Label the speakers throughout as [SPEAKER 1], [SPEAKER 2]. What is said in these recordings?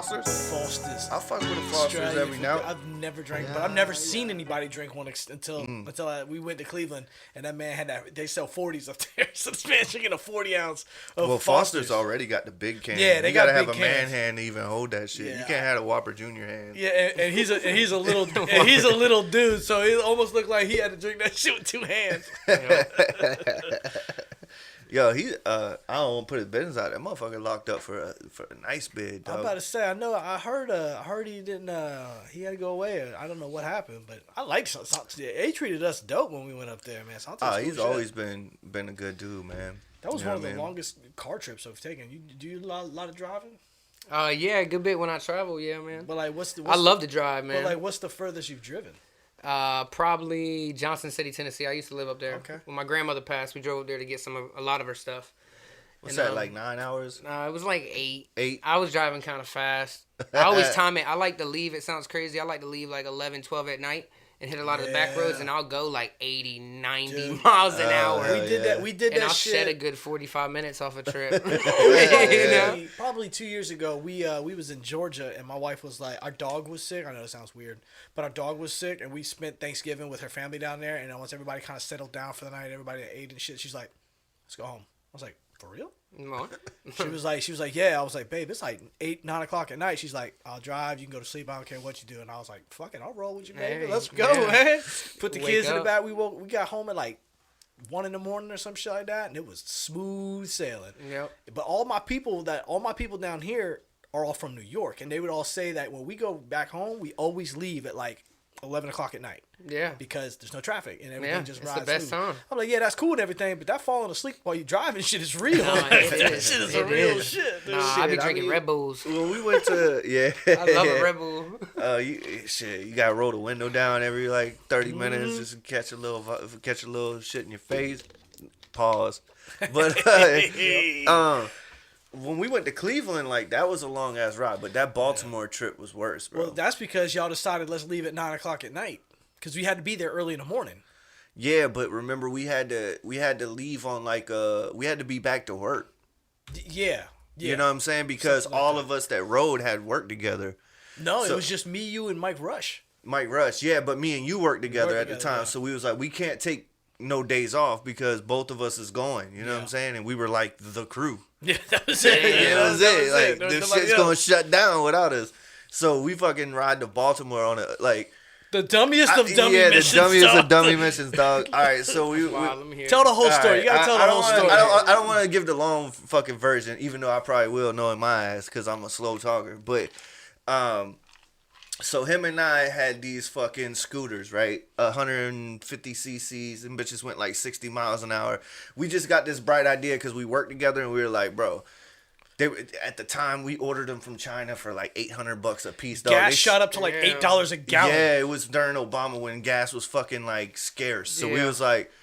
[SPEAKER 1] Foster's?
[SPEAKER 2] Foster's.
[SPEAKER 1] I fuck with a Foster's
[SPEAKER 2] Australia
[SPEAKER 1] every now.
[SPEAKER 2] I've never drank, but I've never seen anybody drink one until we went to Cleveland, and that man had that. They sell 40s up there, so this man's drinking a 40 ounce of
[SPEAKER 1] Well,
[SPEAKER 2] Foster's.
[SPEAKER 1] Foster's already got the big can.
[SPEAKER 2] Yeah, they
[SPEAKER 1] you gotta
[SPEAKER 2] got
[SPEAKER 1] have
[SPEAKER 2] big
[SPEAKER 1] a man
[SPEAKER 2] cans.
[SPEAKER 1] hand to even hold that shit.
[SPEAKER 2] Yeah,
[SPEAKER 1] You can't have a Whopper Junior hand.
[SPEAKER 2] Yeah, and he's a little dude, so it almost looked like he had to drink that shit with two hands.
[SPEAKER 1] Yo, I don't want to put his business out. That motherfucker locked up for a nice bid, dog.
[SPEAKER 2] I'm about to say, I heard he didn't, he had to go away. I don't know what happened, but I like Santos. He treated us dope when we went up there, man. Santos
[SPEAKER 1] He's
[SPEAKER 2] cool
[SPEAKER 1] always
[SPEAKER 2] shit.
[SPEAKER 1] been a good dude, man.
[SPEAKER 2] That was
[SPEAKER 1] You know
[SPEAKER 2] one of
[SPEAKER 1] what I
[SPEAKER 2] the
[SPEAKER 1] mean?
[SPEAKER 2] longest car trips I've taken. You do a lot of driving?
[SPEAKER 3] Yeah, a good bit when I travel, yeah, man.
[SPEAKER 2] But like,
[SPEAKER 3] I love to drive, man.
[SPEAKER 2] But like, what's the furthest you've driven?
[SPEAKER 3] Probably Johnson City, Tennessee. I used to live up there.
[SPEAKER 2] Okay.
[SPEAKER 3] When my grandmother passed, we drove up there to get a lot of her stuff.
[SPEAKER 1] What's
[SPEAKER 3] And,
[SPEAKER 1] that, like 9 hours?
[SPEAKER 3] It was like 8.
[SPEAKER 1] 8?
[SPEAKER 3] I was driving kind of fast. I always time it. I like to leave. It sounds crazy. I like to leave like 11, 12 at night and hit a lot of the back roads, and I'll go like 80, 90 miles an hour.
[SPEAKER 2] We did
[SPEAKER 3] and
[SPEAKER 2] that
[SPEAKER 3] I'll
[SPEAKER 2] shit.
[SPEAKER 3] shed a good 45 minutes off a trip. You know?
[SPEAKER 2] Probably 2 years ago, we was in Georgia, and my wife was like, our dog was sick. I know it sounds weird, but our dog was sick, and we spent Thanksgiving with her family down there. And once everybody kind of settled down for the night, everybody ate and shit, she's like, let's go home. I was like, for real?
[SPEAKER 3] No.
[SPEAKER 2] She was like, yeah. I was like, babe, it's like 8, 9 o'clock at night. She's like, I'll drive. You can go to sleep. I don't care what you do. And I was like, fuck it, I'll roll with you, baby.
[SPEAKER 3] Hey,
[SPEAKER 2] Let's go,
[SPEAKER 3] yeah.
[SPEAKER 2] man. Put the
[SPEAKER 3] Wake
[SPEAKER 2] kids in the
[SPEAKER 3] up.
[SPEAKER 2] back. We got home at like 1 in the morning or some shit like that, and it was smooth sailing.
[SPEAKER 3] Yep.
[SPEAKER 2] But all my people down here are all from New York, and they would all say that when we go back home, we always leave at like 11 o'clock at night.
[SPEAKER 3] Yeah.
[SPEAKER 2] Because there's no traffic and everything just
[SPEAKER 3] it's
[SPEAKER 2] rides
[SPEAKER 3] the best
[SPEAKER 2] smooth.
[SPEAKER 3] time.
[SPEAKER 2] I'm like, yeah, that's cool and everything, but that falling asleep while you driving shit is real.
[SPEAKER 3] No,
[SPEAKER 2] That
[SPEAKER 3] it
[SPEAKER 2] shit
[SPEAKER 3] is.
[SPEAKER 2] is
[SPEAKER 3] It
[SPEAKER 2] a real
[SPEAKER 3] is.
[SPEAKER 2] shit, dude.
[SPEAKER 3] Nah, I be
[SPEAKER 1] Shit, I
[SPEAKER 3] drinking
[SPEAKER 1] mean-
[SPEAKER 3] Red Bulls.
[SPEAKER 1] When we went to
[SPEAKER 3] I love a Red Bull.
[SPEAKER 1] You gotta roll the window down every like 30 minutes just to catch a little shit in your face. Pause. But when we went to Cleveland, like that was a long ass ride, but that Baltimore trip was worse, bro.
[SPEAKER 2] Well, that's because y'all decided let's leave at 9 o'clock at night because we had to be there early in the morning.
[SPEAKER 1] Yeah, but remember we had to leave on like we had to be back to work.
[SPEAKER 2] Yeah.
[SPEAKER 1] You know what I'm saying? Because
[SPEAKER 2] Something like
[SPEAKER 1] all
[SPEAKER 2] that.
[SPEAKER 1] of us that rode had worked together.
[SPEAKER 2] No,
[SPEAKER 1] So-
[SPEAKER 2] it was just me, you, and Mike Rush.
[SPEAKER 1] Mike Rush, yeah, but me and you worked together
[SPEAKER 2] worked
[SPEAKER 1] at the
[SPEAKER 2] together,
[SPEAKER 1] time,
[SPEAKER 2] yeah.
[SPEAKER 1] so we was like, we can't take no days off because both of us is going. You know what I'm saying? And we were like the crew.
[SPEAKER 2] Yeah, that was it.
[SPEAKER 1] Yeah, that was it. Like
[SPEAKER 2] There was
[SPEAKER 1] this
[SPEAKER 2] nobody
[SPEAKER 1] shit's
[SPEAKER 2] else.
[SPEAKER 1] gonna shut down without us. So we fucking ride to Baltimore on a like.
[SPEAKER 2] The dummiest of dummy
[SPEAKER 1] yeah,
[SPEAKER 2] missions.
[SPEAKER 1] the dummiest
[SPEAKER 2] dog.
[SPEAKER 1] of dummy missions, dog. All right, so we
[SPEAKER 3] Wow, let me hear
[SPEAKER 2] Tell the whole
[SPEAKER 1] all
[SPEAKER 2] story.
[SPEAKER 1] right,
[SPEAKER 2] You gotta tell the
[SPEAKER 1] I
[SPEAKER 2] whole
[SPEAKER 1] don't
[SPEAKER 2] story.
[SPEAKER 1] wanna, I don't want to give the long fucking version, even though I probably will know in my ass because I'm a slow talker. But so him and I had these fucking scooters, right? 150 cc's, and bitches went like 60 miles an hour. We just got this bright idea because we worked together, and we were like, bro. At the time, we ordered them from China for like $800 a piece. Dog.
[SPEAKER 2] Gas
[SPEAKER 1] They
[SPEAKER 2] shot up to like
[SPEAKER 3] Yeah.
[SPEAKER 2] $8 a gallon.
[SPEAKER 1] Yeah, it was during Obama when gas was fucking like scarce. So we
[SPEAKER 3] Yeah.
[SPEAKER 1] was like,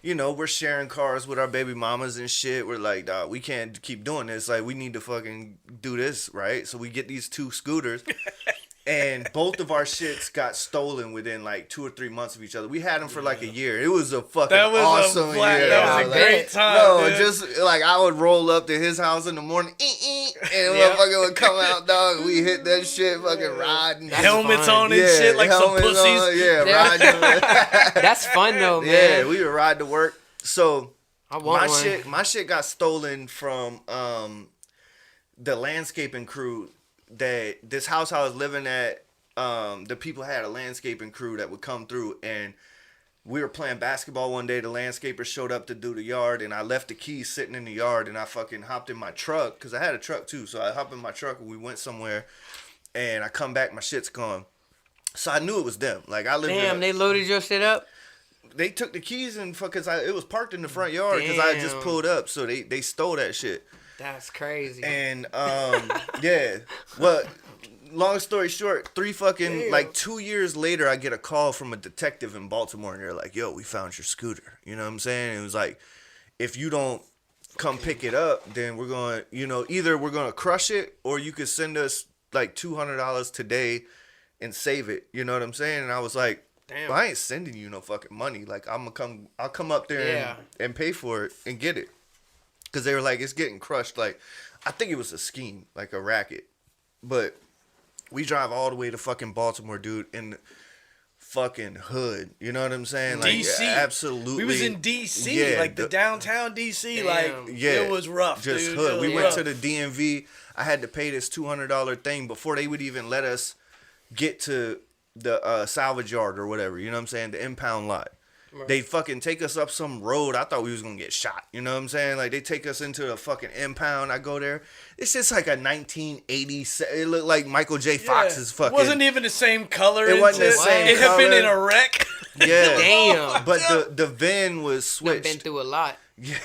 [SPEAKER 1] you know, we're sharing cars with our baby mamas and shit. We're like, dog, we can't keep doing this. Like, we need to fucking do this, right? So we get these 2 scooters. And both of our shits got stolen within like 2 or 3 months of each other. We had them for like a year. It was a fucking
[SPEAKER 2] That was
[SPEAKER 1] awesome year.
[SPEAKER 2] that
[SPEAKER 1] dog.
[SPEAKER 2] was a
[SPEAKER 1] Like,
[SPEAKER 2] great time.
[SPEAKER 1] no,
[SPEAKER 2] dude.
[SPEAKER 1] just like I would roll up to his house in the morning, and the
[SPEAKER 3] Yeah.
[SPEAKER 1] motherfucker would come out, dog. We hit that shit, fucking riding.
[SPEAKER 2] helmets
[SPEAKER 3] fun.
[SPEAKER 2] on and shit like some
[SPEAKER 1] helmets
[SPEAKER 2] pussies.
[SPEAKER 1] on, yeah,
[SPEAKER 3] Yeah.
[SPEAKER 1] riding.
[SPEAKER 3] That's fun though, man.
[SPEAKER 1] Yeah, we would ride to work. So
[SPEAKER 3] I want
[SPEAKER 1] my
[SPEAKER 3] one.
[SPEAKER 1] my shit got stolen from the landscaping crew that this house I was living at. The people had a landscaping crew that would come through, and we were playing basketball one day. The landscaper showed up to do the yard, and I left the keys sitting in the yard, and I fucking hopped in my truck because I had a truck too. So I hopped in my truck and we went somewhere, and I come back, my shit's gone. So I knew it was them. Like I lived.
[SPEAKER 3] Damn, they loaded your shit up?
[SPEAKER 1] They took the keys and because it was parked in the front yard because I had just
[SPEAKER 3] Damn.
[SPEAKER 1] pulled up, so they stole that shit.
[SPEAKER 3] That's crazy.
[SPEAKER 1] And yeah, well, long story short, 2 years later, I get a call from a detective in Baltimore, and they're like, "Yo, we found your scooter." You know what I'm saying? It was like, if you don't come pick it up, then we're going, either we're gonna crush it, or you could send us like $200 today and save it. You know what I'm saying? And I was like,
[SPEAKER 3] Damn.
[SPEAKER 1] well, I ain't sending you no fucking money. Like I'll come up there
[SPEAKER 3] Yeah.
[SPEAKER 1] and pay for it and get it. Cause they were like, it's getting crushed. Like, I think it was a scheme, like a racket. but we drive all the way to fucking Baltimore, dude, in the fucking hood. You know what I'm saying? Like,
[SPEAKER 2] DC.
[SPEAKER 1] absolutely.
[SPEAKER 2] We was in DC,
[SPEAKER 1] Yeah,
[SPEAKER 2] like the downtown DC.
[SPEAKER 3] Damn.
[SPEAKER 2] Like,
[SPEAKER 1] Yeah,
[SPEAKER 2] it was rough,
[SPEAKER 1] just
[SPEAKER 2] dude.
[SPEAKER 1] hood.
[SPEAKER 2] It
[SPEAKER 1] We
[SPEAKER 2] was
[SPEAKER 1] went
[SPEAKER 2] rough.
[SPEAKER 1] to the DMV. I had to pay this $200 thing before they would even let us get to the salvage yard or whatever. You know what I'm saying? The impound lot.
[SPEAKER 3] Right.
[SPEAKER 1] They fucking take us up some road. I thought we was gonna get shot. You know what I'm saying? Like, they take us into the fucking impound. I go there. It's just like a 1980s. It looked like Michael J. Fox's fucking.
[SPEAKER 2] Wasn't even the same color.
[SPEAKER 1] It
[SPEAKER 2] and
[SPEAKER 1] wasn't the
[SPEAKER 2] shit.
[SPEAKER 1] same
[SPEAKER 2] It had been
[SPEAKER 1] color.
[SPEAKER 2] in a wreck.
[SPEAKER 1] Yeah.
[SPEAKER 3] Damn.
[SPEAKER 1] But the VIN was
[SPEAKER 3] I've
[SPEAKER 1] switched.
[SPEAKER 3] been through a lot.
[SPEAKER 1] Yeah.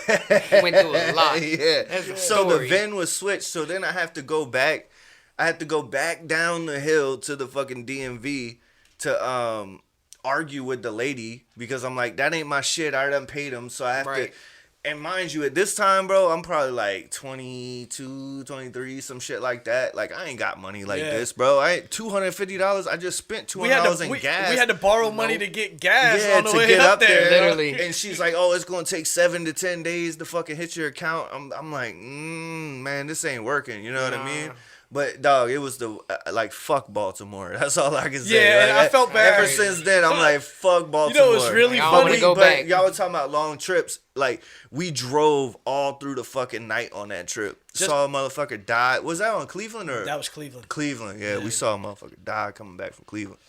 [SPEAKER 3] Went through a lot.
[SPEAKER 1] Yeah.
[SPEAKER 3] That's a
[SPEAKER 1] So the
[SPEAKER 3] story.
[SPEAKER 1] VIN was switched. So then I have to go back. I had to go back down the hill to the fucking DMV to argue with the lady because I'm like, that ain't my shit. I done paid him. So I have
[SPEAKER 3] Right.
[SPEAKER 1] to. And mind you, at this time, bro, I'm probably like 22, 23, some shit like that. Like, I ain't got money like
[SPEAKER 2] Yeah.
[SPEAKER 1] this, bro. I ain't $250. I just spent $200
[SPEAKER 2] We had to,
[SPEAKER 1] in
[SPEAKER 2] we,
[SPEAKER 1] gas.
[SPEAKER 2] we had to borrow money to get gas
[SPEAKER 1] Yeah,
[SPEAKER 2] on the
[SPEAKER 1] to
[SPEAKER 2] way
[SPEAKER 1] get
[SPEAKER 2] up
[SPEAKER 1] up there.
[SPEAKER 3] Literally.
[SPEAKER 1] And she's like, "Oh, it's gonna take 7 to 10 days to fucking hit your account." I'm like, man, this ain't working. You know what I mean?
[SPEAKER 3] Nah.
[SPEAKER 1] But dog, it was the like fuck Baltimore. That's all I can say.
[SPEAKER 2] Yeah, and
[SPEAKER 1] Like,
[SPEAKER 2] I felt bad.
[SPEAKER 1] Ever since then, I'm like, fuck Baltimore.
[SPEAKER 2] what's really
[SPEAKER 3] Like, I don't wanna
[SPEAKER 2] funny?
[SPEAKER 3] go
[SPEAKER 1] But
[SPEAKER 3] back.
[SPEAKER 1] y'all were talking about long trips. Like, we drove all through the fucking night on that trip.
[SPEAKER 2] Just-
[SPEAKER 1] Saw a motherfucker die. Was that on Cleveland or
[SPEAKER 2] That was Cleveland.
[SPEAKER 1] Cleveland? Yeah, we saw a motherfucker die coming back from Cleveland.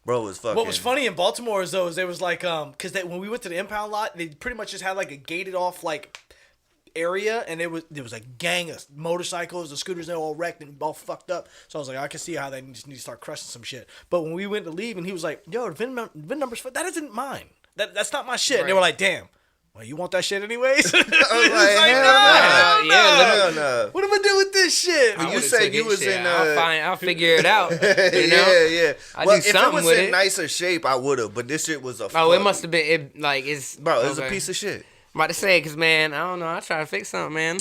[SPEAKER 1] Bro was fucking.
[SPEAKER 2] What was funny in Baltimore is though, is there was like, because when we went to the impound lot, they pretty much just had like a gated off like area, and there was a gang of motorcycles, the scooters, they're all wrecked and all fucked up. So I was like, I can see how they just need to start crushing some shit. But when we went to leave, and he was like, "Yo, the VIN numbers for that isn't mine. That's not my shit." And they
[SPEAKER 3] Right.
[SPEAKER 2] were like, "Damn, well, you want that shit anyways?"
[SPEAKER 1] I was like,
[SPEAKER 2] like,
[SPEAKER 1] hell
[SPEAKER 2] nah.
[SPEAKER 1] no.
[SPEAKER 3] Yeah,
[SPEAKER 1] Hell no.
[SPEAKER 2] What am I doing with this shit?
[SPEAKER 1] Well,
[SPEAKER 3] I
[SPEAKER 1] you
[SPEAKER 3] would've
[SPEAKER 1] said
[SPEAKER 3] took
[SPEAKER 1] you
[SPEAKER 3] it,
[SPEAKER 1] was
[SPEAKER 3] shit.
[SPEAKER 1] in,
[SPEAKER 3] I'll figure it out. You know?
[SPEAKER 1] yeah.
[SPEAKER 3] I
[SPEAKER 1] Well,
[SPEAKER 3] do
[SPEAKER 1] if it
[SPEAKER 3] something
[SPEAKER 1] was
[SPEAKER 3] with
[SPEAKER 1] in
[SPEAKER 3] it.
[SPEAKER 1] nicer shape, I would have. But this shit was a.
[SPEAKER 3] Oh, it must have been it's
[SPEAKER 1] Bro, it was a
[SPEAKER 3] okay.
[SPEAKER 1] piece of shit.
[SPEAKER 3] I'm about to say, cause man, I don't know. I try to fix something, man.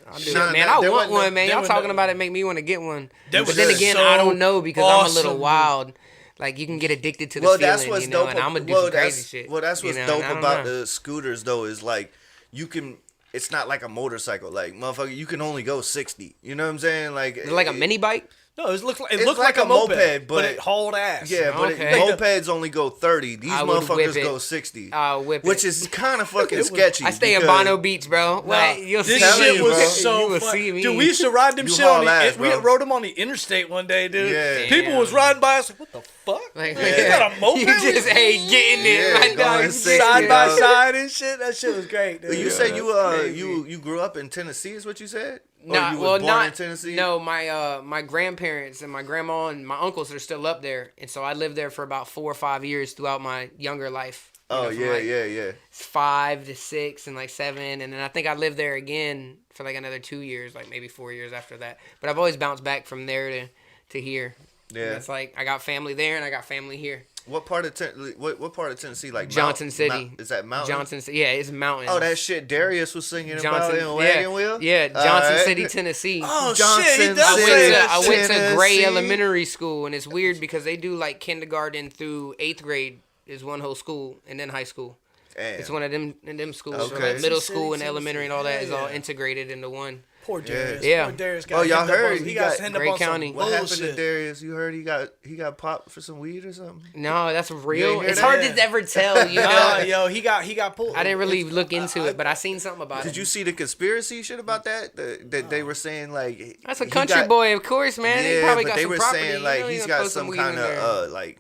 [SPEAKER 3] I'll do
[SPEAKER 1] Nah,
[SPEAKER 3] it, man.
[SPEAKER 1] nah,
[SPEAKER 3] I
[SPEAKER 1] there
[SPEAKER 3] want
[SPEAKER 1] wasn't no-
[SPEAKER 3] one, man.
[SPEAKER 2] there
[SPEAKER 3] Y'all
[SPEAKER 2] was
[SPEAKER 3] talking
[SPEAKER 2] no-
[SPEAKER 3] about it make me want to get one.
[SPEAKER 2] That
[SPEAKER 3] But
[SPEAKER 2] was
[SPEAKER 3] then
[SPEAKER 1] good.
[SPEAKER 3] again,
[SPEAKER 2] so
[SPEAKER 3] I don't know because I'm a little
[SPEAKER 2] awesome.
[SPEAKER 3] wild. Like you can get addicted to the
[SPEAKER 1] Well,
[SPEAKER 3] feeling,
[SPEAKER 1] that's what's
[SPEAKER 3] you know,
[SPEAKER 1] dope.
[SPEAKER 3] and I'm gonna do
[SPEAKER 1] well,
[SPEAKER 3] some crazy
[SPEAKER 1] that's,
[SPEAKER 3] shit.
[SPEAKER 1] Well, that's what's
[SPEAKER 3] you know,
[SPEAKER 1] dope
[SPEAKER 3] and I don't
[SPEAKER 1] about
[SPEAKER 3] know.
[SPEAKER 1] the scooters, though, is like you can. It's not like a motorcycle. Like, motherfucker, you can only go 60. You know what I'm saying? Like,
[SPEAKER 3] Is it like a mini bike.
[SPEAKER 2] No, it looked like
[SPEAKER 1] It's
[SPEAKER 2] like a moped, but
[SPEAKER 1] but
[SPEAKER 2] it hauled ass.
[SPEAKER 1] Yeah, but
[SPEAKER 3] Okay.
[SPEAKER 1] mopeds only go 30. These
[SPEAKER 3] I would whip
[SPEAKER 1] motherfuckers
[SPEAKER 3] it.
[SPEAKER 1] go 60.
[SPEAKER 3] I'll whip
[SPEAKER 1] Which
[SPEAKER 3] it.
[SPEAKER 1] is kind of fucking
[SPEAKER 2] was-
[SPEAKER 1] sketchy.
[SPEAKER 3] I stay in
[SPEAKER 1] because-
[SPEAKER 3] Bono Beach, bro. Like you'll see
[SPEAKER 2] This
[SPEAKER 1] Telling
[SPEAKER 2] shit
[SPEAKER 1] you,
[SPEAKER 2] was
[SPEAKER 1] bro.
[SPEAKER 2] so
[SPEAKER 3] you will
[SPEAKER 2] fun.
[SPEAKER 3] see me.
[SPEAKER 2] Dude, we used to ride them
[SPEAKER 1] You
[SPEAKER 2] shit on
[SPEAKER 1] haul
[SPEAKER 2] the.
[SPEAKER 1] ass,
[SPEAKER 2] We
[SPEAKER 1] bro.
[SPEAKER 2] rode them on the interstate one day, dude.
[SPEAKER 1] Yeah.
[SPEAKER 2] People was riding by us like, what the fuck?
[SPEAKER 3] Like,
[SPEAKER 2] Man, you got a moped?
[SPEAKER 3] You just getting it,
[SPEAKER 1] Yeah,
[SPEAKER 3] my
[SPEAKER 1] going
[SPEAKER 3] dog. You
[SPEAKER 1] 60,
[SPEAKER 2] Side by
[SPEAKER 1] dog.
[SPEAKER 2] side and shit. That shit was great, dude.
[SPEAKER 1] You said you
[SPEAKER 3] crazy.
[SPEAKER 1] you grew up in Tennessee is what you said?
[SPEAKER 3] Nah,
[SPEAKER 1] or you was
[SPEAKER 3] well,
[SPEAKER 1] born
[SPEAKER 3] not
[SPEAKER 1] in Tennessee?
[SPEAKER 3] No, my grandparents and my grandma and my uncles are still up there, and so I lived there for about 4 or 5 years throughout my younger life. You
[SPEAKER 1] Oh
[SPEAKER 3] know, from
[SPEAKER 1] yeah,
[SPEAKER 3] like
[SPEAKER 1] yeah.
[SPEAKER 3] 5 to 6 and like 7, and then I think I lived there again for like another 2 years, like maybe 4 years after that. But I've always bounced back from there to here.
[SPEAKER 1] Yeah.
[SPEAKER 3] And it's like I got family there and I got family here.
[SPEAKER 1] What part of what part of Tennessee? Like
[SPEAKER 3] Johnson City.
[SPEAKER 1] Is that mountain?
[SPEAKER 3] Johnson, yeah, it's mountains.
[SPEAKER 1] Oh, that shit Darius was singing about
[SPEAKER 3] Johnson,
[SPEAKER 1] in Wagon Wheel.
[SPEAKER 3] yeah, Johnson
[SPEAKER 1] Alright.
[SPEAKER 3] City, Tennessee.
[SPEAKER 2] Oh
[SPEAKER 1] Johnson
[SPEAKER 2] shit, he does
[SPEAKER 1] City.
[SPEAKER 2] say
[SPEAKER 3] I
[SPEAKER 2] that
[SPEAKER 3] went
[SPEAKER 2] shit.
[SPEAKER 3] to Gray
[SPEAKER 1] Tennessee.
[SPEAKER 3] Elementary School, and it's weird because they do like kindergarten through 8th grade is one whole school, and then high school.
[SPEAKER 1] Damn.
[SPEAKER 3] It's one of them schools. So
[SPEAKER 1] Okay.
[SPEAKER 3] like middle
[SPEAKER 2] City,
[SPEAKER 3] school and
[SPEAKER 2] Tennessee.
[SPEAKER 3] elementary and all that is all
[SPEAKER 2] Yeah.
[SPEAKER 3] integrated into one.
[SPEAKER 2] Poor Darius.
[SPEAKER 3] Yeah.
[SPEAKER 2] Poor Darius got
[SPEAKER 1] Oh, y'all
[SPEAKER 2] hemmed up
[SPEAKER 1] heard
[SPEAKER 2] on-
[SPEAKER 1] he
[SPEAKER 2] got
[SPEAKER 1] got
[SPEAKER 2] hemmed up
[SPEAKER 3] Gray
[SPEAKER 2] on some
[SPEAKER 3] County.
[SPEAKER 1] What happened to
[SPEAKER 2] bullshit.
[SPEAKER 1] Darius? You heard he got popped for some weed or something?
[SPEAKER 3] No, that's
[SPEAKER 1] You
[SPEAKER 3] real.
[SPEAKER 1] ain't hear
[SPEAKER 3] It's
[SPEAKER 1] that?
[SPEAKER 3] hard to ever tell, you know.
[SPEAKER 2] Yo, he got pulled.
[SPEAKER 3] I didn't really
[SPEAKER 2] It's-
[SPEAKER 3] look into it, but I seen something about
[SPEAKER 1] Did
[SPEAKER 3] it.
[SPEAKER 1] you see the conspiracy shit about that? That they were saying like
[SPEAKER 3] That's a
[SPEAKER 1] he
[SPEAKER 3] country
[SPEAKER 1] got-
[SPEAKER 3] boy, of course, man.
[SPEAKER 1] Yeah,
[SPEAKER 3] he probably
[SPEAKER 1] but
[SPEAKER 3] got
[SPEAKER 1] they
[SPEAKER 3] some
[SPEAKER 1] were
[SPEAKER 3] property.
[SPEAKER 1] saying
[SPEAKER 3] you
[SPEAKER 1] like
[SPEAKER 3] know,
[SPEAKER 1] he's
[SPEAKER 3] gonna
[SPEAKER 1] got
[SPEAKER 3] throw
[SPEAKER 1] some
[SPEAKER 3] weed
[SPEAKER 1] kind
[SPEAKER 3] in there.
[SPEAKER 1] of like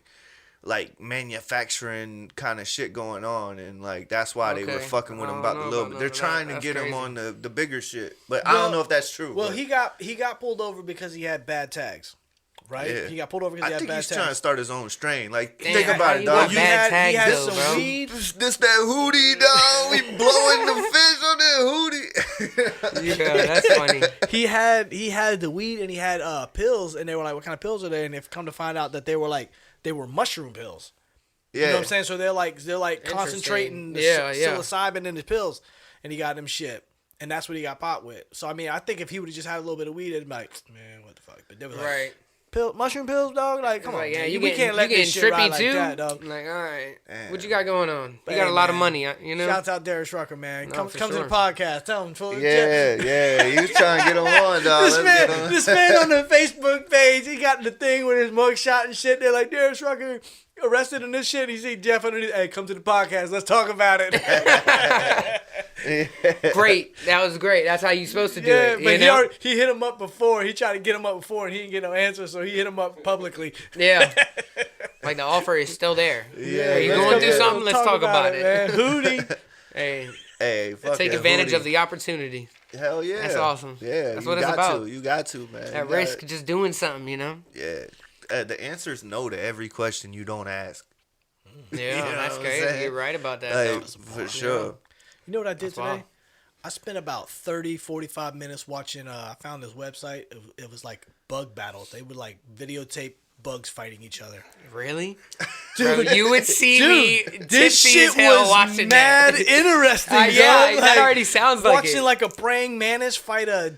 [SPEAKER 1] manufacturing kind of shit going on, and like that's why they were
[SPEAKER 3] Okay.
[SPEAKER 1] fucking with
[SPEAKER 3] I
[SPEAKER 1] him
[SPEAKER 3] don't
[SPEAKER 1] about the
[SPEAKER 3] know
[SPEAKER 1] little.
[SPEAKER 3] about
[SPEAKER 1] But they're
[SPEAKER 3] none of
[SPEAKER 1] trying
[SPEAKER 3] that.
[SPEAKER 1] to get
[SPEAKER 3] That's
[SPEAKER 1] him
[SPEAKER 3] crazy.
[SPEAKER 1] on the bigger shit, but I
[SPEAKER 2] Well-
[SPEAKER 1] don't know if that's true.
[SPEAKER 2] Well,
[SPEAKER 1] but
[SPEAKER 2] he got pulled over because he had bad tags, right?
[SPEAKER 1] Yeah.
[SPEAKER 2] He got pulled over because
[SPEAKER 1] I
[SPEAKER 2] he had
[SPEAKER 1] think
[SPEAKER 2] bad
[SPEAKER 1] he's
[SPEAKER 2] tags.
[SPEAKER 1] trying to start his own strain. Like
[SPEAKER 3] Damn,
[SPEAKER 1] think
[SPEAKER 3] how
[SPEAKER 1] about
[SPEAKER 3] you
[SPEAKER 1] it,
[SPEAKER 3] got
[SPEAKER 1] dog.
[SPEAKER 2] he
[SPEAKER 1] You
[SPEAKER 3] bad
[SPEAKER 2] had
[SPEAKER 3] tags,
[SPEAKER 2] some
[SPEAKER 3] though, bro.
[SPEAKER 2] weed.
[SPEAKER 1] this that hootie, dog. We blowing the fish on that hootie.
[SPEAKER 3] Yeah, that's funny.
[SPEAKER 2] He had the weed and he had pills, and they were like, "What kind of pills are they?" And they've come to find out that they were mushroom pills.
[SPEAKER 1] Yeah.
[SPEAKER 2] You know what I'm saying? So they're like concentrating the
[SPEAKER 3] Yeah, yeah.
[SPEAKER 2] psilocybin in the pills, and he got them shit, and that's what he got popped with. So I mean, I think if he would have just had a little bit of weed, it'd be like, man, what the fuck? But they was like,
[SPEAKER 3] Right.
[SPEAKER 2] mushroom pills, dog. Like, come on,
[SPEAKER 3] Like, yeah,
[SPEAKER 2] man.
[SPEAKER 3] you
[SPEAKER 2] we
[SPEAKER 3] getting,
[SPEAKER 2] can't let
[SPEAKER 3] you
[SPEAKER 2] this
[SPEAKER 3] getting
[SPEAKER 2] shit
[SPEAKER 3] trippy
[SPEAKER 2] ride
[SPEAKER 3] too.
[SPEAKER 2] like that, dog.
[SPEAKER 3] Like, all right,
[SPEAKER 1] Damn.
[SPEAKER 3] what you got going on?
[SPEAKER 2] But
[SPEAKER 3] You got
[SPEAKER 2] hey,
[SPEAKER 3] a lot of
[SPEAKER 2] man.
[SPEAKER 3] money, you know.
[SPEAKER 2] Shouts out Darius Rucker, man.
[SPEAKER 3] No,
[SPEAKER 2] Come
[SPEAKER 3] for
[SPEAKER 2] to the
[SPEAKER 3] sure.
[SPEAKER 2] podcast. Tell him.
[SPEAKER 1] Yeah, he was trying to get him on, dog.
[SPEAKER 2] This
[SPEAKER 1] Let's
[SPEAKER 2] man,
[SPEAKER 1] get him.
[SPEAKER 2] this man on the Facebook page, he got the thing with his mugshot and shit. They're like, Darius Rucker arrested in this shit. He see Jeff underneath. Hey, come to the podcast. Let's talk about it.
[SPEAKER 3] Great, that was great. That's how you supposed to do
[SPEAKER 2] Yeah,
[SPEAKER 3] it.
[SPEAKER 2] but
[SPEAKER 3] You know?
[SPEAKER 2] he hit him up before. He tried to get him up before, and he didn't get no answer, so he hit him up publicly.
[SPEAKER 3] Yeah. Like the offer is still there.
[SPEAKER 1] Yeah,
[SPEAKER 3] Are you
[SPEAKER 1] let's
[SPEAKER 3] going
[SPEAKER 1] come
[SPEAKER 3] through
[SPEAKER 1] to-
[SPEAKER 3] something? Let's talk about it.
[SPEAKER 2] man. Hootie.
[SPEAKER 3] Hey,
[SPEAKER 1] Hey, fuck
[SPEAKER 3] take
[SPEAKER 1] that
[SPEAKER 3] advantage
[SPEAKER 1] booty.
[SPEAKER 3] of the opportunity.
[SPEAKER 1] Hell yeah.
[SPEAKER 3] That's awesome.
[SPEAKER 1] Yeah,
[SPEAKER 3] That's
[SPEAKER 1] you
[SPEAKER 3] what it's
[SPEAKER 1] got
[SPEAKER 3] about.
[SPEAKER 1] to. You got to, man.
[SPEAKER 3] At
[SPEAKER 1] You got-
[SPEAKER 3] risk, just doing something, you know.
[SPEAKER 1] Yeah. The answer is no to every question you don't ask.
[SPEAKER 3] Yeah,
[SPEAKER 1] You know
[SPEAKER 3] that's
[SPEAKER 1] what I'm
[SPEAKER 3] great.
[SPEAKER 1] saying?
[SPEAKER 3] You're right about that.
[SPEAKER 1] Like,
[SPEAKER 3] though.
[SPEAKER 1] for sure.
[SPEAKER 2] You know what I did
[SPEAKER 3] That's
[SPEAKER 2] today?
[SPEAKER 3] wild.
[SPEAKER 2] I spent about 30, 45 minutes watching. I found this website. It was like bug battles. They would like videotape bugs fighting each other.
[SPEAKER 3] Really? Bro, you would see me
[SPEAKER 2] Dude,
[SPEAKER 3] tipsy
[SPEAKER 2] this shit
[SPEAKER 3] as hell
[SPEAKER 2] was
[SPEAKER 3] watching
[SPEAKER 2] mad
[SPEAKER 3] that.
[SPEAKER 2] interesting.
[SPEAKER 3] Yeah,
[SPEAKER 2] dog.
[SPEAKER 3] that already sounds like
[SPEAKER 2] watching
[SPEAKER 3] it.
[SPEAKER 2] like a praying mantis fight a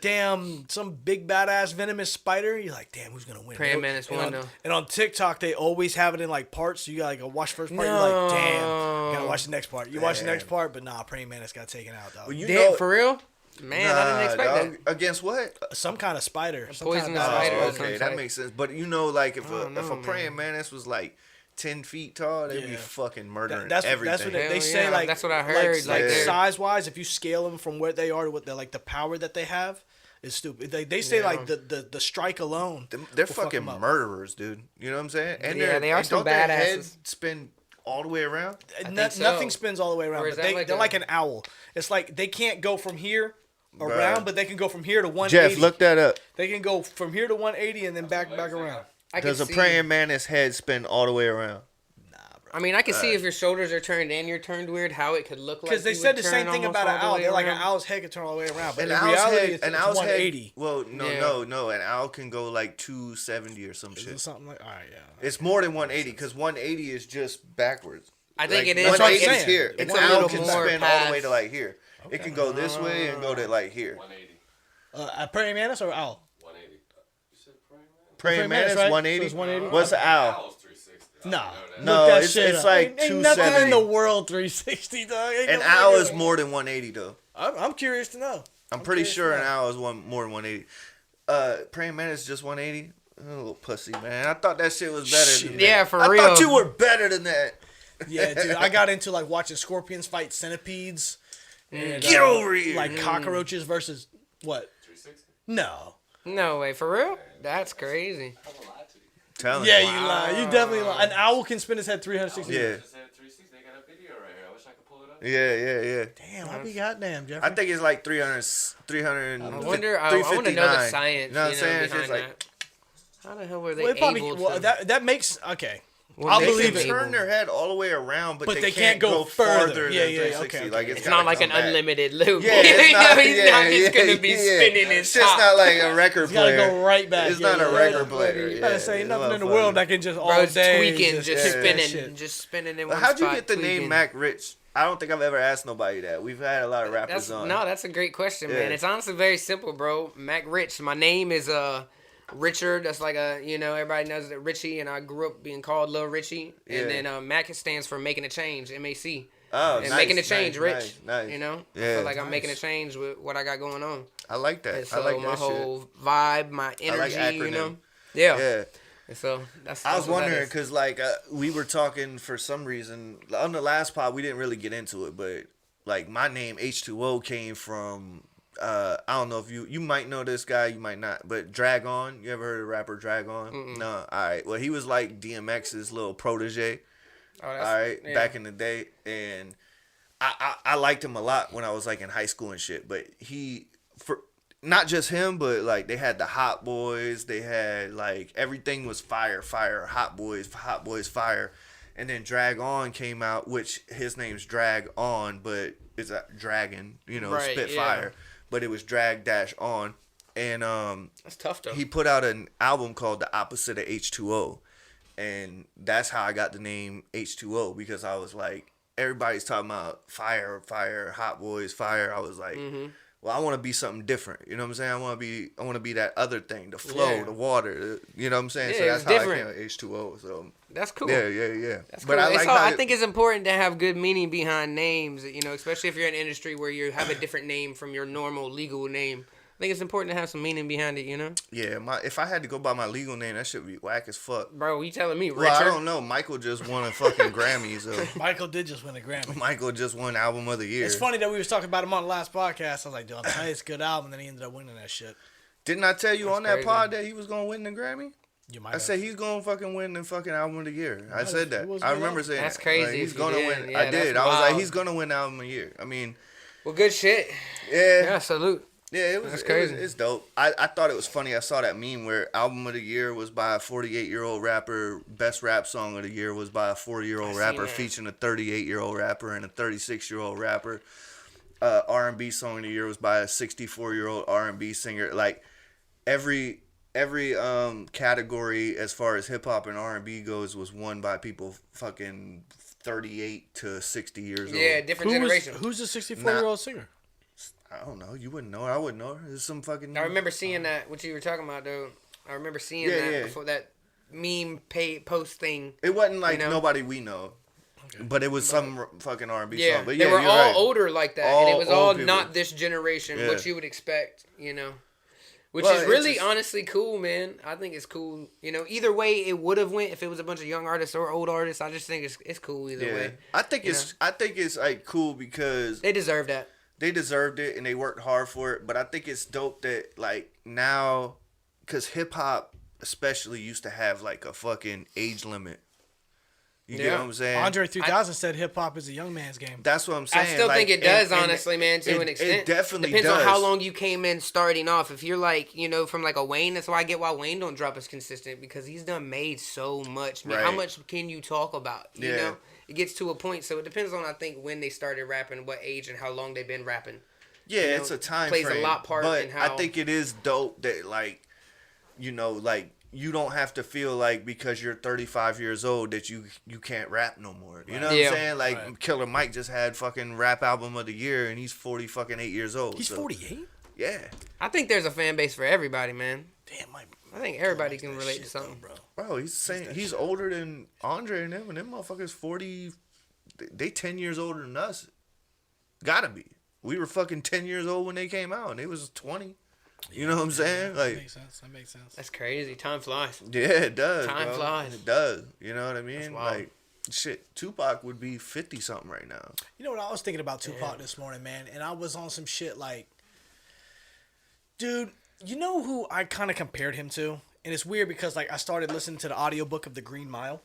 [SPEAKER 2] some big badass venomous spider. You're like, damn, who's gonna win?
[SPEAKER 3] Praying mantis
[SPEAKER 2] and
[SPEAKER 3] won,
[SPEAKER 2] on,
[SPEAKER 3] though.
[SPEAKER 2] and on TikTok, they always have it in like parts. So you gotta go watch first part. You're like, damn,
[SPEAKER 3] No.
[SPEAKER 2] gotta watch the next part. You watch the next part, but nah, praying mantis got taken out, dog.
[SPEAKER 1] Well, you
[SPEAKER 3] Damn,
[SPEAKER 1] know,
[SPEAKER 3] for real? Man, I didn't expect
[SPEAKER 1] dog,
[SPEAKER 3] that.
[SPEAKER 1] Against what?
[SPEAKER 2] Some kind of spider. Some
[SPEAKER 3] poisonous
[SPEAKER 2] kind of
[SPEAKER 3] spider.
[SPEAKER 1] Oh,
[SPEAKER 3] of some
[SPEAKER 1] okay, that
[SPEAKER 3] type.
[SPEAKER 1] makes sense. But you know, like if
[SPEAKER 3] Oh,
[SPEAKER 1] a
[SPEAKER 3] no,
[SPEAKER 1] praying mantis was like 10 feet tall, they'd be
[SPEAKER 2] Yeah.
[SPEAKER 1] fucking murdering
[SPEAKER 2] That's
[SPEAKER 1] everything.
[SPEAKER 2] what they
[SPEAKER 3] Hell
[SPEAKER 2] say.
[SPEAKER 3] yeah,
[SPEAKER 2] Like
[SPEAKER 3] that's what I heard,
[SPEAKER 2] Like,
[SPEAKER 1] like, yeah.
[SPEAKER 2] size wise, if you scale them from where they are to what they like, the power that they have is stupid. They say
[SPEAKER 3] Yeah.
[SPEAKER 2] like the strike alone.
[SPEAKER 1] They're
[SPEAKER 2] will fuck
[SPEAKER 1] fucking
[SPEAKER 2] 'em up.
[SPEAKER 1] murderers, dude. You know what I'm saying? And
[SPEAKER 3] Yeah, they are
[SPEAKER 1] and
[SPEAKER 3] some
[SPEAKER 1] don't their
[SPEAKER 3] badasses.
[SPEAKER 1] heads spin all the way around?
[SPEAKER 3] think so.
[SPEAKER 2] Nothing spins all the way around.
[SPEAKER 3] Or is
[SPEAKER 2] But
[SPEAKER 3] that like
[SPEAKER 2] they're
[SPEAKER 3] a-
[SPEAKER 2] like an owl. It's like they can't go from here
[SPEAKER 1] Bruh.
[SPEAKER 2] around, but they can go from here to 180.
[SPEAKER 1] Jeff, look that up.
[SPEAKER 2] They can go from here to 180 and then back around.
[SPEAKER 3] I
[SPEAKER 1] Does a
[SPEAKER 3] can see.
[SPEAKER 1] praying mantis head spin all the way around?
[SPEAKER 3] I mean, I can see if your shoulders are turned and you're turned weird, how it could look like.
[SPEAKER 2] Because they
[SPEAKER 3] you
[SPEAKER 2] said
[SPEAKER 3] would
[SPEAKER 2] the same
[SPEAKER 3] turn
[SPEAKER 2] thing
[SPEAKER 3] almost
[SPEAKER 2] about an
[SPEAKER 3] all the
[SPEAKER 2] owl.
[SPEAKER 3] way
[SPEAKER 2] They're like an
[SPEAKER 3] around.
[SPEAKER 2] owl's head can turn all the way around, but
[SPEAKER 1] An
[SPEAKER 2] in
[SPEAKER 1] owl's
[SPEAKER 2] reality,
[SPEAKER 1] head,
[SPEAKER 2] it's
[SPEAKER 1] an owl's
[SPEAKER 2] 180.
[SPEAKER 1] head. Well, no,
[SPEAKER 3] Yeah.
[SPEAKER 1] no. An owl can go like 270 or some
[SPEAKER 2] Is it
[SPEAKER 1] shit.
[SPEAKER 2] something like, all right, yeah.
[SPEAKER 1] It's more than 180 because 180 is just backwards.
[SPEAKER 3] I think
[SPEAKER 1] Like,
[SPEAKER 3] it is.
[SPEAKER 2] That's what I'm
[SPEAKER 1] 180 is
[SPEAKER 2] saying.
[SPEAKER 1] here.
[SPEAKER 2] It's
[SPEAKER 1] An
[SPEAKER 3] a
[SPEAKER 1] owl
[SPEAKER 3] little
[SPEAKER 1] can
[SPEAKER 3] more
[SPEAKER 1] spin all the way
[SPEAKER 3] past-
[SPEAKER 1] to like here. It can go this way and go to like here.
[SPEAKER 4] 180.
[SPEAKER 2] A praying mantis or owl?
[SPEAKER 4] 180. You said praying man?
[SPEAKER 1] Praying mantis
[SPEAKER 2] right?
[SPEAKER 1] 180.
[SPEAKER 2] So it's 180?
[SPEAKER 1] What's an owl?
[SPEAKER 4] Owl's 360. I
[SPEAKER 2] No.
[SPEAKER 4] know that.
[SPEAKER 1] No,
[SPEAKER 2] Look that
[SPEAKER 1] it's-
[SPEAKER 2] shit
[SPEAKER 1] it's
[SPEAKER 2] up.
[SPEAKER 1] like
[SPEAKER 2] ain't nothing in
[SPEAKER 1] 270.
[SPEAKER 2] the world 360, dog. Ain't
[SPEAKER 1] An
[SPEAKER 2] no
[SPEAKER 1] owl
[SPEAKER 2] fucking-
[SPEAKER 1] is more than 180 though.
[SPEAKER 2] I'm curious to know.
[SPEAKER 1] I'm pretty
[SPEAKER 2] curious
[SPEAKER 1] sure
[SPEAKER 2] to
[SPEAKER 1] an
[SPEAKER 2] know.
[SPEAKER 1] owl is more than 180. Praying mantis is just 180. Oh, little pussy, man. I thought that shit was better than that.
[SPEAKER 3] Yeah, for
[SPEAKER 1] I
[SPEAKER 3] real.
[SPEAKER 1] thought you were better than that.
[SPEAKER 2] Yeah, dude. I got into like watching scorpions fight centipedes. And,
[SPEAKER 1] Get over here.
[SPEAKER 2] Like cockroaches versus what?
[SPEAKER 4] 360.
[SPEAKER 2] No.
[SPEAKER 3] No way, for real? That's crazy.
[SPEAKER 4] I don't lie to you.
[SPEAKER 1] Telling
[SPEAKER 2] Yeah,
[SPEAKER 1] you.
[SPEAKER 2] you lie. You definitely lie. An owl can spin his head 360.
[SPEAKER 1] Yeah.
[SPEAKER 4] I just said 360. They got a video right here. I wish I could pull it up.
[SPEAKER 1] Yeah.
[SPEAKER 2] Damn, I'll be goddamn, Jeffrey.
[SPEAKER 1] I think it's like 300.
[SPEAKER 3] I wonder. I want to know the science.
[SPEAKER 1] You know what I'm saying? It's
[SPEAKER 3] behind
[SPEAKER 1] just like
[SPEAKER 3] that. How the hell were they
[SPEAKER 2] Well, it probably,
[SPEAKER 3] able
[SPEAKER 2] well,
[SPEAKER 3] to?
[SPEAKER 2] that makes okay.
[SPEAKER 3] what
[SPEAKER 2] I'll
[SPEAKER 3] makes
[SPEAKER 2] believe
[SPEAKER 3] them
[SPEAKER 2] it.
[SPEAKER 3] able?
[SPEAKER 1] turn their head all the way around, but they can't go
[SPEAKER 2] further.
[SPEAKER 1] farther
[SPEAKER 2] Yeah,
[SPEAKER 1] than
[SPEAKER 2] yeah,
[SPEAKER 1] 360.
[SPEAKER 2] okay.
[SPEAKER 1] Like
[SPEAKER 3] It's
[SPEAKER 1] gotta
[SPEAKER 3] not like an
[SPEAKER 1] come back.
[SPEAKER 3] unlimited loop.
[SPEAKER 1] Yeah, it's
[SPEAKER 3] You
[SPEAKER 1] not.
[SPEAKER 3] know, he's
[SPEAKER 1] yeah,
[SPEAKER 3] not just
[SPEAKER 1] yeah,
[SPEAKER 3] gonna be
[SPEAKER 1] yeah.
[SPEAKER 3] spinning his
[SPEAKER 1] It's just
[SPEAKER 3] top.
[SPEAKER 1] not like a record
[SPEAKER 2] You gotta
[SPEAKER 1] player.
[SPEAKER 2] go right back.
[SPEAKER 1] It's
[SPEAKER 2] Yeah,
[SPEAKER 1] not a
[SPEAKER 2] yeah,
[SPEAKER 1] record
[SPEAKER 2] yeah.
[SPEAKER 1] player.
[SPEAKER 2] You gotta
[SPEAKER 1] Yeah,
[SPEAKER 2] say
[SPEAKER 1] it's
[SPEAKER 2] nothing in the
[SPEAKER 1] motherfucker.
[SPEAKER 2] world that can just all
[SPEAKER 3] Bro's
[SPEAKER 2] day
[SPEAKER 3] tweaking, just
[SPEAKER 2] kick that
[SPEAKER 3] spinning,
[SPEAKER 2] shit.
[SPEAKER 3] just spinning in
[SPEAKER 1] But
[SPEAKER 3] one
[SPEAKER 1] how'd you
[SPEAKER 3] spot,
[SPEAKER 1] get the
[SPEAKER 3] tweaking.
[SPEAKER 1] name Mac Rich? I don't think I've ever asked nobody that. We've had a lot of rappers on.
[SPEAKER 3] That's a great question, man.
[SPEAKER 1] Yeah.
[SPEAKER 3] It's honestly very simple, bro. Mac Rich. My name is Richard. That's like everybody knows that Richie, and I grew up being called Lil Richie. And
[SPEAKER 1] Yeah.
[SPEAKER 3] then Mac stands for making a change, MAC.
[SPEAKER 1] Oh,
[SPEAKER 3] And
[SPEAKER 1] nice,
[SPEAKER 3] making a change,
[SPEAKER 1] nice,
[SPEAKER 3] Rich.
[SPEAKER 1] nice.
[SPEAKER 3] You know? I
[SPEAKER 1] Yeah.
[SPEAKER 3] feel like I'm making a change with what I got going on.
[SPEAKER 1] I like that.
[SPEAKER 3] And
[SPEAKER 1] I
[SPEAKER 3] so
[SPEAKER 1] like
[SPEAKER 3] my
[SPEAKER 1] that
[SPEAKER 3] whole vibe, my
[SPEAKER 1] like
[SPEAKER 3] energy, you know?
[SPEAKER 1] acronym.
[SPEAKER 3] Yeah.
[SPEAKER 1] shit. Yeah.
[SPEAKER 3] And so that's
[SPEAKER 1] I was
[SPEAKER 3] that's what that
[SPEAKER 1] wondering
[SPEAKER 3] is.
[SPEAKER 1] because like we were talking for some reason on the last pod we didn't really get into it, but like my name H2O came from I don't know if you might know this guy, you might not, but Dragon. You ever heard of the rapper Dragon? No. All right. Well, he was like DMX's little protege.
[SPEAKER 3] Oh,
[SPEAKER 1] All
[SPEAKER 3] that's,
[SPEAKER 1] right,
[SPEAKER 3] yeah.
[SPEAKER 1] back in the day, and I liked him a lot when I was like in high school and shit. But he, for not just him, but like they had the Hot Boys, they had like everything was fire, Hot Boys, fire, and then Drag On came out, which his name's Drag On, but it's a dragon,
[SPEAKER 3] Right,
[SPEAKER 1] Spitfire, but it was Drag Dash On, and
[SPEAKER 3] That's tough though.
[SPEAKER 1] he put out an album called The Opposite of H2O. And that's how I got the name H2O, because I was like, everybody's talking about fire, Hot Boys, fire. I was like, well, I want to be something different. You know what I'm saying? I want to be that other thing, the flow, the water. You know what I'm saying?
[SPEAKER 3] Yeah,
[SPEAKER 1] so that's
[SPEAKER 3] it's
[SPEAKER 1] how
[SPEAKER 3] different.
[SPEAKER 1] I came with H2O. So
[SPEAKER 3] That's cool.
[SPEAKER 1] yeah.
[SPEAKER 3] That's
[SPEAKER 1] But
[SPEAKER 3] cool.
[SPEAKER 1] I like
[SPEAKER 3] I think it's important to have good meaning behind names, you know, especially if you're in an industry where you have a different name from your normal legal name. I think it's important to have some meaning behind it, you know?
[SPEAKER 1] Yeah, if I had to go by my legal name, that should be whack as fuck.
[SPEAKER 3] Bro, you telling me, Richard?
[SPEAKER 1] Well, I don't know. Michael just won a fucking Grammy, so
[SPEAKER 2] Michael did just win a Grammy.
[SPEAKER 1] Michael just won Album of the Year.
[SPEAKER 2] It's funny that we was talking about him on the last podcast. I was like, dude, I'm telling you, it's a good album. And then he ended up winning that shit.
[SPEAKER 1] Didn't I tell you
[SPEAKER 3] That's
[SPEAKER 1] on that
[SPEAKER 3] crazy.
[SPEAKER 1] pod that he was gonna win the Grammy?
[SPEAKER 2] You might
[SPEAKER 1] I
[SPEAKER 2] have.
[SPEAKER 1] said he's gonna fucking win the fucking Album of the Year. I
[SPEAKER 2] Might
[SPEAKER 1] said
[SPEAKER 2] have.
[SPEAKER 1] that.
[SPEAKER 2] It was
[SPEAKER 1] I
[SPEAKER 2] good
[SPEAKER 1] remember
[SPEAKER 2] album.
[SPEAKER 1] saying
[SPEAKER 3] That's
[SPEAKER 1] that.
[SPEAKER 3] crazy
[SPEAKER 1] Like, he's
[SPEAKER 3] if you
[SPEAKER 1] gonna
[SPEAKER 3] did.
[SPEAKER 1] win.
[SPEAKER 3] Yeah,
[SPEAKER 1] I did.
[SPEAKER 3] that's
[SPEAKER 1] I was like,
[SPEAKER 3] wild.
[SPEAKER 1] he's gonna win the Album of the Year. I mean,
[SPEAKER 3] Well, good shit.
[SPEAKER 1] yeah.
[SPEAKER 3] Yeah, salute.
[SPEAKER 1] Yeah, it was.
[SPEAKER 3] That's
[SPEAKER 1] It
[SPEAKER 3] crazy.
[SPEAKER 1] was, it's dope. I thought it was funny. I saw that meme where Album of the Year was by a 48-year-old rapper. Best rap song of the year was by a 40-year-old
[SPEAKER 3] I
[SPEAKER 1] rapper
[SPEAKER 3] seen that.
[SPEAKER 1] featuring a 38-year-old rapper and a 36-year-old rapper. R&B song of the year was by a 64-year-old R&B singer. Like every category as far as hip hop and R&B goes was won by people fucking 38 to 60 years old.
[SPEAKER 3] Yeah, different generation.
[SPEAKER 2] Who's the 64-year-old singer?
[SPEAKER 1] I don't know. You wouldn't know. I wouldn't know. There's some fucking.
[SPEAKER 3] I remember seeing that, what you were talking about, though. I remember seeing
[SPEAKER 1] Yeah,
[SPEAKER 3] that
[SPEAKER 1] yeah.
[SPEAKER 3] before that meme post thing.
[SPEAKER 1] It wasn't like
[SPEAKER 3] You know?
[SPEAKER 1] nobody we know, but it was some fucking R&B
[SPEAKER 3] Yeah,
[SPEAKER 1] song. But
[SPEAKER 3] they
[SPEAKER 1] yeah,
[SPEAKER 3] were
[SPEAKER 1] you're
[SPEAKER 3] all
[SPEAKER 1] right.
[SPEAKER 3] older like that,
[SPEAKER 1] All
[SPEAKER 3] and it was
[SPEAKER 1] old
[SPEAKER 3] all
[SPEAKER 1] people.
[SPEAKER 3] not this generation,
[SPEAKER 1] Yeah.
[SPEAKER 3] what you would expect, you know. Which
[SPEAKER 1] Well,
[SPEAKER 3] is
[SPEAKER 1] it's
[SPEAKER 3] really,
[SPEAKER 1] just-
[SPEAKER 3] honestly, cool, man. I think it's cool. You know, either way, it would have went if it was a bunch of young artists or old artists. I just think it's cool either
[SPEAKER 1] Yeah,
[SPEAKER 3] way.
[SPEAKER 1] I think
[SPEAKER 3] You
[SPEAKER 1] it's like cool because
[SPEAKER 3] They deserve that.
[SPEAKER 1] they deserved it and they worked hard for it. But I think it's dope that like now, because hip hop especially used to have like a fucking age limit. You get
[SPEAKER 3] Yeah.
[SPEAKER 1] what I'm saying?
[SPEAKER 2] Andre 3000 said hip hop is a young man's game.
[SPEAKER 1] That's what I'm saying.
[SPEAKER 3] I still
[SPEAKER 1] like,
[SPEAKER 3] think it does,
[SPEAKER 1] and
[SPEAKER 3] honestly, man, to an extent.
[SPEAKER 1] It definitely
[SPEAKER 3] depends
[SPEAKER 1] does.
[SPEAKER 3] on how long you came in starting off. If you're like, you know, from like a Wayne, that's why I get why Wayne don't drop as consistent, because he's done made so much. Man, how
[SPEAKER 1] Right.
[SPEAKER 3] much can you talk about? You
[SPEAKER 1] Yeah.
[SPEAKER 3] know, it gets to a point. So it depends on, I think, when they started rapping, what age, and how long they've been rapping.
[SPEAKER 1] Yeah,
[SPEAKER 3] you know,
[SPEAKER 1] it's a time
[SPEAKER 3] plays a
[SPEAKER 1] frame,
[SPEAKER 3] lot part
[SPEAKER 1] but
[SPEAKER 3] in how-
[SPEAKER 1] I think it is dope that like, you know, like you don't have to feel like because you're 35 years old that you can't rap no more. You know what
[SPEAKER 3] Yeah.
[SPEAKER 1] I'm saying? Like
[SPEAKER 2] Right.
[SPEAKER 1] Killer Mike just had fucking rap album of the year and he's 40 fucking 8 years old.
[SPEAKER 2] He's
[SPEAKER 1] so,
[SPEAKER 2] 48?
[SPEAKER 1] Yeah,
[SPEAKER 3] I think there's a fan base for everybody, man.
[SPEAKER 2] Damn, my.
[SPEAKER 3] I think everybody can relate to something.
[SPEAKER 2] bro.
[SPEAKER 1] bro, he's saying he's older than Andre and them motherfuckers 40. They 10 years older than us. Gotta be. We were fucking 10 years old when they came out and they was 20. You know what I'm saying?
[SPEAKER 2] That
[SPEAKER 1] Like.
[SPEAKER 2] makes sense. That makes sense.
[SPEAKER 3] That's crazy. Time flies.
[SPEAKER 1] Yeah, it does.
[SPEAKER 3] Time
[SPEAKER 1] bro.
[SPEAKER 3] flies.
[SPEAKER 1] It does. You know what I mean?
[SPEAKER 3] That's wild.
[SPEAKER 1] Like, shit, Tupac would be 50 something right now.
[SPEAKER 2] You know what? I was thinking about Tupac this morning, man, and I was on some shit like, dude, you know who I kind of compared him to? And it's weird because like I started listening to the audiobook of The Green Mile,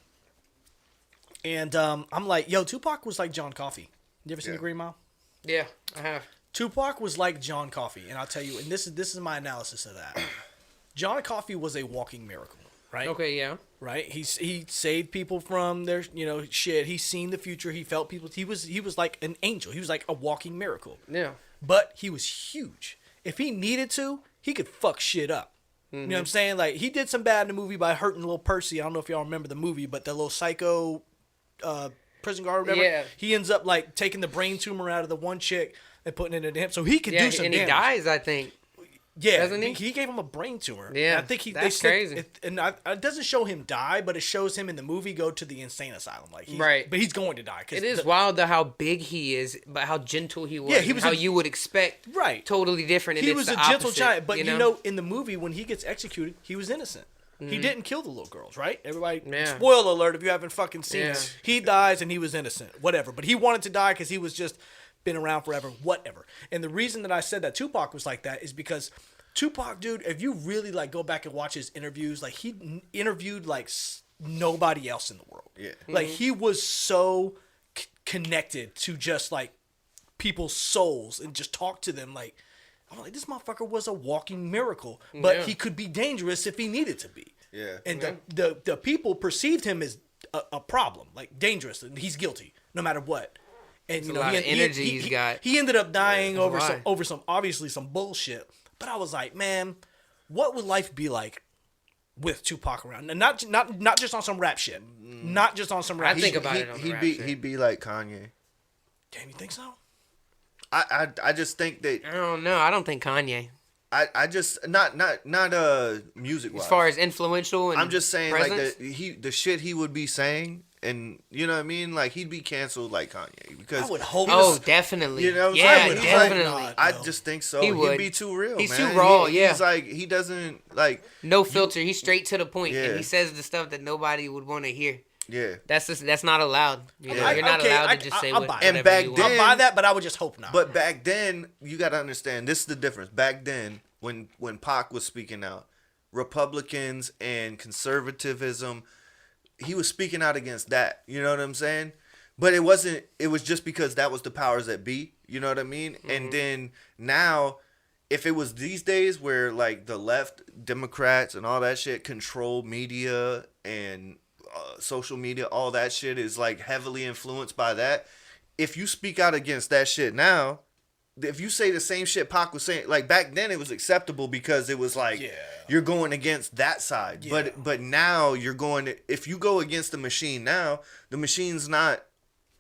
[SPEAKER 2] and I'm like, yo, Tupac was like John Coffey. You ever seen
[SPEAKER 1] Yeah.
[SPEAKER 2] The Green Mile?
[SPEAKER 3] Yeah, I have.
[SPEAKER 2] Tupac was like John Coffey, and I'll tell you, and this is my analysis of that. John Coffey was a walking miracle, right?
[SPEAKER 3] Okay, yeah.
[SPEAKER 2] Right? He saved people from their shit. He's seen the future. He felt people. He was like an angel. He was like a walking miracle.
[SPEAKER 3] Yeah.
[SPEAKER 2] But he was huge. If he needed to, he could fuck shit up. You know what I'm saying? Like he did some bad in the movie by hurting little Percy. I don't know if y'all remember the movie, but the little psycho prison guard or whatever.
[SPEAKER 3] Yeah.
[SPEAKER 2] He ends up like taking the brain tumor out of the one chick and putting it into him, so he could
[SPEAKER 3] Yeah,
[SPEAKER 2] do some
[SPEAKER 3] and
[SPEAKER 2] damage.
[SPEAKER 3] he dies, I think.
[SPEAKER 2] Yeah,
[SPEAKER 3] Doesn't he?
[SPEAKER 2] He gave him a brain tumor.
[SPEAKER 3] Yeah,
[SPEAKER 2] And I think
[SPEAKER 3] that's crazy.
[SPEAKER 2] It doesn't show him die, but it shows him in the movie go to the insane asylum. Like,
[SPEAKER 3] Right.
[SPEAKER 2] But he's going to die. 'Cause
[SPEAKER 3] It is wild though how big he is, but how gentle he was.
[SPEAKER 2] Yeah, he was
[SPEAKER 3] how
[SPEAKER 2] a-
[SPEAKER 3] you would expect.
[SPEAKER 2] Right.
[SPEAKER 3] Totally different. And
[SPEAKER 2] He
[SPEAKER 3] it's
[SPEAKER 2] was
[SPEAKER 3] the
[SPEAKER 2] a gentle
[SPEAKER 3] opposite,
[SPEAKER 2] giant, but you know, in the movie when he gets executed, he was innocent. He didn't kill the little girls, right? Everybody,
[SPEAKER 3] Mm-hmm. Yeah.
[SPEAKER 2] spoiler alert if you haven't fucking seen
[SPEAKER 3] Yeah.
[SPEAKER 2] it. He dies and he was innocent, whatever. But he wanted to die because he was just been around forever, whatever. And the reason that I said that Tupac was like that is because Tupac, dude, if you really like go back and watch his interviews, like he interviewed like nobody else in the world.
[SPEAKER 1] Yeah.
[SPEAKER 2] Like he was so connected to just like people's souls and just talk to them like. I'm like, this motherfucker was a walking miracle, but
[SPEAKER 3] Yeah.
[SPEAKER 2] he could be dangerous if he needed to be.
[SPEAKER 1] Yeah.
[SPEAKER 2] And the people perceived him as a problem, like dangerous, and he's guilty no matter what. And you
[SPEAKER 3] a
[SPEAKER 2] know,
[SPEAKER 3] lot of energy he's got.
[SPEAKER 2] He ended up dying
[SPEAKER 3] that's
[SPEAKER 2] over
[SPEAKER 3] why.
[SPEAKER 2] some obviously some bullshit. But I was like, man, what would life be like with Tupac around? And not just on some rap shit. Not just on some rap
[SPEAKER 3] I think
[SPEAKER 2] shit.
[SPEAKER 3] about it on the rap shit.
[SPEAKER 1] He'd be like Kanye.
[SPEAKER 2] Damn, you think so?
[SPEAKER 1] I just think that
[SPEAKER 3] I don't know. I don't think Kanye.
[SPEAKER 1] I just not music wise.
[SPEAKER 3] As far as influential and
[SPEAKER 1] I'm just saying
[SPEAKER 3] presence?
[SPEAKER 1] like the shit he would be saying, and you know what I mean, like he'd be canceled like Kanye because
[SPEAKER 2] I would hope.
[SPEAKER 3] Oh, definitely.
[SPEAKER 1] You know what I'm
[SPEAKER 3] yeah,
[SPEAKER 1] saying? He's like,
[SPEAKER 3] definitely.
[SPEAKER 1] I just think so.
[SPEAKER 3] He
[SPEAKER 1] He'd
[SPEAKER 3] would.
[SPEAKER 1] be too real.
[SPEAKER 3] He's
[SPEAKER 1] man.
[SPEAKER 3] too raw,
[SPEAKER 1] He's like he doesn't like
[SPEAKER 3] No filter. He's straight to the point,
[SPEAKER 1] Yeah.
[SPEAKER 3] and he says the stuff that nobody would want to hear.
[SPEAKER 1] yeah.
[SPEAKER 3] That's not allowed. You know,
[SPEAKER 1] Yeah.
[SPEAKER 3] you're not
[SPEAKER 2] Okay,
[SPEAKER 3] allowed
[SPEAKER 2] I-
[SPEAKER 3] to just say
[SPEAKER 2] I'll
[SPEAKER 3] what,
[SPEAKER 2] buy it.
[SPEAKER 3] whatever
[SPEAKER 1] And back
[SPEAKER 3] you want.
[SPEAKER 1] then-
[SPEAKER 2] I'll buy that, but I would just hope not.
[SPEAKER 1] But back then, you got to understand this is the difference. Back then, when Pac was speaking out, Republicans and conservatism, he was speaking out against that. You know what I'm saying? But it wasn't. It was just because that was the powers that be. You know what I mean?
[SPEAKER 3] Mm-hmm.
[SPEAKER 1] And then now, if it was these days where like the left, Democrats, and all that shit control media and social media, all that shit is like heavily influenced by that. If you speak out against that shit now, if you say the same shit Pac was saying, like back then it was acceptable because it was like
[SPEAKER 2] Yeah.
[SPEAKER 1] you're going against that side.
[SPEAKER 2] Yeah.
[SPEAKER 1] But now you're going to, if you go against the machine now, the machine's not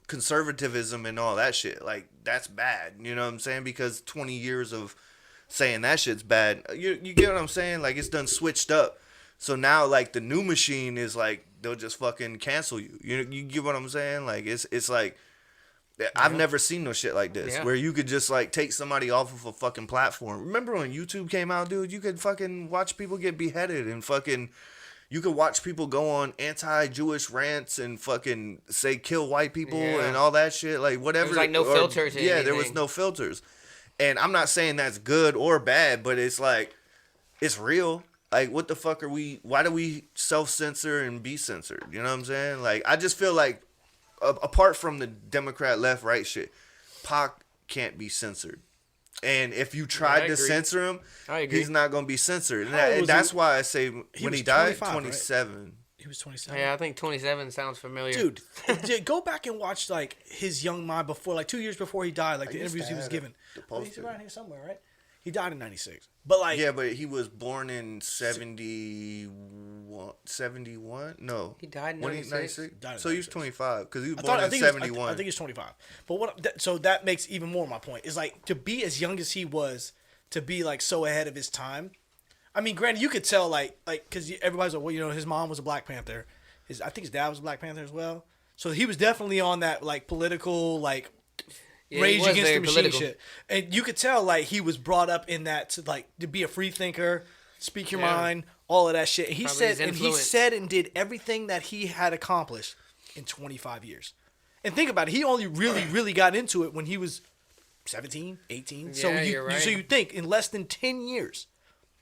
[SPEAKER 1] conservatism and all that shit. Like that's bad. You know what I'm saying? Because 20 years of saying that shit's bad. You get what I'm saying? Like it's done switched up. So now like the new machine is like they'll just fucking cancel you. You get what I'm saying? Like it's like I've never seen no shit like this
[SPEAKER 3] Yeah.
[SPEAKER 1] where you could just like take somebody off of a fucking platform. Remember when YouTube came out, dude? You could fucking watch people get beheaded and fucking you could watch people go on anti-Jewish rants and fucking say kill white people
[SPEAKER 3] Yeah.
[SPEAKER 1] and all that shit. Like whatever.
[SPEAKER 3] There was, like, no filter to
[SPEAKER 1] Yeah, there was
[SPEAKER 3] anything.
[SPEAKER 1] no filters. And I'm not saying that's good or bad, but it's like it's real. Like what the fuck are we? Why do we self-censor and be censored? You know what I'm saying? Like I just feel like apart from the Democrat left right shit, Pac can't be censored. And if you tried to
[SPEAKER 3] agree.
[SPEAKER 1] center him,
[SPEAKER 3] I agree.
[SPEAKER 1] he's not gonna be censored. And,
[SPEAKER 2] How old
[SPEAKER 1] and
[SPEAKER 2] was
[SPEAKER 1] that's
[SPEAKER 2] he?
[SPEAKER 1] why I say when
[SPEAKER 2] was
[SPEAKER 1] he died,
[SPEAKER 2] 25, right?
[SPEAKER 1] 27.
[SPEAKER 2] he was 27.
[SPEAKER 3] Yeah, I think 27 sounds familiar.
[SPEAKER 2] Dude, go back and watch like his young mind before, like 2 years before he died, like the
[SPEAKER 1] used to
[SPEAKER 2] interviews he was
[SPEAKER 1] have
[SPEAKER 2] given.
[SPEAKER 1] the
[SPEAKER 2] Oh, he's
[SPEAKER 1] poster.
[SPEAKER 2] around here somewhere, right? He died in '96, but like,
[SPEAKER 1] Yeah, but he was born in 71. No,
[SPEAKER 3] He died in
[SPEAKER 1] When
[SPEAKER 3] 96?
[SPEAKER 2] Died in
[SPEAKER 1] So he was
[SPEAKER 2] 96.
[SPEAKER 1] 25 because he was
[SPEAKER 2] I
[SPEAKER 1] born
[SPEAKER 2] thought I
[SPEAKER 1] in
[SPEAKER 2] think it was,
[SPEAKER 1] 71.
[SPEAKER 2] I think he's 25. But so that makes even more my point. Is like to be as young as he was, to be like so ahead of his time. I mean, granted, you could tell like because everybody's like, well, you know, his mom was a Black Panther. I think his dad was a Black Panther as well. So he was definitely on that like political like
[SPEAKER 3] Yeah, he
[SPEAKER 2] Rage
[SPEAKER 3] was
[SPEAKER 2] Against the
[SPEAKER 3] very
[SPEAKER 2] Machine
[SPEAKER 3] political.
[SPEAKER 2] shit. And you could tell like he was brought up in that to be a free thinker, speak your
[SPEAKER 3] Yeah.
[SPEAKER 2] mind, all of that shit. And he
[SPEAKER 3] Probably his
[SPEAKER 2] said
[SPEAKER 3] influence.
[SPEAKER 2] and did everything that he had accomplished in 25 years. And think about it, he only really got into it when he was 17, 18. So
[SPEAKER 3] Yeah, you're right.
[SPEAKER 2] so you think in less than 10 years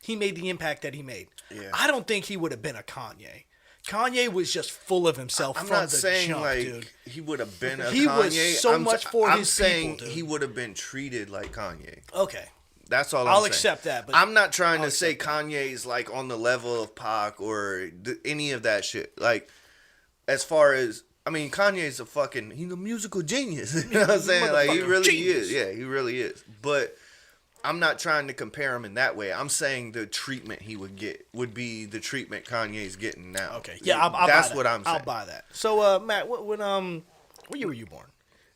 [SPEAKER 2] he made the impact that he made.
[SPEAKER 1] Yeah.
[SPEAKER 2] I don't think he would have been a Kanye. Kanye was just full of himself
[SPEAKER 1] I'm
[SPEAKER 2] from
[SPEAKER 1] not
[SPEAKER 2] the
[SPEAKER 1] saying
[SPEAKER 2] jump,
[SPEAKER 1] like
[SPEAKER 2] dude.
[SPEAKER 1] he would have been a
[SPEAKER 2] He
[SPEAKER 1] Kanye.
[SPEAKER 2] was so much for
[SPEAKER 1] I'm
[SPEAKER 2] his
[SPEAKER 1] saying
[SPEAKER 2] people, dude.
[SPEAKER 1] he would have been treated like Kanye.
[SPEAKER 2] Okay.
[SPEAKER 1] That's all
[SPEAKER 2] I'll
[SPEAKER 1] I'm saying.
[SPEAKER 2] accept that, but
[SPEAKER 1] I'm not trying
[SPEAKER 2] I'll
[SPEAKER 1] to say
[SPEAKER 2] accept that.
[SPEAKER 1] Kanye's like on the level of Pac or any of that shit. Like, as far as I mean, Kanye's he's a musical genius. You know what I'm saying? Like he
[SPEAKER 2] Motherfucking
[SPEAKER 1] really
[SPEAKER 2] genius.
[SPEAKER 1] is. Yeah, he really is. But I'm not trying to compare him in that way. I'm saying the treatment he would get would be the treatment Kanye's getting now.
[SPEAKER 2] Okay. Yeah, I'll buy
[SPEAKER 1] that's
[SPEAKER 2] that.
[SPEAKER 1] what I'm saying.
[SPEAKER 2] I'll buy that. So, Matt, what year were you born?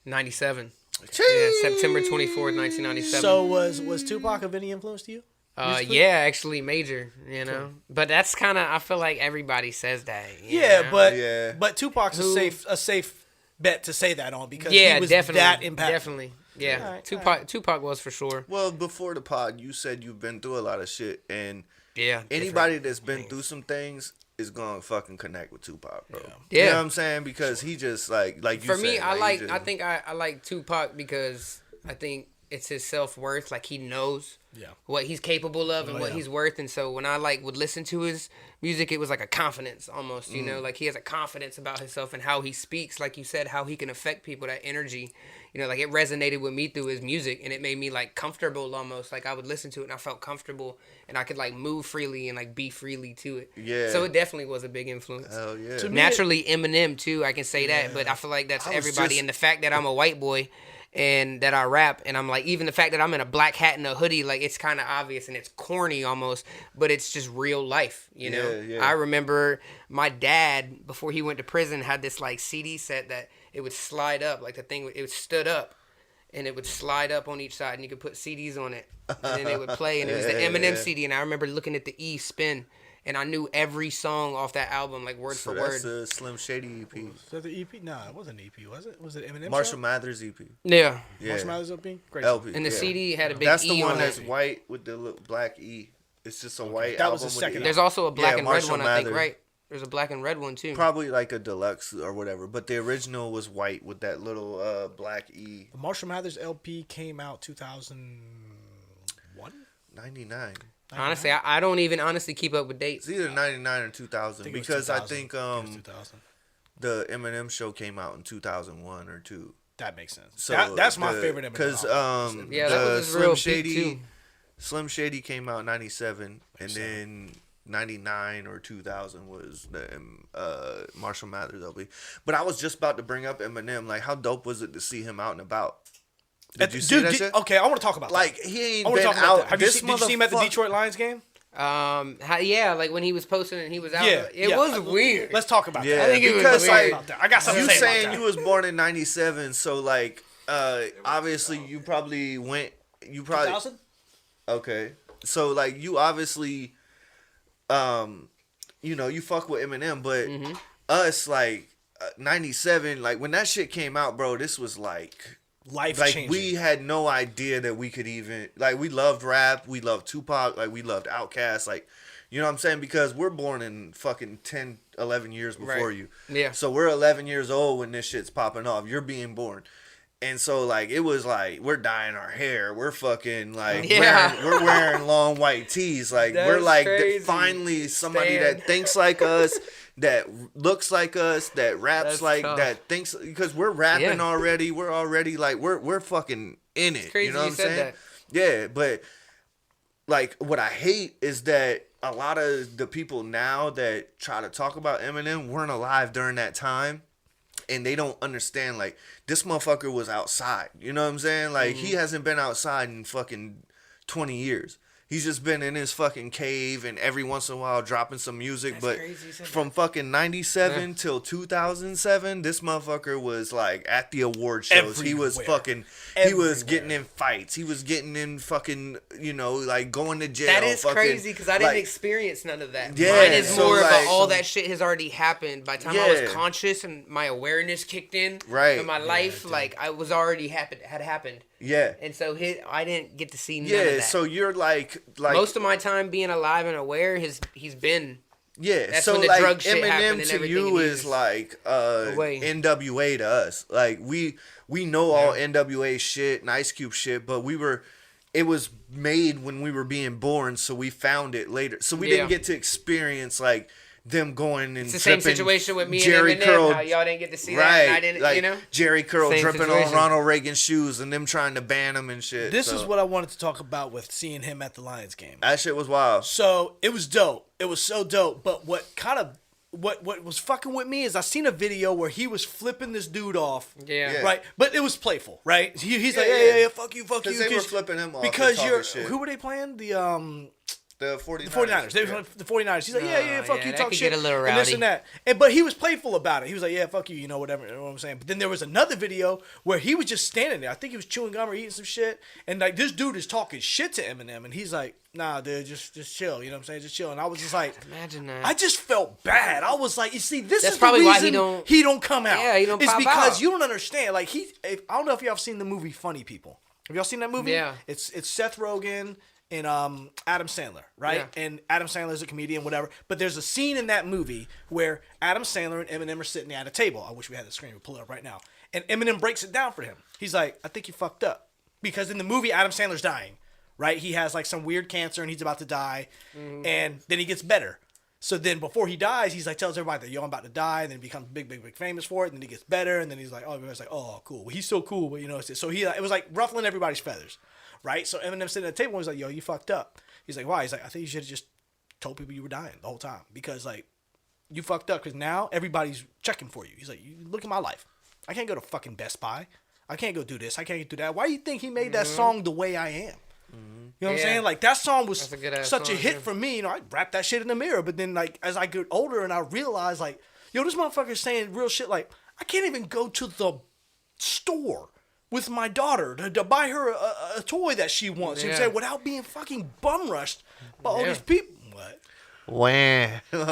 [SPEAKER 3] 97.
[SPEAKER 1] Chee!
[SPEAKER 3] Yeah, September 24th, 1997.
[SPEAKER 2] So was Tupac of any influence to you? musically?
[SPEAKER 3] Yeah, actually major, you know. But that's kind of, I feel like everybody says that. you
[SPEAKER 2] Yeah,
[SPEAKER 3] know?
[SPEAKER 2] but
[SPEAKER 1] Yeah.
[SPEAKER 2] Tupac's
[SPEAKER 3] Who-
[SPEAKER 2] a safe bet to say that on because
[SPEAKER 3] yeah,
[SPEAKER 2] he was
[SPEAKER 3] definitely,
[SPEAKER 2] that impactful.
[SPEAKER 3] definitely. Yeah,
[SPEAKER 2] Alright,
[SPEAKER 3] Tupac was for sure.
[SPEAKER 1] Well, before the pod, you said you've been through a lot of shit, and
[SPEAKER 3] Yeah.
[SPEAKER 1] anybody
[SPEAKER 3] different
[SPEAKER 1] that's been
[SPEAKER 3] things.
[SPEAKER 1] through some things is gonna fucking connect with Tupac, bro.
[SPEAKER 3] Yeah.
[SPEAKER 1] You know what I'm saying? Because he just like you
[SPEAKER 3] For me,
[SPEAKER 1] said,
[SPEAKER 3] I
[SPEAKER 1] he just-
[SPEAKER 3] I think I like Tupac because I think it's his self-worth. Like he knows
[SPEAKER 2] Yeah.
[SPEAKER 3] what he's capable of and
[SPEAKER 2] Oh,
[SPEAKER 3] what
[SPEAKER 2] yeah.
[SPEAKER 3] he's worth. And so when I would listen to his music, it was like a confidence almost, you
[SPEAKER 2] Mm.
[SPEAKER 3] know, like he has a confidence about himself and how he speaks, like you said, how he can affect people, that energy, you know, like it resonated with me through his music and it made me like comfortable almost. Like I would listen to it and I felt comfortable and I could like move freely and like be freely to it.
[SPEAKER 1] Yeah.
[SPEAKER 3] So it definitely was a big influence.
[SPEAKER 1] Hell yeah.
[SPEAKER 2] To me,
[SPEAKER 3] Naturally, Eminem too. I can say that, but I feel like that's
[SPEAKER 1] I was
[SPEAKER 3] everybody.
[SPEAKER 1] just-
[SPEAKER 3] And the fact that I'm a white boy and that I rap, and I'm like, even the fact that I'm in a black hat and a hoodie, like it's kind of obvious and it's corny almost, but it's just real life, you know.
[SPEAKER 1] Yeah, yeah.
[SPEAKER 3] I remember my dad before he went to prison had this like CD set that it would slide up, like the thing it stood up. and it would slide up on each side, and you could put CDs on it, and then it would play, and it was the Eminem CD, and I remember looking at the E spin, and I knew every song off that album, like word
[SPEAKER 1] So
[SPEAKER 3] for
[SPEAKER 1] that's
[SPEAKER 3] word.
[SPEAKER 1] a Slim Shady EP.
[SPEAKER 2] Is that the EP? Nah, it wasn't an EP, was it? Was it Eminem?
[SPEAKER 1] Marshall
[SPEAKER 2] show?
[SPEAKER 1] Mathers EP.
[SPEAKER 3] Yeah,
[SPEAKER 1] Yeah.
[SPEAKER 2] Marshall Mathers LP? Great.
[SPEAKER 1] LP.
[SPEAKER 3] and the
[SPEAKER 1] yeah.
[SPEAKER 3] CD had a big
[SPEAKER 1] That's
[SPEAKER 3] E
[SPEAKER 1] the one
[SPEAKER 3] on
[SPEAKER 1] that's
[SPEAKER 3] it.
[SPEAKER 1] white with the little black E. It's just a white
[SPEAKER 2] That
[SPEAKER 1] album.
[SPEAKER 2] was the
[SPEAKER 1] with
[SPEAKER 2] second
[SPEAKER 1] E.
[SPEAKER 3] There's also a black
[SPEAKER 1] Yeah,
[SPEAKER 3] and red
[SPEAKER 1] Marshall
[SPEAKER 3] one, I think,
[SPEAKER 1] Mathers.
[SPEAKER 3] right? There's a black and red one too.
[SPEAKER 1] Probably like a deluxe or whatever, but the original was white with that little black E.
[SPEAKER 2] The Marshall Mathers LP came out 2001?
[SPEAKER 1] 99.
[SPEAKER 3] Honestly, I don't even honestly keep up with dates.
[SPEAKER 1] It's either 99 or 2000
[SPEAKER 2] think it was
[SPEAKER 1] because
[SPEAKER 2] 2000.
[SPEAKER 1] I think
[SPEAKER 2] it was 2000.
[SPEAKER 1] the Eminem show came out in 2001 or 2.
[SPEAKER 2] That makes sense.
[SPEAKER 1] So
[SPEAKER 2] That's my favorite Eminem
[SPEAKER 1] because
[SPEAKER 2] album.
[SPEAKER 3] Yeah,
[SPEAKER 1] the
[SPEAKER 3] that was his
[SPEAKER 1] Slim
[SPEAKER 3] real peak,
[SPEAKER 1] Shady
[SPEAKER 3] too.
[SPEAKER 1] Slim Shady came out in 97 and then 99 or 2000 was the Marshall Mathers LP. But I was just about to bring up Eminem. Like, how dope was it to see him out and about? Did you see that shit?
[SPEAKER 2] Okay, I want to talk about
[SPEAKER 1] Like,
[SPEAKER 2] that.
[SPEAKER 1] he ain't
[SPEAKER 2] I want
[SPEAKER 1] been
[SPEAKER 2] to talk about
[SPEAKER 1] out.
[SPEAKER 2] that. Have you
[SPEAKER 1] This
[SPEAKER 2] seen, did you see him at the
[SPEAKER 1] motherfucker-
[SPEAKER 2] Detroit Lions game?
[SPEAKER 3] Yeah, like when he was posting and he was out.
[SPEAKER 2] Yeah,
[SPEAKER 3] It
[SPEAKER 2] yeah.
[SPEAKER 3] was weird.
[SPEAKER 2] Let's talk about
[SPEAKER 1] Yeah,
[SPEAKER 2] that.
[SPEAKER 3] I think it was
[SPEAKER 1] because
[SPEAKER 3] weird.
[SPEAKER 1] like
[SPEAKER 2] I got something
[SPEAKER 1] you
[SPEAKER 2] to say
[SPEAKER 1] saying
[SPEAKER 2] about
[SPEAKER 1] you
[SPEAKER 2] that.
[SPEAKER 1] was born in 97, so like obviously you probably went. You probably
[SPEAKER 2] 2000?
[SPEAKER 1] okay. So like you obviously, you know, you fuck with Eminem, but us like 97, like when that shit came out, bro, this was like
[SPEAKER 2] Life
[SPEAKER 1] like
[SPEAKER 2] changing.
[SPEAKER 1] we had no idea that we could even like we loved rap, we loved Tupac, like we loved Outkast, like you know what I'm saying, because we're born in fucking 10 11 years before
[SPEAKER 3] Right.
[SPEAKER 1] you.
[SPEAKER 3] Yeah.
[SPEAKER 1] So we're 11 years old when this shit's popping off. You're being born. And so like it was like we're dyeing our hair. We're fucking like
[SPEAKER 3] Yeah.
[SPEAKER 1] we're wearing long white tees. Like
[SPEAKER 3] That's
[SPEAKER 1] we're like
[SPEAKER 3] crazy.
[SPEAKER 1] finally somebody
[SPEAKER 3] Stan.
[SPEAKER 1] that thinks like us, that looks like us, that raps
[SPEAKER 3] That's
[SPEAKER 1] like
[SPEAKER 3] tough.
[SPEAKER 1] that thinks because we're rapping
[SPEAKER 3] Yeah.
[SPEAKER 1] already. We're already like we're fucking in it.
[SPEAKER 3] crazy
[SPEAKER 1] you know what
[SPEAKER 3] you
[SPEAKER 1] I'm
[SPEAKER 3] said
[SPEAKER 1] saying? Yeah, but like what I hate is that a lot of the people now that try to talk about Eminem weren't alive during that time. And they don't understand, like, this motherfucker was outside. You know what I'm saying? Like, he hasn't been outside in fucking 20 years. He's just been in his fucking cave and every once in a while dropping some music.
[SPEAKER 3] That's
[SPEAKER 1] but
[SPEAKER 3] crazy you said
[SPEAKER 1] from fucking 97
[SPEAKER 3] Yeah.
[SPEAKER 1] till 2007, this motherfucker was, like, at the award shows. He was
[SPEAKER 2] Everywhere.
[SPEAKER 1] fucking, he was
[SPEAKER 2] Everywhere.
[SPEAKER 1] getting in fights. He was getting in fucking, you know, like, going to jail.
[SPEAKER 3] That is
[SPEAKER 1] fucking,
[SPEAKER 3] crazy because I didn't
[SPEAKER 1] like,
[SPEAKER 3] experience none of that.
[SPEAKER 1] Yeah,
[SPEAKER 3] Mine is
[SPEAKER 1] so,
[SPEAKER 3] more
[SPEAKER 1] like,
[SPEAKER 3] of all that shit has already happened. By the time I
[SPEAKER 1] Yeah.
[SPEAKER 3] was conscious and my awareness kicked in,
[SPEAKER 1] Right.
[SPEAKER 3] in my life, like I was already had happened,
[SPEAKER 1] yeah.
[SPEAKER 3] and so I didn't get to see none of
[SPEAKER 1] Yeah,
[SPEAKER 3] that.
[SPEAKER 1] so you're like
[SPEAKER 3] Most of my time being alive and aware, he's been.
[SPEAKER 1] yeah,
[SPEAKER 3] That's
[SPEAKER 1] so
[SPEAKER 3] when the
[SPEAKER 1] like
[SPEAKER 3] drug shit happened
[SPEAKER 1] Eminem
[SPEAKER 3] and
[SPEAKER 1] to
[SPEAKER 3] everything,
[SPEAKER 1] you
[SPEAKER 3] and he
[SPEAKER 1] is
[SPEAKER 3] was
[SPEAKER 1] like
[SPEAKER 3] away.
[SPEAKER 1] NWA to us. Like we know all NWA shit and Ice Cube shit, but it was made when we were being born, so we found it later. So we
[SPEAKER 3] Yeah.
[SPEAKER 1] didn't get to experience like them going and
[SPEAKER 3] It's the same
[SPEAKER 1] dripping
[SPEAKER 3] situation with me
[SPEAKER 1] Jerry
[SPEAKER 3] and Eminem.
[SPEAKER 1] Curl,
[SPEAKER 3] How y'all didn't get to see
[SPEAKER 1] right?
[SPEAKER 3] that, and I didn't.
[SPEAKER 1] Like
[SPEAKER 3] You know,
[SPEAKER 1] Jerry Curl
[SPEAKER 3] Same
[SPEAKER 1] dripping
[SPEAKER 3] situation.
[SPEAKER 1] on Ronald Reagan's shoes and them trying to ban him and shit.
[SPEAKER 2] This
[SPEAKER 1] so.
[SPEAKER 2] is what I wanted to talk about with seeing him at the Lions game.
[SPEAKER 1] That shit was wild.
[SPEAKER 2] So it was dope. It was so dope. But what was fucking with me is I seen a video where he was flipping this dude off.
[SPEAKER 3] Yeah.
[SPEAKER 2] Right. But it was playful, right? He's like,
[SPEAKER 1] Yeah,
[SPEAKER 2] yeah,
[SPEAKER 1] yeah.
[SPEAKER 2] fuck you, fuck you.
[SPEAKER 1] Because they were flipping him off.
[SPEAKER 2] Because
[SPEAKER 1] and
[SPEAKER 2] you're
[SPEAKER 1] talking shit.
[SPEAKER 2] who were they playing? The
[SPEAKER 1] 49ers.
[SPEAKER 2] They were the 49ers. He's like, yeah, fuck
[SPEAKER 3] yeah,
[SPEAKER 2] you,
[SPEAKER 3] that
[SPEAKER 2] talk
[SPEAKER 3] could
[SPEAKER 2] shit,
[SPEAKER 3] get a little
[SPEAKER 2] and this
[SPEAKER 3] rowdy.
[SPEAKER 2] and that. But he was playful about it. He was like, yeah, fuck you, you know, whatever. You know what I'm saying? But then there was another video where he was just standing there. I think he was chewing gum or eating some shit, and like this dude is talking shit to Eminem, and he's like, nah, dude, just chill. You know what I'm saying? Just chill. And I was just like,
[SPEAKER 3] Imagine that.
[SPEAKER 2] I just felt bad. I was like, you see, this
[SPEAKER 3] That's
[SPEAKER 2] is
[SPEAKER 3] probably
[SPEAKER 2] the
[SPEAKER 3] why
[SPEAKER 2] reason
[SPEAKER 3] he
[SPEAKER 2] he
[SPEAKER 3] don't-
[SPEAKER 2] don't come out.
[SPEAKER 3] Yeah, he don't
[SPEAKER 2] It's
[SPEAKER 3] pop
[SPEAKER 2] because
[SPEAKER 3] out.
[SPEAKER 2] you don't understand. Like I don't know if y'all have seen the movie Funny People. Have y'all seen that movie?
[SPEAKER 3] Yeah.
[SPEAKER 2] It's Seth Rogen and Adam Sandler, right?
[SPEAKER 3] Yeah.
[SPEAKER 2] And Adam Sandler's a comedian, whatever. But there's a scene in that movie where Adam Sandler and Eminem are sitting at a table. I wish we had the screen. We'll pull it up right now. And Eminem breaks it down for him. He's like, I think you fucked up. Because in the movie, Adam Sandler's dying, right? He has like some weird cancer and he's about to die. And then he gets better. So then before he dies, he's like, tells everybody that, yo, I'm about to die. And then he becomes big famous for it. And then he gets better. And then he's like, oh, everybody's like, oh, cool. Well, he's so cool. But, you know, so it was like ruffling everybody's feathers, right? So Eminem sitting at the table and was like, yo, you fucked up. He's like, why? He's like, I think you should have just told people you were dying the whole time. Because, like, you fucked up because now everybody's checking for you. He's like, you look at my life. I can't go to fucking Best Buy. I can't go do this. I can't do that. Why do you think he made that song The Way I Am? You know what I'm
[SPEAKER 3] Yeah.
[SPEAKER 2] saying? Like, that song was
[SPEAKER 3] That's a good-ass
[SPEAKER 2] such a
[SPEAKER 3] song,
[SPEAKER 2] hit
[SPEAKER 3] too.
[SPEAKER 2] for me. You know, I rap that shit in the mirror. But then, like, as I get older and I realize, like, yo, this motherfucker's saying real shit. Like, I can't even go to the store with my daughter to buy her a toy that she wants. You know what I'm
[SPEAKER 3] Yeah.
[SPEAKER 2] saying? Without being fucking bum rushed by all
[SPEAKER 3] Yeah.
[SPEAKER 2] these people. What?
[SPEAKER 1] Wham.
[SPEAKER 2] Nah,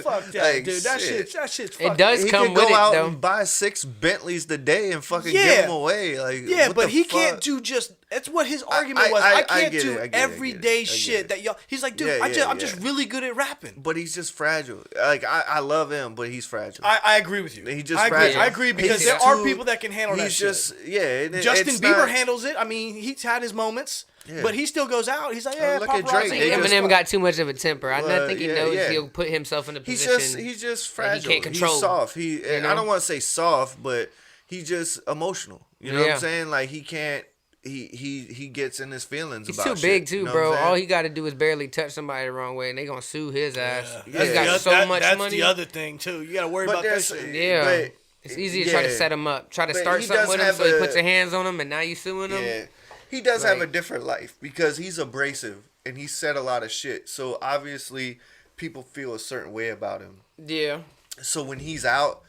[SPEAKER 2] fuck that,
[SPEAKER 1] Like,
[SPEAKER 2] dude. That
[SPEAKER 1] shit.
[SPEAKER 2] shit's fucking...
[SPEAKER 3] It does
[SPEAKER 1] He
[SPEAKER 3] come
[SPEAKER 1] could
[SPEAKER 3] with
[SPEAKER 1] go
[SPEAKER 3] it
[SPEAKER 1] out
[SPEAKER 3] though.
[SPEAKER 1] and buy 6 Bentleys today and fucking
[SPEAKER 2] Yeah.
[SPEAKER 1] give them away. Like,
[SPEAKER 2] Yeah,
[SPEAKER 1] what
[SPEAKER 2] but
[SPEAKER 1] the
[SPEAKER 2] he
[SPEAKER 1] fuck?
[SPEAKER 2] can't do just. That's what his argument was.
[SPEAKER 1] I
[SPEAKER 2] I can't
[SPEAKER 1] get
[SPEAKER 2] do
[SPEAKER 1] it, I get it, I
[SPEAKER 2] everyday
[SPEAKER 1] get it.
[SPEAKER 2] shit that y'all. He's like, dude,
[SPEAKER 1] Yeah,
[SPEAKER 2] I'm just really good at rapping.
[SPEAKER 1] But he's just fragile. Like I love him, but he's fragile.
[SPEAKER 2] I agree with you.
[SPEAKER 1] He just
[SPEAKER 2] I agree.
[SPEAKER 1] fragile.
[SPEAKER 2] I agree because
[SPEAKER 1] He's
[SPEAKER 2] there are
[SPEAKER 1] too-
[SPEAKER 2] people that can handle that
[SPEAKER 1] He's
[SPEAKER 2] shit.
[SPEAKER 1] just and
[SPEAKER 2] Justin
[SPEAKER 1] it's
[SPEAKER 2] Bieber
[SPEAKER 1] not-
[SPEAKER 2] handles it. I mean, he's had his moments,
[SPEAKER 1] Yeah.
[SPEAKER 2] but he still goes out. He's like, yeah,
[SPEAKER 1] look at
[SPEAKER 2] paparazzi.
[SPEAKER 1] Drake. They just-
[SPEAKER 3] Eminem got too much of a temper. I
[SPEAKER 1] Well,
[SPEAKER 3] think he
[SPEAKER 1] yeah,
[SPEAKER 3] knows
[SPEAKER 1] yeah.
[SPEAKER 3] he'll put himself in a
[SPEAKER 1] He's
[SPEAKER 3] position.
[SPEAKER 1] just
[SPEAKER 3] that
[SPEAKER 1] fragile.
[SPEAKER 3] he can't control.
[SPEAKER 1] He's soft. And I
[SPEAKER 3] know?
[SPEAKER 1] don't want to say soft, but he's just emotional. You know what
[SPEAKER 3] Yeah.
[SPEAKER 1] I'm saying? Like he can't. He gets in his feelings.
[SPEAKER 3] He's
[SPEAKER 1] about
[SPEAKER 3] too
[SPEAKER 1] shit,
[SPEAKER 3] big too,
[SPEAKER 1] you know
[SPEAKER 3] bro.
[SPEAKER 1] what I'm
[SPEAKER 3] All
[SPEAKER 1] saying?
[SPEAKER 3] he got to do is barely touch somebody the wrong way, and they gonna sue his ass.
[SPEAKER 1] Yeah.
[SPEAKER 3] He's got
[SPEAKER 1] Yeah.
[SPEAKER 3] so much
[SPEAKER 2] That's
[SPEAKER 3] money.
[SPEAKER 2] the other thing too. You got to worry
[SPEAKER 1] But
[SPEAKER 2] about that
[SPEAKER 1] there's-
[SPEAKER 2] shit.
[SPEAKER 3] Yeah,
[SPEAKER 1] but-
[SPEAKER 3] it's easy to try to
[SPEAKER 1] yeah.
[SPEAKER 3] set him up, try to
[SPEAKER 1] But
[SPEAKER 3] start
[SPEAKER 1] he
[SPEAKER 3] something
[SPEAKER 1] does
[SPEAKER 3] with him,
[SPEAKER 1] have
[SPEAKER 3] so he
[SPEAKER 1] a-
[SPEAKER 3] puts your hands on him, and now you suing him.
[SPEAKER 1] Yeah. He does have a
[SPEAKER 3] Like-
[SPEAKER 1] different life because he's abrasive and he said a lot of shit. So obviously people feel a certain way about him.
[SPEAKER 3] Yeah.
[SPEAKER 1] So when he's out,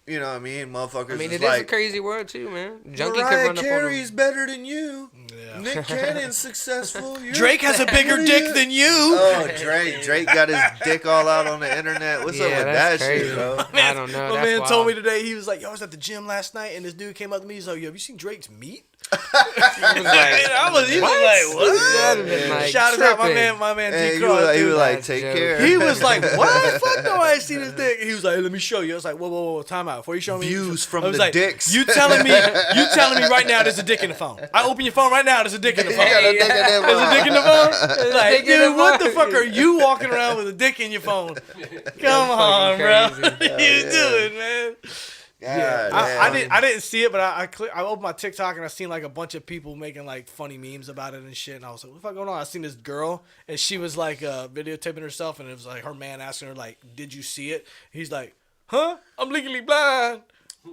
[SPEAKER 1] you know what I mean? Motherfuckers
[SPEAKER 3] I mean,
[SPEAKER 1] is
[SPEAKER 3] it is
[SPEAKER 1] like,
[SPEAKER 3] a crazy world too, man. Junkie could
[SPEAKER 1] Mariah
[SPEAKER 3] run up on
[SPEAKER 1] Carey's
[SPEAKER 3] him.
[SPEAKER 1] better than you.
[SPEAKER 2] Yeah.
[SPEAKER 1] Nick Cannon's successful. You're-
[SPEAKER 2] Drake has a bigger
[SPEAKER 1] What are
[SPEAKER 2] dick
[SPEAKER 1] you-
[SPEAKER 2] than you.
[SPEAKER 1] Oh, Drake got his dick all out on the internet. What's up
[SPEAKER 3] Yeah,
[SPEAKER 1] with
[SPEAKER 3] that's
[SPEAKER 1] that
[SPEAKER 3] crazy.
[SPEAKER 1] shit, bro?
[SPEAKER 3] I don't know.
[SPEAKER 2] My
[SPEAKER 3] That's
[SPEAKER 2] man
[SPEAKER 3] wild.
[SPEAKER 2] told me today, he was like, yo, I was at the gym last night, and this dude came up to me, he's like, yo, have you seen Drake's meat?
[SPEAKER 3] He was like,
[SPEAKER 2] He was like, what?
[SPEAKER 3] That'd have been like
[SPEAKER 2] Shout out
[SPEAKER 3] tripping.
[SPEAKER 2] my man
[SPEAKER 1] And
[SPEAKER 2] D.
[SPEAKER 1] he
[SPEAKER 2] Cross,
[SPEAKER 1] was
[SPEAKER 2] dude.
[SPEAKER 1] like,
[SPEAKER 3] That's
[SPEAKER 1] take
[SPEAKER 3] a joke.
[SPEAKER 1] care.
[SPEAKER 2] He was like, what? Fuck no, I ain't seen his dick. He was like, hey, let me show you. I was like, whoa, time out. Before you show me.
[SPEAKER 1] Views from
[SPEAKER 2] I was
[SPEAKER 1] the
[SPEAKER 2] like,
[SPEAKER 1] dicks.
[SPEAKER 2] You telling me right now there's a dick in the phone. I open your phone right now, there's a dick in the phone.
[SPEAKER 1] got a dick in that
[SPEAKER 2] There's a dick in the phone? Like,
[SPEAKER 3] dick in the
[SPEAKER 2] dude, what the
[SPEAKER 3] phone.
[SPEAKER 2] fuck are you walking around with a dick in your phone? Come on, bro.
[SPEAKER 3] crazy.
[SPEAKER 2] What are you doing, man?
[SPEAKER 1] God,
[SPEAKER 2] I
[SPEAKER 1] damn.
[SPEAKER 2] didn't see it, but I opened my TikTok and I seen like a bunch of people making like funny memes about it and shit. And I was like, what the fuck going on? I seen this girl and she was like videotaping herself, and it was like her man asking her like, did you see it? He's like, huh? I'm legally blind.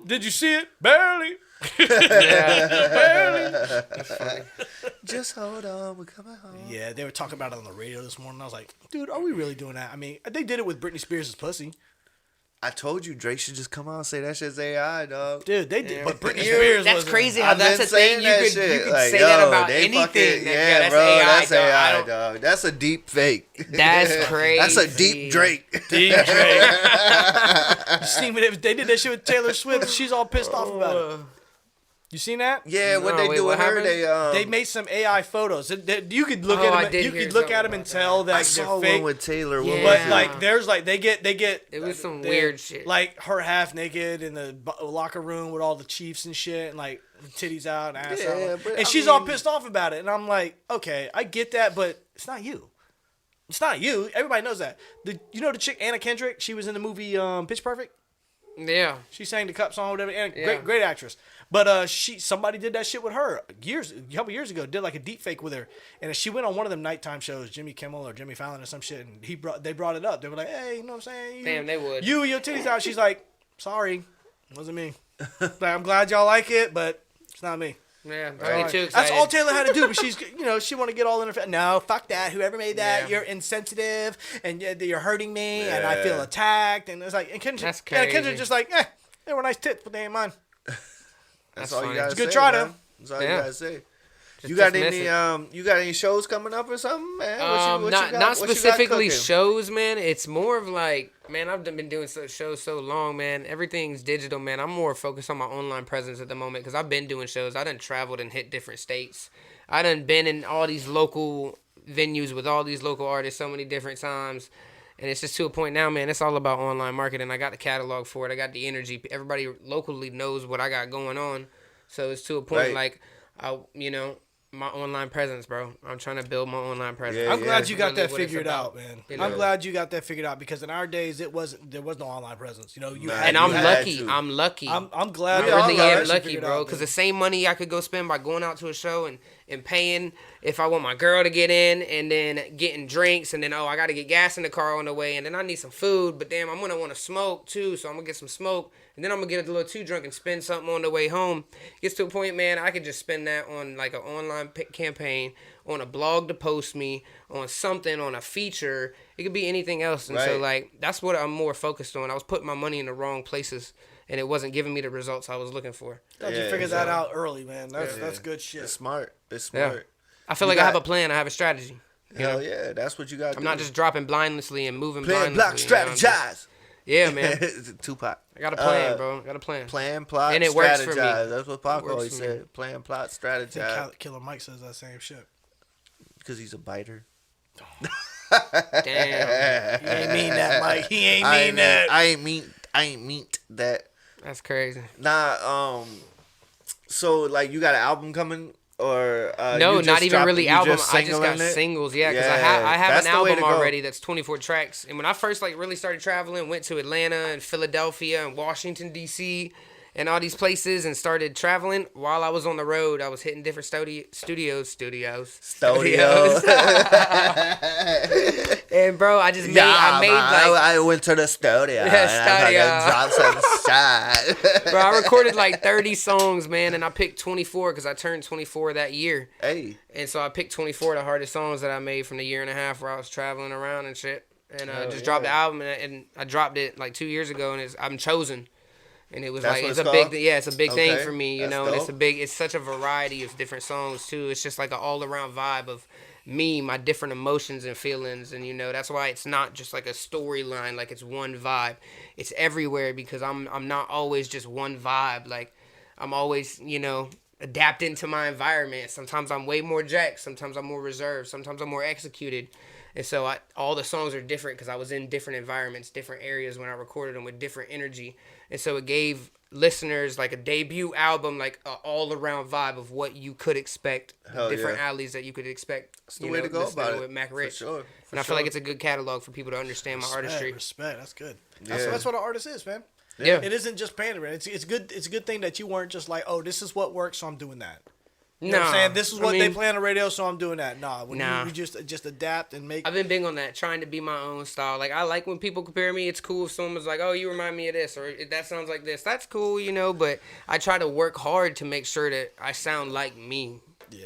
[SPEAKER 2] Did you see it? Barely.
[SPEAKER 1] Just hold on, we're coming home.
[SPEAKER 2] Yeah, they were talking about it on the radio this morning. I was like, dude, are we really doing that? I mean, they did it with Britney Spears' pussy.
[SPEAKER 1] I told you Drake should just come out and say that shit's AI, dog.
[SPEAKER 2] Dude, they did.
[SPEAKER 3] Yeah.
[SPEAKER 2] But Britney
[SPEAKER 1] Yeah,
[SPEAKER 2] Spears
[SPEAKER 3] That's
[SPEAKER 2] wasn't-
[SPEAKER 3] crazy how
[SPEAKER 1] I've
[SPEAKER 3] that's
[SPEAKER 1] been
[SPEAKER 3] a thing.
[SPEAKER 1] saying that
[SPEAKER 3] You
[SPEAKER 1] shit.
[SPEAKER 3] could
[SPEAKER 1] Like,
[SPEAKER 3] say that
[SPEAKER 1] yo,
[SPEAKER 3] about
[SPEAKER 1] they
[SPEAKER 3] anything.
[SPEAKER 1] fucking-
[SPEAKER 3] Yeah, that's
[SPEAKER 1] bro,
[SPEAKER 3] AI,
[SPEAKER 1] that's
[SPEAKER 3] dog. I
[SPEAKER 1] AI,
[SPEAKER 3] don't-
[SPEAKER 1] dog. That's a deep fake.
[SPEAKER 3] That's crazy.
[SPEAKER 1] That's a deep Drake.
[SPEAKER 2] Deep Drake. You seen what they did that shit with Taylor Swift? She's all pissed off about it. You seen that?
[SPEAKER 1] Yeah, what
[SPEAKER 3] No,
[SPEAKER 1] they
[SPEAKER 3] wait,
[SPEAKER 1] do with
[SPEAKER 3] what
[SPEAKER 1] her,
[SPEAKER 3] happened?
[SPEAKER 2] They made some AI photos. You could look
[SPEAKER 3] Oh, I
[SPEAKER 2] at them.
[SPEAKER 3] did
[SPEAKER 2] You
[SPEAKER 3] hear
[SPEAKER 2] could look
[SPEAKER 3] something
[SPEAKER 2] at them and
[SPEAKER 3] about
[SPEAKER 2] tell that
[SPEAKER 1] I
[SPEAKER 2] they're
[SPEAKER 1] saw
[SPEAKER 2] fake.
[SPEAKER 1] one with Taylor. What
[SPEAKER 3] Yeah.
[SPEAKER 1] was
[SPEAKER 2] But
[SPEAKER 1] it?
[SPEAKER 2] like, there's like they get.
[SPEAKER 3] It was some
[SPEAKER 2] they're,
[SPEAKER 3] weird shit.
[SPEAKER 2] Like her half naked in the locker room with all the Chiefs and shit, and like titties out and ass
[SPEAKER 1] Yeah,
[SPEAKER 2] out,
[SPEAKER 1] but
[SPEAKER 2] and
[SPEAKER 1] I
[SPEAKER 2] she's all
[SPEAKER 1] mean-
[SPEAKER 2] pissed off about it. And I'm like, okay, I get that, but it's not you. It's not you. Everybody knows that. You know the chick Anna Kendrick? She was in the movie Pitch Perfect.
[SPEAKER 3] Yeah.
[SPEAKER 2] She sang the Cup song, whatever. And
[SPEAKER 3] Yeah.
[SPEAKER 2] great actress. But somebody did that shit with her a couple years ago. Did like a deep fake with her, and she went on one of them nighttime shows, Jimmy Kimmel or Jimmy Fallon or some shit. And they brought it up. They were like, hey, you know what I'm saying?
[SPEAKER 3] Damn, they would.
[SPEAKER 2] You and your titties out. She's like, sorry, wasn't me. Like, I'm glad y'all like it, but it's not me.
[SPEAKER 3] Yeah.
[SPEAKER 2] All
[SPEAKER 3] Probably
[SPEAKER 2] right.
[SPEAKER 3] too
[SPEAKER 2] That's
[SPEAKER 3] excited.
[SPEAKER 2] all Taylor had to do, but she's, she want to get all in her. No, fuck that. Whoever made that,
[SPEAKER 3] Yeah.
[SPEAKER 2] you're insensitive, and you're hurting me, and I feel
[SPEAKER 1] Yeah.
[SPEAKER 2] attacked. And it's like, and Kendrick,
[SPEAKER 3] That's
[SPEAKER 2] Kendrick's
[SPEAKER 3] crazy.
[SPEAKER 2] just like, they were nice tits, but they ain't mine.
[SPEAKER 1] That's
[SPEAKER 3] That's
[SPEAKER 1] all
[SPEAKER 3] funny.
[SPEAKER 1] you gotta
[SPEAKER 3] It's
[SPEAKER 1] say.
[SPEAKER 2] a good try,
[SPEAKER 1] man.
[SPEAKER 2] though.
[SPEAKER 1] That's all
[SPEAKER 3] Yeah.
[SPEAKER 1] you gotta say.
[SPEAKER 3] Just
[SPEAKER 1] You got
[SPEAKER 3] dismiss
[SPEAKER 1] any
[SPEAKER 3] it.
[SPEAKER 1] you got any shows coming up or something, man? What you
[SPEAKER 3] not
[SPEAKER 1] got-
[SPEAKER 3] not
[SPEAKER 1] what you got
[SPEAKER 3] specifically
[SPEAKER 1] cooking?
[SPEAKER 3] shows, man. It's more of like, man, I've been doing shows so long, man. Everything's digital, man. I'm more focused on my online presence at the moment because I've been doing shows. I done traveled and hit different states. I done been in all these local venues with all these local artists so many different times. And it's just to a point now, man, it's all about online marketing. I got the catalog for it. I got the energy. Everybody locally knows what I got going on. So it's to a point
[SPEAKER 1] Right.
[SPEAKER 3] like, my online presence, bro. I'm trying to build my online presence.
[SPEAKER 1] Yeah,
[SPEAKER 2] I'm glad
[SPEAKER 3] That's
[SPEAKER 2] you got
[SPEAKER 3] really
[SPEAKER 2] that
[SPEAKER 3] what it's
[SPEAKER 2] figured
[SPEAKER 3] about,
[SPEAKER 2] out, man.
[SPEAKER 3] you
[SPEAKER 2] I'm
[SPEAKER 3] know?
[SPEAKER 2] glad you got that figured out because in our days there was no online presence.
[SPEAKER 1] Nah,
[SPEAKER 3] And
[SPEAKER 1] you
[SPEAKER 3] I'm
[SPEAKER 1] had
[SPEAKER 3] lucky.
[SPEAKER 1] to.
[SPEAKER 3] I'm lucky.
[SPEAKER 2] I'm glad.
[SPEAKER 3] I
[SPEAKER 1] We all
[SPEAKER 3] really
[SPEAKER 1] got
[SPEAKER 3] am
[SPEAKER 1] that shit
[SPEAKER 3] lucky,
[SPEAKER 2] figured
[SPEAKER 3] bro.
[SPEAKER 2] out,
[SPEAKER 3] Because
[SPEAKER 2] man.
[SPEAKER 3] the same money I could go spend by going out to a show and paying if I want my girl to get in and then getting drinks and then, I got to get gas in the car on the way and then I need some food. But damn, I'm going to want to smoke too. So I'm going to get some smoke. And then I'm going to get a little too drunk and spend something on the way home. Gets to a point, man, I could just spend that on like an online campaign on a blog to post me, on something, on a feature. It could be anything else. And so,
[SPEAKER 1] Right.
[SPEAKER 3] like, that's what I'm more focused on. I was putting my money in the wrong places, and it wasn't giving me the results I was looking for.
[SPEAKER 2] Glad you
[SPEAKER 1] Yeah,
[SPEAKER 2] figured that
[SPEAKER 1] so-
[SPEAKER 2] out early, man. That's
[SPEAKER 1] Yeah.
[SPEAKER 2] good shit.
[SPEAKER 1] It's smart. It's
[SPEAKER 3] Yeah.
[SPEAKER 1] smart.
[SPEAKER 3] I feel
[SPEAKER 1] You
[SPEAKER 3] like I have
[SPEAKER 1] got-
[SPEAKER 3] a plan. I have a strategy.
[SPEAKER 1] Hell yeah, that's what you got.
[SPEAKER 3] I'm not just dropping blindlessly and moving
[SPEAKER 1] playing
[SPEAKER 3] blindlessly.
[SPEAKER 1] block,
[SPEAKER 3] you know, I'm just-
[SPEAKER 1] strategize.
[SPEAKER 3] Yeah, man.
[SPEAKER 1] Tupac.
[SPEAKER 3] I got a plan, bro. I got a plan.
[SPEAKER 1] Plan, plot,
[SPEAKER 3] And it
[SPEAKER 1] strategize.
[SPEAKER 3] works for me.
[SPEAKER 1] That's what Pac
[SPEAKER 3] It works
[SPEAKER 1] always
[SPEAKER 3] for me.
[SPEAKER 1] said. Plan, plot,
[SPEAKER 2] I think
[SPEAKER 1] strategize.
[SPEAKER 2] Killer Mike says that same shit.
[SPEAKER 1] Because he's a biter.
[SPEAKER 3] Damn.
[SPEAKER 2] He ain't mean that, Mike. He ain't
[SPEAKER 1] I
[SPEAKER 2] mean
[SPEAKER 1] ain't
[SPEAKER 2] that.
[SPEAKER 1] I ain't mean that.
[SPEAKER 3] That's crazy.
[SPEAKER 1] Nah. So like, you got an album coming, or
[SPEAKER 3] No,
[SPEAKER 1] you just
[SPEAKER 3] not even
[SPEAKER 1] dropped-
[SPEAKER 3] really
[SPEAKER 1] you
[SPEAKER 3] album.
[SPEAKER 1] just
[SPEAKER 3] I just got
[SPEAKER 1] singling it?
[SPEAKER 3] singles. Yeah, because
[SPEAKER 1] Yeah,
[SPEAKER 3] I have
[SPEAKER 1] that's
[SPEAKER 3] an
[SPEAKER 1] the way
[SPEAKER 3] album
[SPEAKER 1] to go.
[SPEAKER 3] already that's 24 tracks. And when I first like really started traveling, went to Atlanta and Philadelphia and Washington D.C. and all these places and started traveling. While I was on the road, I was hitting different studios. And bro, I just made I made like
[SPEAKER 1] I went to the studio.
[SPEAKER 3] Yeah,
[SPEAKER 1] and I fucking dropped some shit.
[SPEAKER 3] bro, I recorded like 30 songs, man, and I picked 24 because I turned 24 that year.
[SPEAKER 1] Hey,
[SPEAKER 3] And so I picked 24 of the hardest songs that I made from the year and a half where I was traveling around and shit. And just dropped the album, and I dropped it like 2 years ago, and I'm chosen. And it was
[SPEAKER 1] That's
[SPEAKER 3] like
[SPEAKER 1] what
[SPEAKER 3] it's
[SPEAKER 1] it's
[SPEAKER 3] a big
[SPEAKER 1] called?
[SPEAKER 3] it's a big thing
[SPEAKER 1] Okay,
[SPEAKER 3] for me, you
[SPEAKER 1] that's
[SPEAKER 3] know. And
[SPEAKER 1] dope.
[SPEAKER 3] it's such a variety of different songs too. It's just like an all around vibe of me, my different emotions and feelings, and you know that's why it's not just like a storyline, like it's one vibe. It's everywhere because I'm not always just one vibe. Like I'm always, you know, adapting to my environment. Sometimes I'm way more jacked. Sometimes I'm more reserved. Sometimes I'm more executed. And so all the songs are different because I was in different environments, different areas when I recorded them with different energy. And so it gave listeners like a debut album, like an all-around vibe of what you could expect,
[SPEAKER 1] Hell
[SPEAKER 3] different
[SPEAKER 1] yeah.
[SPEAKER 3] alleys that you could expect.
[SPEAKER 1] that's the way to go
[SPEAKER 3] listening
[SPEAKER 1] about it.
[SPEAKER 3] with Mac
[SPEAKER 1] For
[SPEAKER 3] Rich.
[SPEAKER 1] sure.
[SPEAKER 3] And I feel like it's a good catalog for people to understand my artistry.
[SPEAKER 2] Respect. That's good.
[SPEAKER 1] Yeah.
[SPEAKER 2] That's what an artist is, man.
[SPEAKER 3] Yeah.
[SPEAKER 2] It isn't just pandering. It's good. It's a good thing that you weren't just like, oh, this is what works, so I'm doing that. You know what I'm saying? This is what they play on the radio, so I'm doing that. Nah, you just adapt and make.
[SPEAKER 3] I've been big on that, trying to be my own style. Like, I like when people compare me. It's cool if someone's like, oh, you remind me of this, or that sounds like this. That's cool, you know, but I try to work hard to make sure that I sound like me,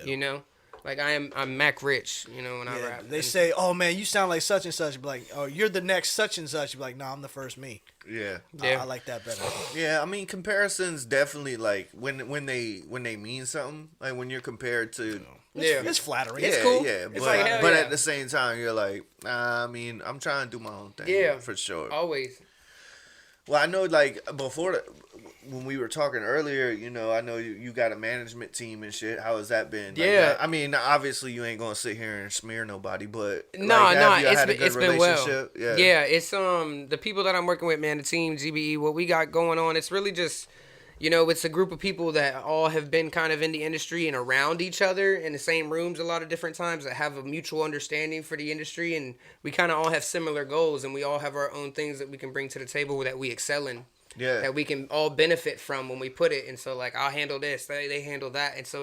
[SPEAKER 3] you know? Like, I'm Mac Rich, you know, when I rap.
[SPEAKER 2] They say, oh, man, you sound like such and such. You be like, oh, you're the next such and such. You be like, nah, I'm the first me.
[SPEAKER 1] Yeah.
[SPEAKER 3] Yeah.
[SPEAKER 2] I like that better.
[SPEAKER 1] Yeah, I mean, comparisons definitely, like, when they mean something, like when you're compared to,
[SPEAKER 3] Yeah.
[SPEAKER 2] It's flattering.
[SPEAKER 1] yeah,
[SPEAKER 3] It's cool.
[SPEAKER 1] yeah,
[SPEAKER 3] It's
[SPEAKER 1] but,
[SPEAKER 3] like, hell
[SPEAKER 1] but
[SPEAKER 3] yeah.
[SPEAKER 1] at the same time, you're like, nah, I mean, I'm trying to do my own thing,
[SPEAKER 3] Yeah.
[SPEAKER 1] for sure.
[SPEAKER 3] Always.
[SPEAKER 1] Well, I know, like, when we were talking earlier, you know, I know you got a management team and shit. How has that been? Like,
[SPEAKER 3] Yeah.
[SPEAKER 1] I mean, obviously you ain't gonna sit here and smear nobody, but
[SPEAKER 3] No,
[SPEAKER 1] like, have you
[SPEAKER 3] it's
[SPEAKER 1] had a
[SPEAKER 3] been,
[SPEAKER 1] good
[SPEAKER 3] it's been well.
[SPEAKER 1] relationship?
[SPEAKER 3] Yeah, it's the people that I'm working with, man, the team, GBE, what we got going on, it's really just, you know, it's a group of people that all have been kind of in the industry and around each other in the same rooms a lot of different times that have a mutual understanding for the industry, and we kind of all have similar goals, and we all have our own things that we can bring to the table that we excel in.
[SPEAKER 1] Yeah.
[SPEAKER 3] That we can all benefit from when we put it. And so, like, I'll handle this, they handle that. And so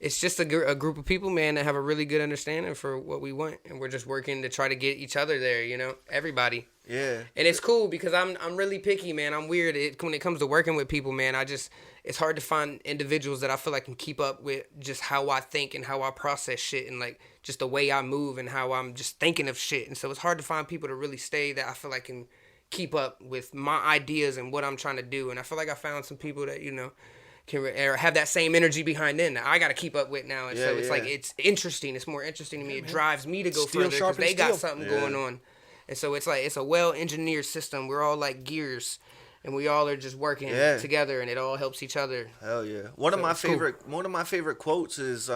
[SPEAKER 3] it's just a group of people, man, that have a really good understanding for what we want. And we're just working to try to get each other there, you know, everybody.
[SPEAKER 1] Yeah.
[SPEAKER 3] And it's cool because I'm really picky, man. I'm weird. When it comes to working with people, man, it's hard to find individuals that I feel like can keep up with just how I think and how I process shit and, like, just the way I move and how I'm just thinking of shit. And so it's hard to find people to really stay that I feel like can keep up with my ideas and what I'm trying to do. And I feel like I found some people that, you know, can or have that same energy behind them that I got to keep up with now. And so it's like, it's interesting. It's more interesting to me. It drives me to go
[SPEAKER 2] Steel
[SPEAKER 3] further because
[SPEAKER 2] sharpens
[SPEAKER 3] they got
[SPEAKER 2] steel.
[SPEAKER 3] something going on. And so it's like, it's a well-engineered system. We're all like gears and we all are just working together and it all helps each other.
[SPEAKER 1] Hell yeah. One of my
[SPEAKER 3] it's cool.
[SPEAKER 1] favorite quotes is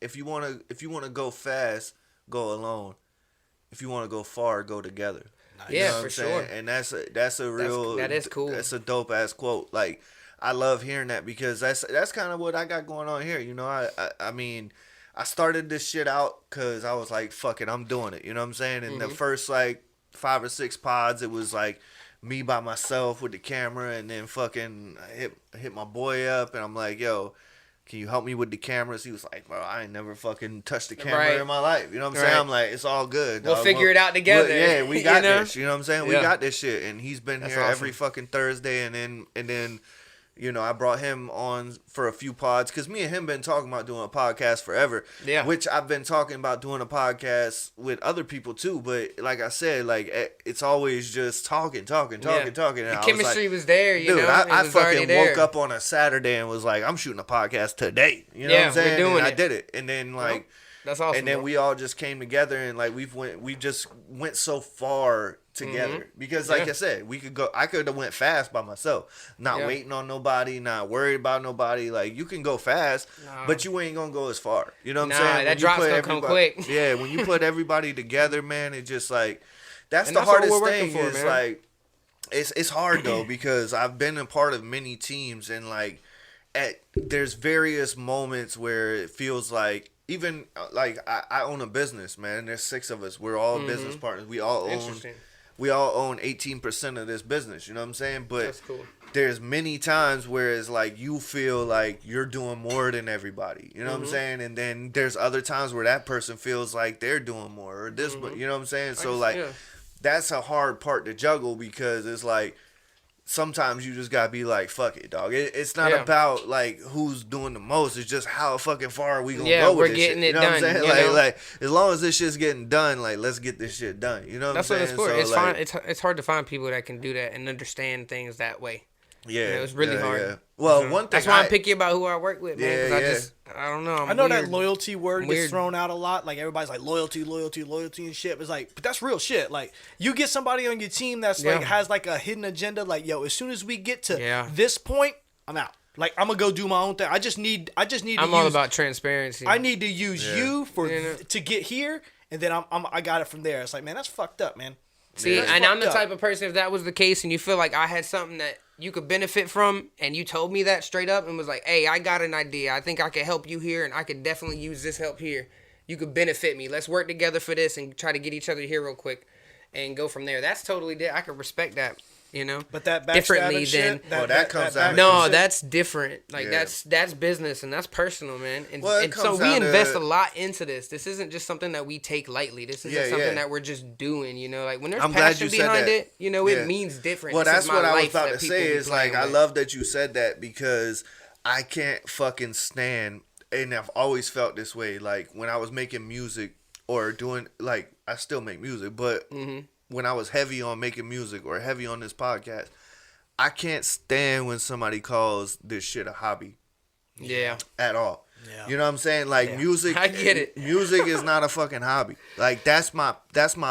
[SPEAKER 1] if you wanna go fast, go alone. If you wanna go far, go together. You
[SPEAKER 3] Yeah,
[SPEAKER 1] know what
[SPEAKER 3] for
[SPEAKER 1] I'm saying?
[SPEAKER 3] sure.
[SPEAKER 1] And that's a real
[SPEAKER 3] that is cool.
[SPEAKER 1] That's a dope ass quote. Like, I love hearing that because that's kind of what I got going on here. You know, I mean, I started this shit out because I was like, fuck it, I'm doing it. You know what I'm saying? And the first like 5 or 6 pods, it was like me by myself with the camera, and then fucking hit my boy up, and I'm like, yo, can you help me with the cameras? He was like, bro, I ain't never fucking touched the camera
[SPEAKER 3] Right.
[SPEAKER 1] in my life. You know what I'm saying?
[SPEAKER 3] Right.
[SPEAKER 1] I'm like, it's all good.
[SPEAKER 3] We'll
[SPEAKER 1] dog.
[SPEAKER 3] figure it out together.
[SPEAKER 1] Yeah, we got
[SPEAKER 3] You know?
[SPEAKER 1] this. You know what I'm saying? We
[SPEAKER 3] Yeah.
[SPEAKER 1] got this shit. And he's been
[SPEAKER 3] That's
[SPEAKER 1] here every
[SPEAKER 3] awesome.
[SPEAKER 1] fucking Thursday, and then You know, I brought him on for a few pods because me and him been talking about doing a podcast forever.
[SPEAKER 3] Yeah.
[SPEAKER 1] Which I've been talking about doing a podcast with other people too. But like I said, like it's always just talking. And
[SPEAKER 3] The
[SPEAKER 1] I
[SPEAKER 3] chemistry
[SPEAKER 1] was
[SPEAKER 3] was there, you
[SPEAKER 1] dude,
[SPEAKER 3] know.
[SPEAKER 1] I
[SPEAKER 3] It was already
[SPEAKER 1] fucking
[SPEAKER 3] there.
[SPEAKER 1] woke up on a Saturday and was like, I'm shooting a podcast today. You know
[SPEAKER 3] Yeah,
[SPEAKER 1] what I'm saying?
[SPEAKER 3] we're doing
[SPEAKER 1] and I
[SPEAKER 3] it.
[SPEAKER 1] did it. And then like,
[SPEAKER 3] That's awesome.
[SPEAKER 1] and then
[SPEAKER 3] bro.
[SPEAKER 1] we all just came together and like we just went so far together because like
[SPEAKER 3] Mm-hmm. Yeah.
[SPEAKER 1] I said, I could have went fast by myself, not
[SPEAKER 3] Yeah.
[SPEAKER 1] waiting on nobody, not worried about nobody. Like you can go fast,
[SPEAKER 3] Nah.
[SPEAKER 1] but you ain't gonna go as far. You know what
[SPEAKER 3] Nah,
[SPEAKER 1] I'm saying?
[SPEAKER 3] that
[SPEAKER 1] When you
[SPEAKER 3] drop's
[SPEAKER 1] put
[SPEAKER 3] gonna come
[SPEAKER 1] everybody-
[SPEAKER 3] quick.
[SPEAKER 1] Yeah, when you put everybody together, man, it just like that's
[SPEAKER 3] And
[SPEAKER 1] the
[SPEAKER 3] that's what
[SPEAKER 1] hardest
[SPEAKER 3] we're working
[SPEAKER 1] thing
[SPEAKER 3] for,
[SPEAKER 1] is
[SPEAKER 3] man.
[SPEAKER 1] like it's hard though because I've been a part of many teams and like there's various moments where it feels like even like I own a business, man. There's 6 of us. We're all business partners. We all own
[SPEAKER 3] Interesting.
[SPEAKER 1] 18% of this business. You know what I'm saying? But
[SPEAKER 3] That's cool.
[SPEAKER 1] there's many times where it's like you feel like you're doing more than everybody. You know
[SPEAKER 3] Mm-hmm.
[SPEAKER 1] what I'm saying? And then there's other times where that person feels like they're doing more or this, but you know what I'm saying? So like
[SPEAKER 3] yeah.
[SPEAKER 1] that's a hard part to juggle because it's like sometimes you just gotta be like, fuck it, dog. It's not
[SPEAKER 3] Yeah.
[SPEAKER 1] about like who's doing the most. It's just how fucking far we gonna
[SPEAKER 3] Yeah,
[SPEAKER 1] go with
[SPEAKER 3] we're
[SPEAKER 1] this
[SPEAKER 3] getting
[SPEAKER 1] shit. You
[SPEAKER 3] it
[SPEAKER 1] know what I'm
[SPEAKER 3] done,
[SPEAKER 1] saying?
[SPEAKER 3] you
[SPEAKER 1] Like,
[SPEAKER 3] know?
[SPEAKER 1] like as long as this shit's getting done, like let's get this shit done. You know what
[SPEAKER 3] That's
[SPEAKER 1] I'm
[SPEAKER 3] what
[SPEAKER 1] saying?
[SPEAKER 3] it's for.
[SPEAKER 1] So,
[SPEAKER 3] It's
[SPEAKER 1] like,
[SPEAKER 3] fine. It's hard to find people that can do that and understand things that way.
[SPEAKER 1] Yeah,
[SPEAKER 3] You know, it's really hard.
[SPEAKER 1] Yeah. Well, one thing
[SPEAKER 3] That's why I'm picky about who I work with, man.
[SPEAKER 1] Yeah,
[SPEAKER 3] Because
[SPEAKER 1] yeah.
[SPEAKER 3] I don't know.
[SPEAKER 2] I know that
[SPEAKER 3] weird.
[SPEAKER 2] loyalty word
[SPEAKER 3] Weird.
[SPEAKER 2] gets thrown out a lot. Like everybody's like loyalty and shit. It's like, but that's real shit. Like you get somebody on your team that's like
[SPEAKER 3] Yeah.
[SPEAKER 2] has like a hidden agenda. Like yo, as soon as we get to
[SPEAKER 3] Yeah.
[SPEAKER 2] this point, I'm out. Like I'm gonna go do my own thing. I just need. To
[SPEAKER 3] I'm all
[SPEAKER 2] use-
[SPEAKER 3] about transparency.
[SPEAKER 2] I need to use
[SPEAKER 1] Yeah.
[SPEAKER 2] you for
[SPEAKER 3] You know?
[SPEAKER 2] to get here, and then I got it from there. It's like, man, that's fucked up, man.
[SPEAKER 3] See,
[SPEAKER 1] Yeah.
[SPEAKER 3] and I'm the
[SPEAKER 2] Fucked up.
[SPEAKER 3] type of person, if that was the case and you feel like I had something that you could benefit from and you told me that straight up and was like, hey, I got an idea. I think I could help you here and I could definitely use this help here. You could benefit me. Let's work together for this and try to get each other here real quick and go from there. That's totally I could respect that, you know?
[SPEAKER 2] But that backstabbing
[SPEAKER 3] differently
[SPEAKER 2] shit,
[SPEAKER 3] than
[SPEAKER 1] that comes down to-
[SPEAKER 3] no,
[SPEAKER 2] shit-
[SPEAKER 3] that's different. Like
[SPEAKER 1] Yeah.
[SPEAKER 3] that's business and that's personal, man. And,
[SPEAKER 1] Well, it
[SPEAKER 3] and so
[SPEAKER 1] comes
[SPEAKER 3] we
[SPEAKER 1] down to-
[SPEAKER 3] invest a lot into this. This isn't just something that we take lightly. This isn't
[SPEAKER 1] Yeah,
[SPEAKER 3] something
[SPEAKER 1] yeah.
[SPEAKER 3] that we're just doing. You know, like when there's
[SPEAKER 1] I'm glad
[SPEAKER 3] passion
[SPEAKER 1] you said
[SPEAKER 3] behind
[SPEAKER 1] that.
[SPEAKER 3] it, you know,
[SPEAKER 1] Yeah.
[SPEAKER 3] it means different.
[SPEAKER 1] Well,
[SPEAKER 3] This
[SPEAKER 1] that's
[SPEAKER 3] is my
[SPEAKER 1] what I was
[SPEAKER 3] life
[SPEAKER 1] about
[SPEAKER 3] that
[SPEAKER 1] to
[SPEAKER 3] people
[SPEAKER 1] say.
[SPEAKER 3] be
[SPEAKER 1] Is like
[SPEAKER 3] playing
[SPEAKER 1] I
[SPEAKER 3] with.
[SPEAKER 1] love that you said that because I can't fucking stand, and I've always felt this way. Like when I was making music or doing like I still make music, but when I was heavy on making music or heavy on this podcast, I can't stand when somebody calls this shit a hobby
[SPEAKER 3] Yeah,
[SPEAKER 1] at all.
[SPEAKER 2] Yeah.
[SPEAKER 1] You know what I'm saying? Like
[SPEAKER 3] Yeah.
[SPEAKER 1] music,
[SPEAKER 3] I get it.
[SPEAKER 1] Music is not a fucking hobby. Like that's my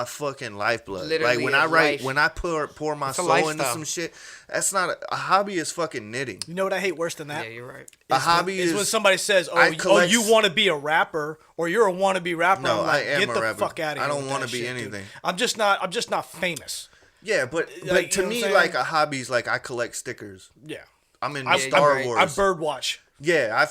[SPEAKER 1] fucking lifeblood.
[SPEAKER 3] Literally
[SPEAKER 1] like when
[SPEAKER 3] a
[SPEAKER 1] I write,
[SPEAKER 3] life.
[SPEAKER 1] when I pour my
[SPEAKER 3] It's a
[SPEAKER 1] soul into
[SPEAKER 3] lifestyle.
[SPEAKER 1] some shit, that's not a hobby. Is fucking knitting.
[SPEAKER 2] You know what I hate worse than that?
[SPEAKER 3] yeah, you're right.
[SPEAKER 1] A hobby
[SPEAKER 2] is when
[SPEAKER 1] is
[SPEAKER 2] somebody says, "Oh,
[SPEAKER 1] I
[SPEAKER 2] you
[SPEAKER 1] collect-
[SPEAKER 2] want to be a rapper, or you're a wannabe rapper."
[SPEAKER 1] No,
[SPEAKER 2] I'm like,
[SPEAKER 1] I am
[SPEAKER 2] get
[SPEAKER 1] a
[SPEAKER 2] the
[SPEAKER 1] rapper.
[SPEAKER 2] fuck out of
[SPEAKER 1] I
[SPEAKER 2] here.
[SPEAKER 1] don't
[SPEAKER 2] with
[SPEAKER 1] wanna
[SPEAKER 2] that
[SPEAKER 1] be
[SPEAKER 2] shit, dude.
[SPEAKER 1] anything.
[SPEAKER 2] I'm just not famous.
[SPEAKER 1] yeah, but
[SPEAKER 2] Like,
[SPEAKER 1] to
[SPEAKER 2] you know what
[SPEAKER 1] me,
[SPEAKER 2] I'm saying?
[SPEAKER 1] like a hobby is like I collect stickers.
[SPEAKER 2] Yeah.
[SPEAKER 1] I'm in
[SPEAKER 2] I,
[SPEAKER 1] Star
[SPEAKER 3] I-
[SPEAKER 1] Wars.
[SPEAKER 2] I birdwatch.
[SPEAKER 1] Yeah,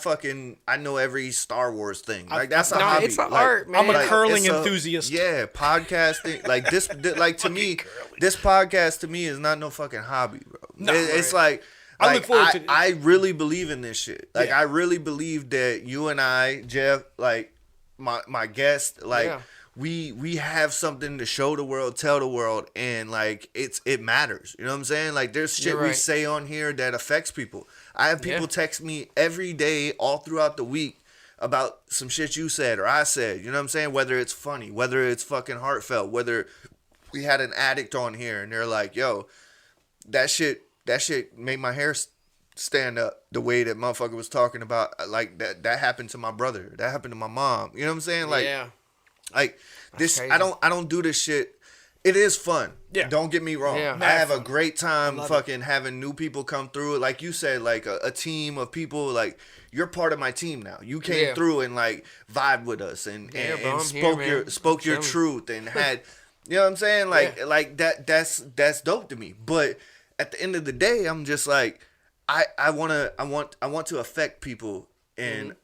[SPEAKER 1] I know every Star Wars thing. Like that's a
[SPEAKER 3] No,
[SPEAKER 1] hobby.
[SPEAKER 3] it's an
[SPEAKER 1] Like,
[SPEAKER 3] art, man.
[SPEAKER 2] I'm a
[SPEAKER 3] Like,
[SPEAKER 2] curling
[SPEAKER 1] it's a-
[SPEAKER 2] enthusiast.
[SPEAKER 1] Yeah, podcasting. Like this, like to me, this podcast to me is not no fucking hobby, bro.
[SPEAKER 2] No,
[SPEAKER 1] It's like,
[SPEAKER 2] I look forward to-
[SPEAKER 1] I really believe in this shit. Like
[SPEAKER 2] Yeah.
[SPEAKER 1] I really believe that you and I, Jeff, like my guest, like
[SPEAKER 3] Yeah.
[SPEAKER 1] we have something to show the world, tell the world, and like it matters. You know what I'm saying? Like there's shit
[SPEAKER 3] You're
[SPEAKER 1] we
[SPEAKER 3] right.
[SPEAKER 1] say on here that affects people. I have people
[SPEAKER 3] Yeah.
[SPEAKER 1] text me every day, all throughout the week, about some shit you said or I said. You know what I'm saying? Whether it's funny, whether it's fucking heartfelt, whether we had an addict on here and they're like, "Yo, that shit made my hair stand up." The way that motherfucker was talking about, like that happened to my brother, that happened to my mom. You know what I'm saying? Like,
[SPEAKER 3] yeah,
[SPEAKER 1] like this,
[SPEAKER 3] crazy.
[SPEAKER 1] I don't do this shit. It is fun.
[SPEAKER 2] Yeah.
[SPEAKER 1] Don't get me wrong.
[SPEAKER 3] Yeah.
[SPEAKER 1] I have a great time
[SPEAKER 2] love
[SPEAKER 1] fucking having new people come through. Like you said, like a team of people. Like you're part of my team now. You came
[SPEAKER 3] Yeah.
[SPEAKER 1] through and like vibed with us and,
[SPEAKER 3] Yeah,
[SPEAKER 1] and,
[SPEAKER 3] bro,
[SPEAKER 1] and
[SPEAKER 3] I'm here,
[SPEAKER 1] spoke
[SPEAKER 3] man.
[SPEAKER 1] your spoke your
[SPEAKER 3] Chilling.
[SPEAKER 1] truth and had, you know what I'm saying? Like
[SPEAKER 3] Yeah.
[SPEAKER 1] like that's dope to me. But at the end of the day, I'm just like I want to affect people in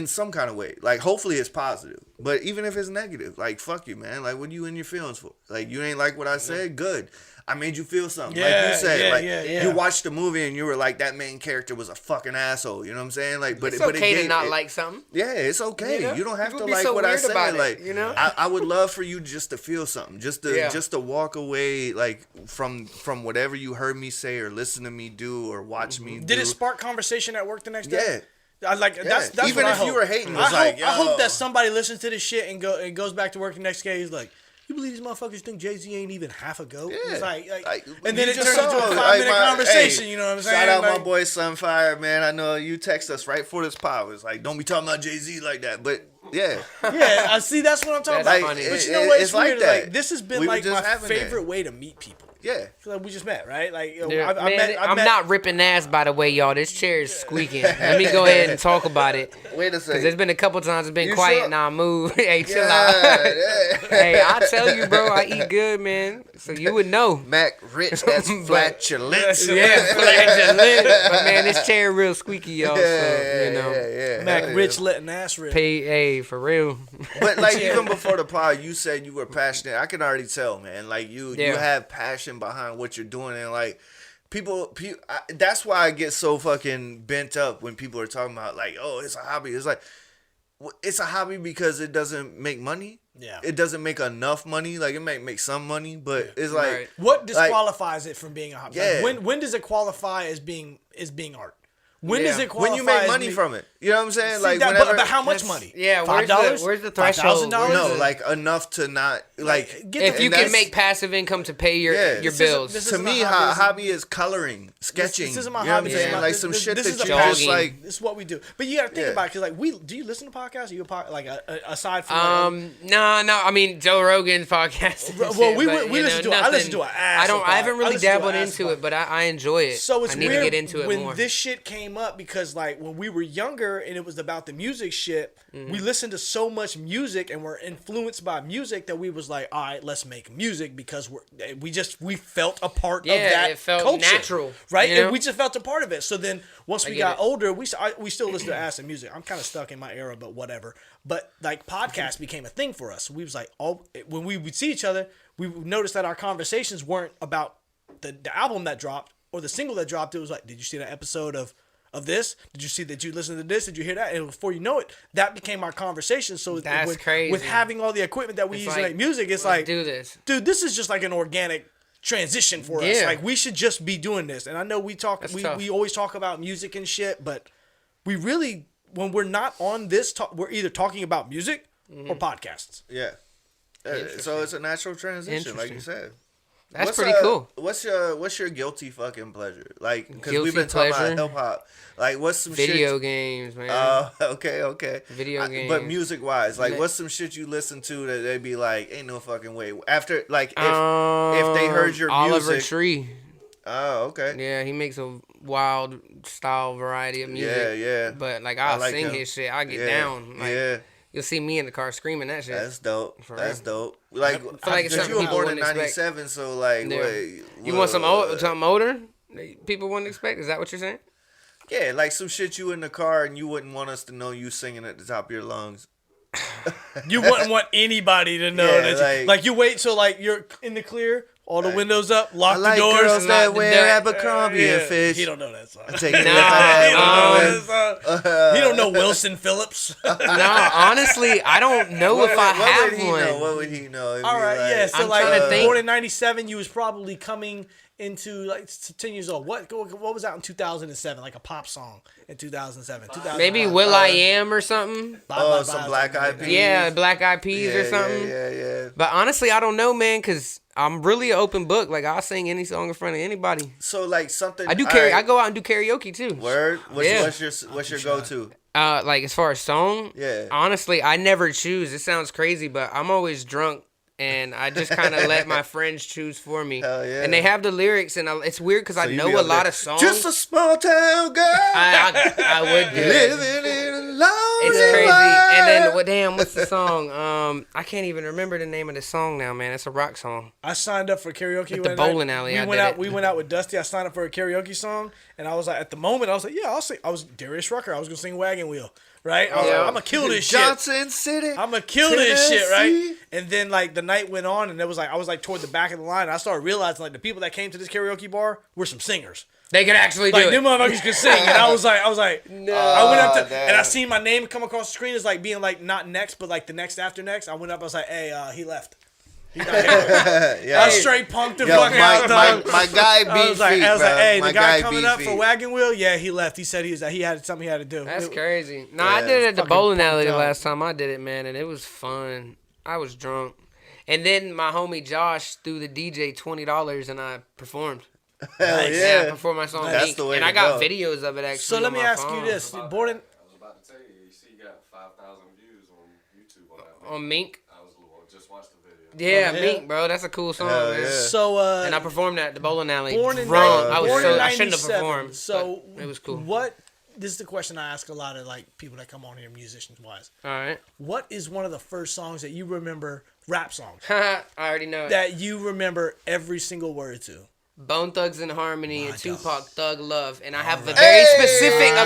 [SPEAKER 1] some kind of way. Like hopefully it's positive, But even if it's negative, like, fuck you, man. Like, what you in your feelings for? Like, you ain't like what I said? Good. I made you feel something. Like you said, you watched the movie and you were like, that main character was a fucking asshole. You know what I'm saying? Like, but
[SPEAKER 3] it's
[SPEAKER 1] but
[SPEAKER 3] okay
[SPEAKER 1] it
[SPEAKER 3] to not like something.
[SPEAKER 1] Yeah, it's okay.
[SPEAKER 3] You know?
[SPEAKER 1] You don't have
[SPEAKER 3] People
[SPEAKER 1] to
[SPEAKER 3] be
[SPEAKER 1] like
[SPEAKER 3] so
[SPEAKER 1] what I
[SPEAKER 3] weird
[SPEAKER 1] said.
[SPEAKER 3] about it,
[SPEAKER 1] Like,
[SPEAKER 3] you know?
[SPEAKER 1] I would love for you just to feel something, just to walk away like from whatever you heard me say or listen to me do or watch me do.
[SPEAKER 2] Did it spark conversation at work the next day?
[SPEAKER 1] Yeah.
[SPEAKER 2] I like that's
[SPEAKER 1] even
[SPEAKER 2] what
[SPEAKER 1] if
[SPEAKER 2] I
[SPEAKER 1] you
[SPEAKER 2] hope.
[SPEAKER 1] were hating, it's like, yo.
[SPEAKER 2] I hope that somebody listens to this shit and goes back to work the next day. He's like, you believe these motherfuckers think Jay-Z ain't even half a goat?
[SPEAKER 1] Yeah.
[SPEAKER 2] It's like and
[SPEAKER 1] you
[SPEAKER 2] then it
[SPEAKER 1] just
[SPEAKER 2] turns into
[SPEAKER 1] saw
[SPEAKER 2] a
[SPEAKER 1] it.
[SPEAKER 2] 5-minute conversation.
[SPEAKER 1] Hey,
[SPEAKER 2] You know what I'm saying?
[SPEAKER 1] Shout out
[SPEAKER 2] Like,
[SPEAKER 1] my boy Sunfire, man. I know you text us right for this power. It's like, don't be talking about Jay-Z like that. But yeah,
[SPEAKER 2] yeah, I see. That's what I'm talking
[SPEAKER 3] That's
[SPEAKER 2] about.
[SPEAKER 3] funny.
[SPEAKER 2] But you know what? It's
[SPEAKER 1] like
[SPEAKER 2] weird.
[SPEAKER 1] that.
[SPEAKER 2] Like this has been
[SPEAKER 1] We were
[SPEAKER 2] like
[SPEAKER 1] just
[SPEAKER 2] my
[SPEAKER 1] having
[SPEAKER 2] favorite
[SPEAKER 1] that.
[SPEAKER 2] way to meet people.
[SPEAKER 1] yeah.
[SPEAKER 2] Like we just met, right? Like
[SPEAKER 3] Yeah.
[SPEAKER 2] I met
[SPEAKER 3] not ripping ass, by the way, y'all. This chair is squeaking. Let me go ahead and talk about it.
[SPEAKER 1] Wait a
[SPEAKER 3] Because
[SPEAKER 1] second.
[SPEAKER 3] there's been a couple times it's been
[SPEAKER 1] You
[SPEAKER 3] quiet
[SPEAKER 1] sure?
[SPEAKER 3] and I move. Hey, chill
[SPEAKER 1] Yeah,
[SPEAKER 3] out.
[SPEAKER 1] yeah.
[SPEAKER 3] Hey, I tell you, bro, I eat good, man. So you would know.
[SPEAKER 1] Mac Rich, that's flatulence.
[SPEAKER 3] Yeah, flatulent. But man, this chair real squeaky, y'all. So, you know.
[SPEAKER 1] yeah.
[SPEAKER 2] Mac
[SPEAKER 1] Hell yeah.
[SPEAKER 2] Rich letting ass rip.
[SPEAKER 3] Hey, for real.
[SPEAKER 1] But like even before the pod, you said you were passionate. I can already tell, man. Like you have passion behind what you're doing, and like people that's why I get so fucking bent up when people are talking about like, oh, it's a hobby. It's like it's a hobby because it doesn't make money.
[SPEAKER 2] Yeah.
[SPEAKER 1] It doesn't make enough money. Like it might make some money, but it's like
[SPEAKER 3] Right.
[SPEAKER 2] What disqualifies it from being a hobby?
[SPEAKER 1] Yeah.
[SPEAKER 2] Like, when does it qualify as being art? When does
[SPEAKER 3] Yeah.
[SPEAKER 2] it qualify
[SPEAKER 1] when you make
[SPEAKER 2] as
[SPEAKER 1] money from it. You know what I'm saying?
[SPEAKER 2] See,
[SPEAKER 1] like
[SPEAKER 2] that,
[SPEAKER 1] whenever,
[SPEAKER 2] but how much
[SPEAKER 3] That's-
[SPEAKER 2] money?
[SPEAKER 3] yeah,
[SPEAKER 2] $5?
[SPEAKER 3] where's the threshold?
[SPEAKER 2] $5,000?
[SPEAKER 1] no, like enough to not like
[SPEAKER 3] If you
[SPEAKER 1] and
[SPEAKER 3] can
[SPEAKER 1] that's-
[SPEAKER 3] make passive income to pay your
[SPEAKER 1] Yeah.
[SPEAKER 3] your
[SPEAKER 1] This
[SPEAKER 3] bills.
[SPEAKER 2] this
[SPEAKER 1] to
[SPEAKER 2] isn't
[SPEAKER 1] me,
[SPEAKER 2] a hobby,
[SPEAKER 1] hobby is coloring, sketching.
[SPEAKER 2] This isn't my
[SPEAKER 1] you know
[SPEAKER 2] hobby.
[SPEAKER 1] what I'm
[SPEAKER 2] This is
[SPEAKER 1] saying?
[SPEAKER 2] my-
[SPEAKER 1] Like some
[SPEAKER 2] this-
[SPEAKER 1] shit
[SPEAKER 2] this
[SPEAKER 1] that
[SPEAKER 2] is
[SPEAKER 1] you
[SPEAKER 2] a
[SPEAKER 1] just
[SPEAKER 3] passion.
[SPEAKER 1] like.
[SPEAKER 2] This is what we do. But you got to think
[SPEAKER 1] Yeah.
[SPEAKER 2] about it, because like do you listen to podcasts? Are you like aside from
[SPEAKER 3] No. I mean Joe Rogan's podcast. and
[SPEAKER 2] Well,
[SPEAKER 3] shit,
[SPEAKER 2] we
[SPEAKER 3] but, you
[SPEAKER 2] listen
[SPEAKER 3] know,
[SPEAKER 2] to it. I listen
[SPEAKER 3] nothing-
[SPEAKER 2] to an ass
[SPEAKER 3] I don't.
[SPEAKER 2] of
[SPEAKER 3] I haven't
[SPEAKER 2] pod- I
[SPEAKER 3] really
[SPEAKER 2] listen to
[SPEAKER 3] dabbled
[SPEAKER 2] an ass
[SPEAKER 3] into
[SPEAKER 2] of
[SPEAKER 3] it, but I enjoy it.
[SPEAKER 2] So it's
[SPEAKER 3] I need
[SPEAKER 2] weird
[SPEAKER 3] to get into it
[SPEAKER 2] when
[SPEAKER 3] more.
[SPEAKER 2] this shit came up, because like when we were younger and it was about the music shit,
[SPEAKER 3] Mm-hmm.
[SPEAKER 2] we listened to so much music and were influenced by music that we was like, all right, let's make music because we felt a part of
[SPEAKER 3] Yeah,
[SPEAKER 2] that
[SPEAKER 3] it felt
[SPEAKER 2] culture,
[SPEAKER 3] natural,
[SPEAKER 2] right?
[SPEAKER 3] you know?
[SPEAKER 2] And we just felt a part of it. So then once we
[SPEAKER 3] get
[SPEAKER 2] got
[SPEAKER 3] it.
[SPEAKER 2] older, we still listen to acid music. I'm kind of stuck in my era, but whatever. But like podcasts became a thing for us. We was like, when we would see each other, we would notice that our conversations weren't about the album that dropped or the single that dropped. It was like, did you see that episode of this? Did you see that? You listen to this? Did you hear that? And before you know it, that became our conversation. So
[SPEAKER 3] That's crazy.
[SPEAKER 2] With having all the equipment that we
[SPEAKER 3] It's
[SPEAKER 2] use to
[SPEAKER 3] like,
[SPEAKER 2] make music, it's
[SPEAKER 3] let's
[SPEAKER 2] like,
[SPEAKER 3] do this.
[SPEAKER 2] dude, this is just like an organic transition for us.
[SPEAKER 3] Yeah.
[SPEAKER 2] Like we should just be doing this. And I know we talk,
[SPEAKER 3] That's
[SPEAKER 2] we
[SPEAKER 3] tough.
[SPEAKER 2] always talk about music and shit, but we really, when we're not on this talk, we're either talking about music
[SPEAKER 3] Mm-hmm.
[SPEAKER 2] or podcasts.
[SPEAKER 1] Yeah. So it's a natural transition, like you said.
[SPEAKER 3] That's pretty cool.
[SPEAKER 1] What's your guilty fucking pleasure? Like, because
[SPEAKER 3] Guilty
[SPEAKER 1] we've been talking
[SPEAKER 3] pleasure?
[SPEAKER 1] about hip hop. Like, what's some
[SPEAKER 3] Video
[SPEAKER 1] shit?
[SPEAKER 3] games, man.
[SPEAKER 1] Okay.
[SPEAKER 3] Video
[SPEAKER 1] But
[SPEAKER 3] games.
[SPEAKER 1] music wise, like,
[SPEAKER 3] Li-
[SPEAKER 1] what's some shit you listen to that they'd be like, ain't no fucking way. After, like, if they heard your
[SPEAKER 3] Oliver
[SPEAKER 1] music.
[SPEAKER 3] Tree.
[SPEAKER 1] Oh, okay.
[SPEAKER 3] Yeah, he makes a wild style variety of music.
[SPEAKER 1] Yeah.
[SPEAKER 3] But like I'll
[SPEAKER 1] like
[SPEAKER 3] sing
[SPEAKER 1] him.
[SPEAKER 3] his shit. I get
[SPEAKER 1] Yeah,
[SPEAKER 3] down. Like,
[SPEAKER 1] yeah.
[SPEAKER 3] You'll see me in the car screaming that shit.
[SPEAKER 1] That's dope.
[SPEAKER 3] For
[SPEAKER 1] That's
[SPEAKER 3] real.
[SPEAKER 1] dope. Like,
[SPEAKER 3] feel like it's
[SPEAKER 1] because you
[SPEAKER 3] something
[SPEAKER 1] were
[SPEAKER 3] people
[SPEAKER 1] born in
[SPEAKER 3] wouldn't expect.
[SPEAKER 1] '97, so like,
[SPEAKER 3] Yeah.
[SPEAKER 1] wait,
[SPEAKER 3] You want something older? People wouldn't expect. Is that what you're saying?
[SPEAKER 1] Yeah, like some shit you in the car and you wouldn't want us to know you singing at the top of your lungs.
[SPEAKER 2] You wouldn't want anybody to know
[SPEAKER 1] Yeah,
[SPEAKER 2] that. Like you wait till like you're in the clear, all the windows up, lock
[SPEAKER 1] I like
[SPEAKER 2] the doors.
[SPEAKER 1] girls that
[SPEAKER 3] not-
[SPEAKER 1] wear
[SPEAKER 3] they're-
[SPEAKER 1] Abercrombie and fish.
[SPEAKER 2] He don't know that song.
[SPEAKER 1] Take it
[SPEAKER 3] Nah,
[SPEAKER 1] if
[SPEAKER 2] He
[SPEAKER 1] I
[SPEAKER 2] don't know
[SPEAKER 1] had
[SPEAKER 2] that song. He don't know Wilson Phillips.
[SPEAKER 3] No, honestly, I don't know
[SPEAKER 1] What
[SPEAKER 3] if
[SPEAKER 1] would-
[SPEAKER 3] I
[SPEAKER 1] what
[SPEAKER 3] have
[SPEAKER 1] would he
[SPEAKER 3] one.
[SPEAKER 1] know? What would he know? It'd
[SPEAKER 2] All
[SPEAKER 1] be
[SPEAKER 2] right, yeah. So
[SPEAKER 3] I'm
[SPEAKER 2] like,
[SPEAKER 3] trying to think.
[SPEAKER 2] born in '97, you was probably coming into like 10 years old. What was out in 2007? Like a pop song in 2007.
[SPEAKER 3] Maybe Will I Am or something.
[SPEAKER 1] some Black Eyed Peas.
[SPEAKER 3] Yeah, Black Eyed Peas or something.
[SPEAKER 1] Yeah.
[SPEAKER 3] But honestly, I don't know, man, because I'm really an open book. Like I'll sing any song in front of anybody.
[SPEAKER 1] So like something.
[SPEAKER 3] I do
[SPEAKER 1] alright,
[SPEAKER 3] I go out and do karaoke too.
[SPEAKER 1] Word.
[SPEAKER 3] Yeah.
[SPEAKER 1] What's your go to?
[SPEAKER 3] Like as far as song,
[SPEAKER 1] Yeah.
[SPEAKER 3] honestly, I never choose. It sounds crazy, but I'm always drunk, and I just kind of let my friends choose for me.
[SPEAKER 1] Hell yeah.
[SPEAKER 3] And they have the lyrics, and it's weird because I
[SPEAKER 1] You
[SPEAKER 3] know
[SPEAKER 1] be
[SPEAKER 3] a
[SPEAKER 1] up
[SPEAKER 3] lot
[SPEAKER 1] there,
[SPEAKER 3] of songs.
[SPEAKER 1] Just a small town girl.
[SPEAKER 3] I would do it.
[SPEAKER 1] Living in a
[SPEAKER 3] It's crazy. And then what? Damn, what's the song? I can't even remember the name of the song now, man. It's a rock song.
[SPEAKER 2] I signed up for karaoke
[SPEAKER 3] At the
[SPEAKER 2] one
[SPEAKER 3] bowling
[SPEAKER 2] night.
[SPEAKER 3] alley,
[SPEAKER 2] We
[SPEAKER 3] I
[SPEAKER 2] went
[SPEAKER 3] did
[SPEAKER 2] out.
[SPEAKER 3] it.
[SPEAKER 2] We went out with Dusty. I signed up for a karaoke song, and I was like, at the moment, I was like, yeah, I'll sing. I was Darius Rucker. I was gonna sing Wagon Wheel, right? I was
[SPEAKER 3] Yeah.
[SPEAKER 2] like, I'm gonna kill this shit.
[SPEAKER 1] Johnson City.
[SPEAKER 2] I'm gonna kill this shit, right?
[SPEAKER 1] Tennessee.
[SPEAKER 2] And then like the night went on, and it was like I was like toward the back of the line. And I started realizing like the people that came to this karaoke bar were some singers.
[SPEAKER 3] They could actually do
[SPEAKER 2] Like
[SPEAKER 3] it.
[SPEAKER 2] them motherfuckers could sing, and I was like,
[SPEAKER 3] No.
[SPEAKER 2] I went up to,
[SPEAKER 1] damn.
[SPEAKER 2] and I seen my name come across the screen as like being like not next, but like the next after next. I went up, I was like, hey, he left. He not here.
[SPEAKER 1] Yeah.
[SPEAKER 2] I straight punked the
[SPEAKER 1] Yo,
[SPEAKER 2] fuck out. dog.
[SPEAKER 1] my guy
[SPEAKER 2] I
[SPEAKER 1] beat
[SPEAKER 2] was like,
[SPEAKER 1] feet,
[SPEAKER 2] I was like,
[SPEAKER 1] bro.
[SPEAKER 2] hey,
[SPEAKER 1] My
[SPEAKER 2] the guy
[SPEAKER 1] guy
[SPEAKER 2] coming
[SPEAKER 1] beat
[SPEAKER 2] up for
[SPEAKER 1] feet.
[SPEAKER 2] Wagon Wheel, yeah, he left. He said he had something he had to do.
[SPEAKER 3] That's
[SPEAKER 2] It-
[SPEAKER 3] crazy. No,
[SPEAKER 1] Yeah.
[SPEAKER 3] I did it at the
[SPEAKER 2] Fucking
[SPEAKER 3] bowling alley the
[SPEAKER 2] punked out.
[SPEAKER 3] last time I did it, man, and it was fun. I was drunk. And then my homie Josh threw the DJ $20 and I performed.
[SPEAKER 1] Hell
[SPEAKER 2] Nice.
[SPEAKER 3] Yeah, I
[SPEAKER 1] yeah.
[SPEAKER 3] performed my song
[SPEAKER 1] That's
[SPEAKER 3] Mink.
[SPEAKER 1] the way
[SPEAKER 3] and
[SPEAKER 1] to
[SPEAKER 3] I got
[SPEAKER 1] go.
[SPEAKER 3] videos of it actually.
[SPEAKER 2] So let
[SPEAKER 3] on
[SPEAKER 2] me
[SPEAKER 3] my
[SPEAKER 2] ask
[SPEAKER 3] phone.
[SPEAKER 2] you this:
[SPEAKER 4] I
[SPEAKER 2] Born in,
[SPEAKER 4] was about to tell you. You see, you got 5,000 views on YouTube on that.
[SPEAKER 3] On Mink?
[SPEAKER 4] I was just watched the video.
[SPEAKER 3] Yeah,
[SPEAKER 2] Oh, yeah?
[SPEAKER 3] Mink, bro. That's a cool song,
[SPEAKER 1] Hell
[SPEAKER 3] man.
[SPEAKER 1] yeah.
[SPEAKER 2] so
[SPEAKER 3] And I performed at the bowling alley.
[SPEAKER 2] born in
[SPEAKER 3] drunk. I was
[SPEAKER 2] born
[SPEAKER 3] so
[SPEAKER 2] in
[SPEAKER 3] I shouldn't have
[SPEAKER 2] 97.
[SPEAKER 3] performed.
[SPEAKER 2] So
[SPEAKER 3] but it was cool.
[SPEAKER 2] What? This is the question I ask a lot of like people that come on here, musicians wise.
[SPEAKER 3] All right.
[SPEAKER 2] What is one of the first songs that you remember, rap songs,
[SPEAKER 3] I already know it.
[SPEAKER 2] that you remember every single word to?
[SPEAKER 3] Bone Thugs and Harmony and
[SPEAKER 2] My
[SPEAKER 3] Tupac Thug Love, and I have a
[SPEAKER 1] Hey!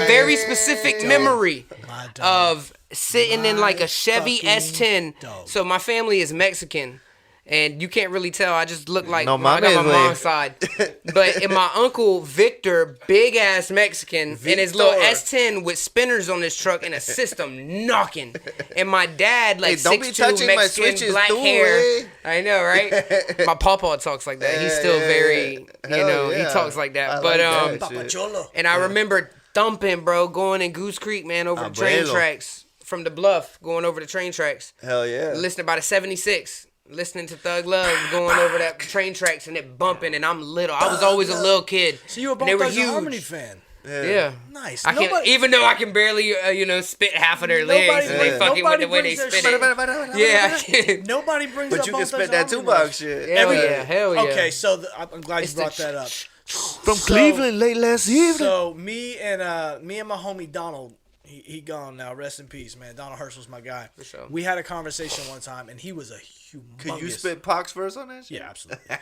[SPEAKER 3] very specific memory
[SPEAKER 2] My dog.
[SPEAKER 3] of sitting in like a Chevy
[SPEAKER 2] fucking
[SPEAKER 3] S10.
[SPEAKER 2] dog.
[SPEAKER 3] So my family is Mexican, and you can't really tell. I just look like
[SPEAKER 1] No,
[SPEAKER 3] I got my
[SPEAKER 1] mama's
[SPEAKER 3] mom's
[SPEAKER 1] like-
[SPEAKER 3] side, but and my uncle Victor, big ass Mexican, in his little
[SPEAKER 1] Victor.
[SPEAKER 3] S10 with spinners on his truck and a system knocking, and my dad like
[SPEAKER 1] Hey, don't be
[SPEAKER 3] 6'2",
[SPEAKER 1] touching my
[SPEAKER 3] Mexican,
[SPEAKER 1] switches
[SPEAKER 3] black
[SPEAKER 1] too,
[SPEAKER 3] hair.
[SPEAKER 1] eh?
[SPEAKER 3] I know, right? My pawpaw talks like that. He's still very, you
[SPEAKER 1] Hell
[SPEAKER 3] know, he
[SPEAKER 1] yeah.
[SPEAKER 3] talks like that.
[SPEAKER 1] I
[SPEAKER 3] But
[SPEAKER 1] like that
[SPEAKER 2] Papa
[SPEAKER 1] shit.
[SPEAKER 2] Cholo.
[SPEAKER 3] and I remember thumping, bro, going in Goose Creek, man, over the train
[SPEAKER 1] Abuelo.
[SPEAKER 3] tracks from the bluff, going over the train tracks,
[SPEAKER 1] Hell yeah.
[SPEAKER 3] listening by the 76, listening to Thug Love, going over that train tracks and it bumping, and I'm little. I was always a little kid.
[SPEAKER 2] So you were a
[SPEAKER 3] and
[SPEAKER 2] Bone
[SPEAKER 3] they were
[SPEAKER 2] Thugs and
[SPEAKER 3] huge.
[SPEAKER 2] Harmony fan.
[SPEAKER 3] Yeah.
[SPEAKER 2] Nice.
[SPEAKER 3] I can,
[SPEAKER 2] Nobody-
[SPEAKER 3] even though I can barely, spit half of their lyrics, and they
[SPEAKER 1] yeah.
[SPEAKER 3] fucking with the way
[SPEAKER 2] Nobody
[SPEAKER 3] they
[SPEAKER 2] brings
[SPEAKER 3] spit
[SPEAKER 2] their
[SPEAKER 3] it. Yeah, I can.
[SPEAKER 2] Nobody brings up
[SPEAKER 1] But you
[SPEAKER 2] Bone
[SPEAKER 1] can
[SPEAKER 2] Thugs
[SPEAKER 1] spit that
[SPEAKER 2] and
[SPEAKER 1] Tupac
[SPEAKER 2] Harmony.
[SPEAKER 1] shit.
[SPEAKER 3] Hell
[SPEAKER 2] Every-
[SPEAKER 3] yeah, hell yeah.
[SPEAKER 2] Okay, so I'm glad
[SPEAKER 3] It's
[SPEAKER 2] you brought
[SPEAKER 3] the-
[SPEAKER 2] that up.
[SPEAKER 1] From Cleveland late last evening.
[SPEAKER 2] So me and my homie Donald, he gone now. Rest in peace, man. Donald Hirsch was my guy.
[SPEAKER 3] For sure.
[SPEAKER 2] We had a conversation one time, and he was a humongous.
[SPEAKER 1] Could you spit Pac's verse on that shit?
[SPEAKER 2] Yeah, absolutely.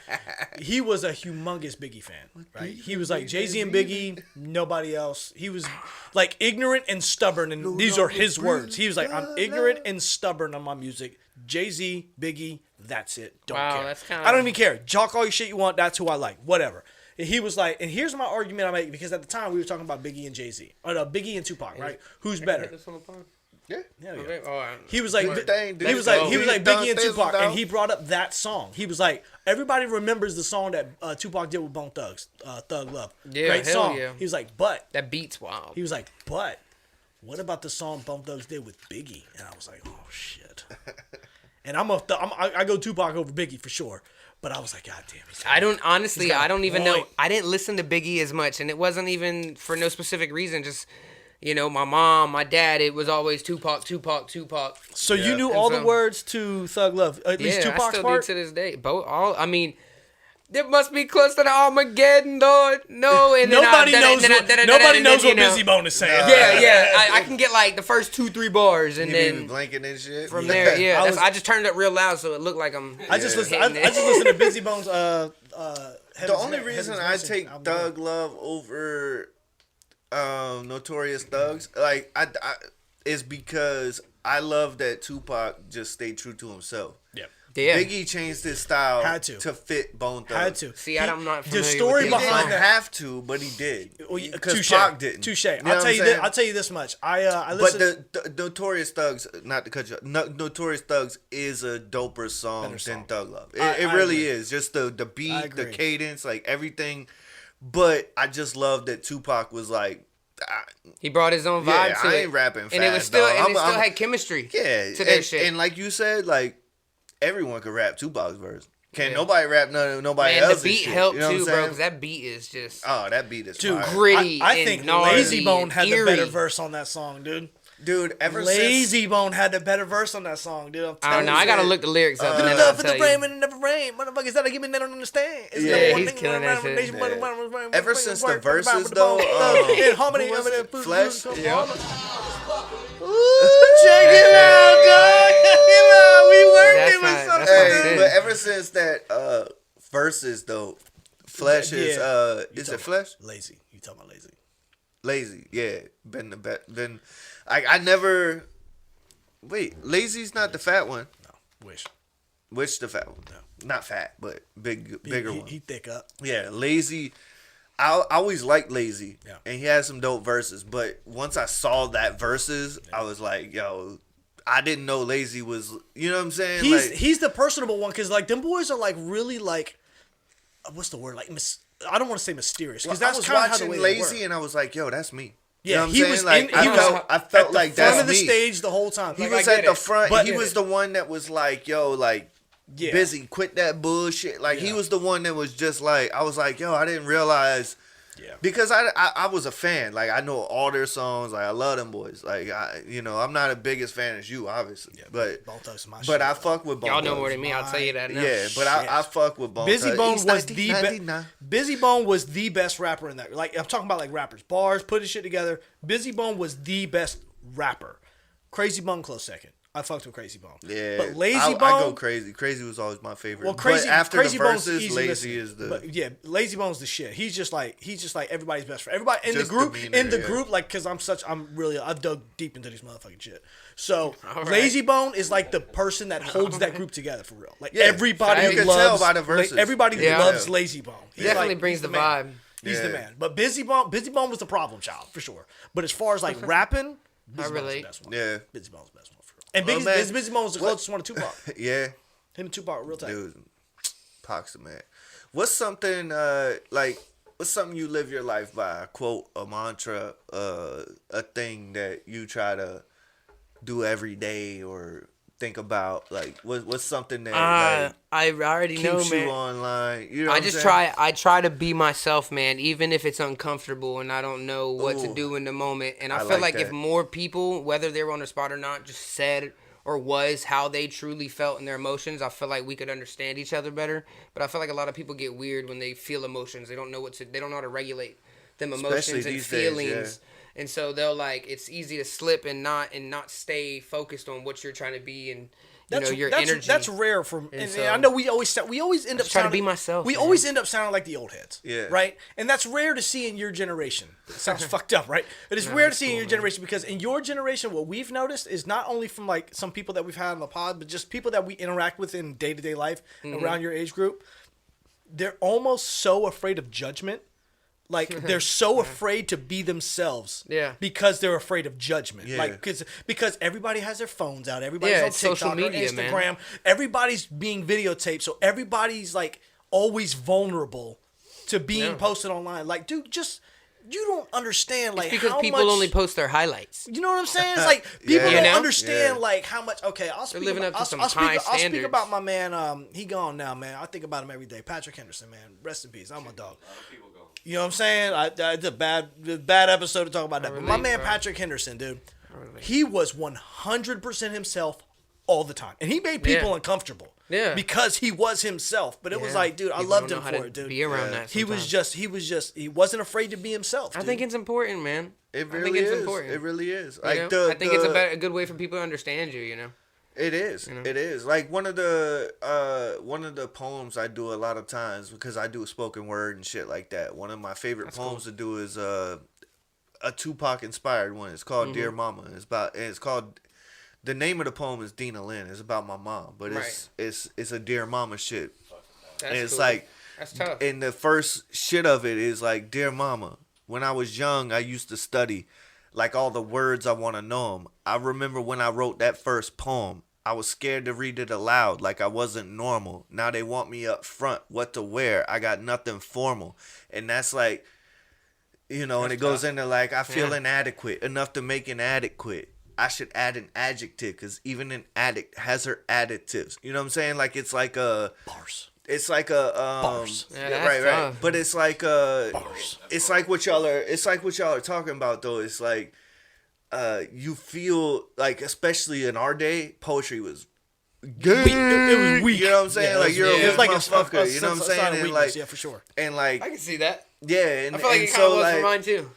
[SPEAKER 2] He was a humongous Biggie fan, right? He was like Jay-Z and Biggie, nobody else. He was like ignorant and stubborn, and these are his words. He was like, I'm ignorant and stubborn on my music. Jay-Z, Biggie, that's it. Don't
[SPEAKER 3] Wow,
[SPEAKER 2] care.
[SPEAKER 3] that's kinda-
[SPEAKER 2] I don't even care. Talk all your shit you want. That's who I like. Whatever. And he was like, and here's my argument I make, because at the time we were talking about Biggie and Jay-Z. Oh no, Biggie and Tupac, right? Who's better?
[SPEAKER 1] Yeah.
[SPEAKER 2] Hell yeah.
[SPEAKER 3] Okay, all right.
[SPEAKER 2] He was like,
[SPEAKER 1] Do your thing, dude.
[SPEAKER 2] he was like
[SPEAKER 1] Let's go.
[SPEAKER 2] Biggie and
[SPEAKER 1] Done
[SPEAKER 2] Tupac,
[SPEAKER 1] this,
[SPEAKER 2] and
[SPEAKER 1] dog.
[SPEAKER 2] he brought up that song. He was like, everybody remembers the song that Tupac did with Bone Thugs, Thug Love.
[SPEAKER 3] Yeah,
[SPEAKER 2] Great
[SPEAKER 3] hell
[SPEAKER 2] song.
[SPEAKER 3] yeah.
[SPEAKER 2] He was like, but
[SPEAKER 3] That beat's wild.
[SPEAKER 2] he was like, but what about the song Bone Thugs did with Biggie? And I was like, oh shit. And I go Tupac over Biggie for sure. But I was like, God damn it.
[SPEAKER 3] I don't honestly.
[SPEAKER 2] He's got
[SPEAKER 3] I
[SPEAKER 2] a
[SPEAKER 3] don't even know.
[SPEAKER 2] point.
[SPEAKER 3] I didn't listen to Biggie as much, and it wasn't even for no specific reason. Just my mom, my dad. It was always Tupac.
[SPEAKER 2] So you knew
[SPEAKER 3] And
[SPEAKER 2] all
[SPEAKER 3] so-
[SPEAKER 2] the words to Thug Love, at least
[SPEAKER 3] Yeah, I
[SPEAKER 2] Tupac's
[SPEAKER 3] still
[SPEAKER 2] part.
[SPEAKER 3] do to this day. Both all. I mean, there must be close to the Armageddon, Lord. No, and then
[SPEAKER 2] Nobody knows what Busy Bone is saying.
[SPEAKER 3] Yeah. I can get like the first 2-3 bars, and
[SPEAKER 1] He be
[SPEAKER 3] then
[SPEAKER 1] blanking and shit.
[SPEAKER 3] from there, yeah.
[SPEAKER 2] I
[SPEAKER 3] I,
[SPEAKER 2] was-
[SPEAKER 3] just turned up real loud, so it looked like I'm.
[SPEAKER 2] I just listen. I
[SPEAKER 3] hitting it.
[SPEAKER 2] just listen to Busy Bone's.
[SPEAKER 1] The only reason I take Thug Love over Notorious Thugs, like I is because I love that Tupac just stayed true to himself.
[SPEAKER 3] Yeah.
[SPEAKER 1] Biggie changed his style
[SPEAKER 2] Had to.
[SPEAKER 1] fit Bone Thugs.
[SPEAKER 2] Had to.
[SPEAKER 3] See, I'm not
[SPEAKER 2] The
[SPEAKER 3] familiar
[SPEAKER 2] story
[SPEAKER 3] with
[SPEAKER 1] He
[SPEAKER 3] these
[SPEAKER 2] behind
[SPEAKER 1] didn't
[SPEAKER 2] that.
[SPEAKER 1] have to, but he did. Because
[SPEAKER 2] Touche.
[SPEAKER 1] Pac didn't.
[SPEAKER 2] Touche.
[SPEAKER 1] You know
[SPEAKER 2] I'll
[SPEAKER 1] what
[SPEAKER 2] tell
[SPEAKER 1] I'm
[SPEAKER 2] you this.
[SPEAKER 1] saying?
[SPEAKER 2] I'll tell you this much. I
[SPEAKER 1] But
[SPEAKER 2] listened.
[SPEAKER 1] the Notorious Thugs, not to cut you off, Notorious Thugs is a doper song
[SPEAKER 2] Better song.
[SPEAKER 1] than Thug Love. It
[SPEAKER 2] I
[SPEAKER 1] really
[SPEAKER 2] agree.
[SPEAKER 1] is. Just the
[SPEAKER 2] I
[SPEAKER 1] beat, the
[SPEAKER 2] agree.
[SPEAKER 1] cadence, like everything. But I just love that Tupac was like,
[SPEAKER 3] He brought his own
[SPEAKER 1] yeah,
[SPEAKER 3] vibe to
[SPEAKER 1] I
[SPEAKER 3] it.
[SPEAKER 1] ain't rapping fast.
[SPEAKER 3] And it was still,
[SPEAKER 1] dog.
[SPEAKER 3] and it still
[SPEAKER 1] I'm-
[SPEAKER 3] had chemistry.
[SPEAKER 1] yeah,
[SPEAKER 3] to their
[SPEAKER 1] and,
[SPEAKER 3] shit.
[SPEAKER 1] and like you said, like everyone could rap Tupac's verse. Can't
[SPEAKER 3] Yeah.
[SPEAKER 1] nobody rap nobody
[SPEAKER 3] Man,
[SPEAKER 1] else's
[SPEAKER 3] the beat
[SPEAKER 1] shit.
[SPEAKER 3] helped
[SPEAKER 1] You know what
[SPEAKER 3] too,
[SPEAKER 1] I'm
[SPEAKER 3] bro.
[SPEAKER 1] saying?
[SPEAKER 3] Because that beat is just
[SPEAKER 1] Oh, that beat is
[SPEAKER 2] Dude,
[SPEAKER 1] fire.
[SPEAKER 3] gritty.
[SPEAKER 2] I
[SPEAKER 3] and
[SPEAKER 2] think
[SPEAKER 3] gnarly
[SPEAKER 2] Lazy Bone
[SPEAKER 3] and
[SPEAKER 2] had the better
[SPEAKER 3] eerie.
[SPEAKER 2] verse on that song, dude.
[SPEAKER 1] Dude, ever since
[SPEAKER 2] Lazy Bone had the better verse on that song, dude. I'm
[SPEAKER 3] I don't
[SPEAKER 2] telling
[SPEAKER 3] know.
[SPEAKER 2] you.
[SPEAKER 3] I gotta look the lyrics up. and
[SPEAKER 2] The
[SPEAKER 3] then I'll
[SPEAKER 2] love for the
[SPEAKER 3] tell you.
[SPEAKER 2] rain when it never rain. Motherfuckers that I give me they don't understand. It's
[SPEAKER 3] Yeah,
[SPEAKER 2] the one
[SPEAKER 3] he's
[SPEAKER 2] thing
[SPEAKER 3] killing
[SPEAKER 2] around
[SPEAKER 3] that
[SPEAKER 2] the
[SPEAKER 3] shit.
[SPEAKER 2] nation,
[SPEAKER 1] Yeah.
[SPEAKER 2] one
[SPEAKER 1] Ever since the verses, though,
[SPEAKER 2] in harmony,
[SPEAKER 1] who was
[SPEAKER 2] I mean,
[SPEAKER 1] it? Flex?
[SPEAKER 2] food,
[SPEAKER 1] Yeah.
[SPEAKER 2] food, Check it out, dog. Check it out. We working with
[SPEAKER 3] That's
[SPEAKER 2] something.
[SPEAKER 3] my
[SPEAKER 1] Hey,
[SPEAKER 3] sin.
[SPEAKER 1] but ever since that versus though, Flesh is
[SPEAKER 2] Yeah.
[SPEAKER 1] is it Flesh?
[SPEAKER 2] Lazy. You talking about lazy?
[SPEAKER 1] Lazy, yeah. Been the bet. Been, I never. Wait, Lazy's not the fat one.
[SPEAKER 2] No. Wish.
[SPEAKER 1] Which the fat one?
[SPEAKER 2] No.
[SPEAKER 1] Not fat, but bigger one.
[SPEAKER 2] He thick up.
[SPEAKER 1] Yeah, Lazy. I always liked Lazy,
[SPEAKER 2] Yeah.
[SPEAKER 1] and he had some dope verses. But once I saw that verses, I was like, yo, I didn't know Lazy was. You know what I'm saying?
[SPEAKER 2] He's the personable one because like them boys are like really like, what's the word, like I don't want to say mysterious because
[SPEAKER 1] I
[SPEAKER 2] that's
[SPEAKER 1] was
[SPEAKER 2] kind of how the
[SPEAKER 1] watching
[SPEAKER 2] way they
[SPEAKER 1] Lazy,
[SPEAKER 2] were.
[SPEAKER 1] and I was like, yo, that's me.
[SPEAKER 2] Yeah,
[SPEAKER 1] you know what I'm saying? Like, I felt
[SPEAKER 2] at
[SPEAKER 1] like
[SPEAKER 2] the
[SPEAKER 1] that's
[SPEAKER 2] front of the
[SPEAKER 1] me.
[SPEAKER 2] stage the whole time.
[SPEAKER 1] He
[SPEAKER 2] Like,
[SPEAKER 1] was
[SPEAKER 2] I
[SPEAKER 1] at
[SPEAKER 2] get
[SPEAKER 1] the
[SPEAKER 2] it.
[SPEAKER 1] front.
[SPEAKER 2] But
[SPEAKER 1] He was the one that was like, yo, like,
[SPEAKER 2] Yeah.
[SPEAKER 1] busy, quit that bullshit. Like, he
[SPEAKER 2] Yeah.
[SPEAKER 1] was the one that was just like, I was like, yo, I didn't realize.
[SPEAKER 2] Yeah.
[SPEAKER 1] Because I was a fan. Like, I know all their songs. Like, I love them boys. Like, I'm not the biggest fan as you, obviously.
[SPEAKER 2] Yeah,
[SPEAKER 1] but
[SPEAKER 2] Bone Thugs my
[SPEAKER 1] but
[SPEAKER 2] shit,
[SPEAKER 1] I
[SPEAKER 2] bro.
[SPEAKER 1] fuck with Bone
[SPEAKER 3] Y'all know
[SPEAKER 1] Thugs.
[SPEAKER 3] more than me. I'll tell you that now.
[SPEAKER 1] Yeah, but I fuck with Bone
[SPEAKER 2] Busy
[SPEAKER 1] Thugs.
[SPEAKER 2] Bone
[SPEAKER 1] East
[SPEAKER 2] was the
[SPEAKER 1] 1999.
[SPEAKER 2] Busy Bone was the best rapper in that. Like I'm talking about like rappers, bars, putting shit together. Busy Bone was the best rapper. Crazy Bone close second. I fucked with Crazy Bone.
[SPEAKER 1] Yeah,
[SPEAKER 2] but Lazy
[SPEAKER 1] I
[SPEAKER 2] Bone.
[SPEAKER 1] go Crazy. Crazy was always my favorite.
[SPEAKER 2] Well, Crazy
[SPEAKER 1] but after
[SPEAKER 2] Crazy
[SPEAKER 1] the
[SPEAKER 2] Bone's
[SPEAKER 1] verses,
[SPEAKER 2] easy
[SPEAKER 1] Lazy
[SPEAKER 2] listening.
[SPEAKER 1] is the.
[SPEAKER 2] But yeah, Lazy Bone's the shit. He's just like everybody's best friend. Everybody in
[SPEAKER 1] Just
[SPEAKER 2] the group,
[SPEAKER 1] demeanor, yeah.
[SPEAKER 2] like because I've dug deep into these motherfucking shit. So
[SPEAKER 3] All right.
[SPEAKER 2] Lazy Bone is like the person that holds that group together for real. Like
[SPEAKER 1] Yeah,
[SPEAKER 2] everybody
[SPEAKER 1] you can
[SPEAKER 2] loves.
[SPEAKER 1] tell by the
[SPEAKER 2] like,
[SPEAKER 1] verses.
[SPEAKER 2] everybody
[SPEAKER 3] Yeah.
[SPEAKER 2] loves Lazy Bone. He's
[SPEAKER 3] Definitely
[SPEAKER 2] like-
[SPEAKER 3] brings
[SPEAKER 2] he's
[SPEAKER 3] the
[SPEAKER 2] man.
[SPEAKER 3] vibe.
[SPEAKER 2] He's the
[SPEAKER 1] Yeah.
[SPEAKER 2] man. But Busy Bone was the problem child for sure. But as far as like rapping, Busy Bone's the
[SPEAKER 3] relate.
[SPEAKER 2] best one.
[SPEAKER 1] Yeah.
[SPEAKER 2] Busy Bone's the best one for real. And
[SPEAKER 1] Well, man,
[SPEAKER 2] Busy Bone was the closest one to Tupac.
[SPEAKER 1] Yeah,
[SPEAKER 2] Him and Tupac were real tight.
[SPEAKER 1] dude, Pac's the man. What's something What's something you live your life by? A quote, a mantra, a thing that you try to do every day or think about? Like, what's something that like,
[SPEAKER 3] I already know,
[SPEAKER 1] keeps you
[SPEAKER 3] man.
[SPEAKER 1] online? You know
[SPEAKER 3] I
[SPEAKER 1] what
[SPEAKER 3] just
[SPEAKER 1] I'm saying?
[SPEAKER 3] I try to be myself, man, even if it's uncomfortable and I don't know what to
[SPEAKER 1] Ooh.
[SPEAKER 3] do in the moment. And I
[SPEAKER 1] I
[SPEAKER 3] feel
[SPEAKER 1] like
[SPEAKER 3] like if
[SPEAKER 1] that.
[SPEAKER 3] more people, whether they were on the spot or not, just said or was how they truly felt in their emotions, I feel like we could understand each other better. But I feel like a lot of people get weird when they feel emotions. They don't know they don't know how to regulate them emotions
[SPEAKER 1] Especially
[SPEAKER 3] and
[SPEAKER 1] these days,
[SPEAKER 3] feelings. And so they'll like it's easy to slip and not stay focused on what you're trying to be and your energy.
[SPEAKER 2] That's rare from, and
[SPEAKER 3] so-
[SPEAKER 2] I know we always end up
[SPEAKER 3] just try to
[SPEAKER 2] sounding,
[SPEAKER 3] be myself,
[SPEAKER 2] We
[SPEAKER 3] man.
[SPEAKER 2] always end up sounding like the old heads,
[SPEAKER 1] Yeah.
[SPEAKER 2] right? And that's rare to see in your generation. It sounds fucked up, right? But it's rare to see in your generation because in your generation, what we've noticed is not only from like some people that we've had on the pod, but just people that we interact with in day to day life
[SPEAKER 3] Mm-hmm.
[SPEAKER 2] around your age group. They're almost so afraid of judgment. Like they're so afraid to be themselves,
[SPEAKER 3] Yeah.
[SPEAKER 2] because they're afraid of judgment.
[SPEAKER 1] Yeah.
[SPEAKER 2] Like because everybody has their phones out, everybody's
[SPEAKER 3] Yeah,
[SPEAKER 2] on
[SPEAKER 3] it's social
[SPEAKER 2] TikTok or
[SPEAKER 3] media, man.
[SPEAKER 2] Instagram, everybody's being videotaped, so everybody's like always vulnerable to being
[SPEAKER 3] Yeah.
[SPEAKER 2] posted online. Like, dude, you don't understand like
[SPEAKER 3] because
[SPEAKER 2] how
[SPEAKER 3] people
[SPEAKER 2] much,
[SPEAKER 3] only post their highlights.
[SPEAKER 2] you know what I'm saying? It's like people
[SPEAKER 1] Yeah.
[SPEAKER 2] don't
[SPEAKER 3] You know?
[SPEAKER 2] understand
[SPEAKER 1] Yeah.
[SPEAKER 2] like how much. Okay, I'll speak.
[SPEAKER 3] living
[SPEAKER 2] about,
[SPEAKER 3] up to some
[SPEAKER 2] I'll speak,
[SPEAKER 3] high
[SPEAKER 2] I'll speak
[SPEAKER 3] standards.
[SPEAKER 2] about my man. He gone now, man. I think about him every day. Patrick Henderson, man. Rest in peace. I'm a dog.
[SPEAKER 4] A lot of people go.
[SPEAKER 2] You know what I'm saying? It's a bad episode to talk about that. But my
[SPEAKER 3] relate,
[SPEAKER 2] man
[SPEAKER 3] bro.
[SPEAKER 2] Patrick Henderson, dude, he was 100% himself all the time, and he made people
[SPEAKER 3] Yeah.
[SPEAKER 2] uncomfortable.
[SPEAKER 3] Yeah.
[SPEAKER 2] because he was himself. But it was
[SPEAKER 3] Yeah.
[SPEAKER 2] like, dude, I
[SPEAKER 3] People
[SPEAKER 2] loved
[SPEAKER 3] don't
[SPEAKER 2] him
[SPEAKER 3] know how
[SPEAKER 2] for
[SPEAKER 3] to
[SPEAKER 2] it, dude.
[SPEAKER 3] Be around that.
[SPEAKER 2] He was
[SPEAKER 3] sometimes.
[SPEAKER 2] he wasn't afraid to be himself.
[SPEAKER 3] I
[SPEAKER 2] Dude.
[SPEAKER 3] think it's important, man.
[SPEAKER 1] It
[SPEAKER 3] I
[SPEAKER 1] really
[SPEAKER 3] think it's
[SPEAKER 1] is.
[SPEAKER 3] important.
[SPEAKER 1] It really is.
[SPEAKER 3] You
[SPEAKER 1] Like
[SPEAKER 3] know?
[SPEAKER 1] the,
[SPEAKER 3] I think it's a good way for people to understand you. You know.
[SPEAKER 1] It is.
[SPEAKER 3] know?
[SPEAKER 1] It is. Like one of the poems I do a lot of times because I do spoken word and shit like that. One of my favorite poems to do is a Tupac inspired one. It's called Dear Mama. It's called the name of the poem is Dina Lynn. It's about my mom, but it's a Dear Mama shit.
[SPEAKER 3] That's
[SPEAKER 1] And it's
[SPEAKER 3] cool.
[SPEAKER 1] like
[SPEAKER 3] That's tough.
[SPEAKER 1] and the first shit of it is like, Dear Mama, when I was young, I used to study like all the words I want to know them. I remember when I wrote that first poem, I was scared to read it aloud like I wasn't normal. Now they want me up front, what to wear. I got nothing formal. And that's like, and it goes into like, I feel
[SPEAKER 3] Yeah.
[SPEAKER 1] inadequate, enough to make an addict quit. I should add an adjective because even an addict has her additives. You know what I'm saying? Like it's like a...
[SPEAKER 2] Bars.
[SPEAKER 1] It's like a
[SPEAKER 2] Bars.
[SPEAKER 3] Yeah, that's
[SPEAKER 1] right.
[SPEAKER 3] tough.
[SPEAKER 1] But it's like
[SPEAKER 2] Bars.
[SPEAKER 1] it's like what y'all are talking about though. It's like you feel like, especially in our day, poetry was good.
[SPEAKER 2] It was weak.
[SPEAKER 1] You know what I'm saying?
[SPEAKER 2] Yeah,
[SPEAKER 1] like you're
[SPEAKER 3] yeah.
[SPEAKER 1] a
[SPEAKER 2] It was like
[SPEAKER 1] motherfucker. You know what I'm
[SPEAKER 2] sign
[SPEAKER 1] saying?
[SPEAKER 2] of
[SPEAKER 1] And
[SPEAKER 2] weakness,
[SPEAKER 1] like
[SPEAKER 2] yeah, for sure.
[SPEAKER 1] and like
[SPEAKER 3] I can see that.
[SPEAKER 1] yeah, and,
[SPEAKER 3] I feel like
[SPEAKER 1] and
[SPEAKER 3] it kind of
[SPEAKER 1] so
[SPEAKER 3] was
[SPEAKER 1] like
[SPEAKER 3] for mine too.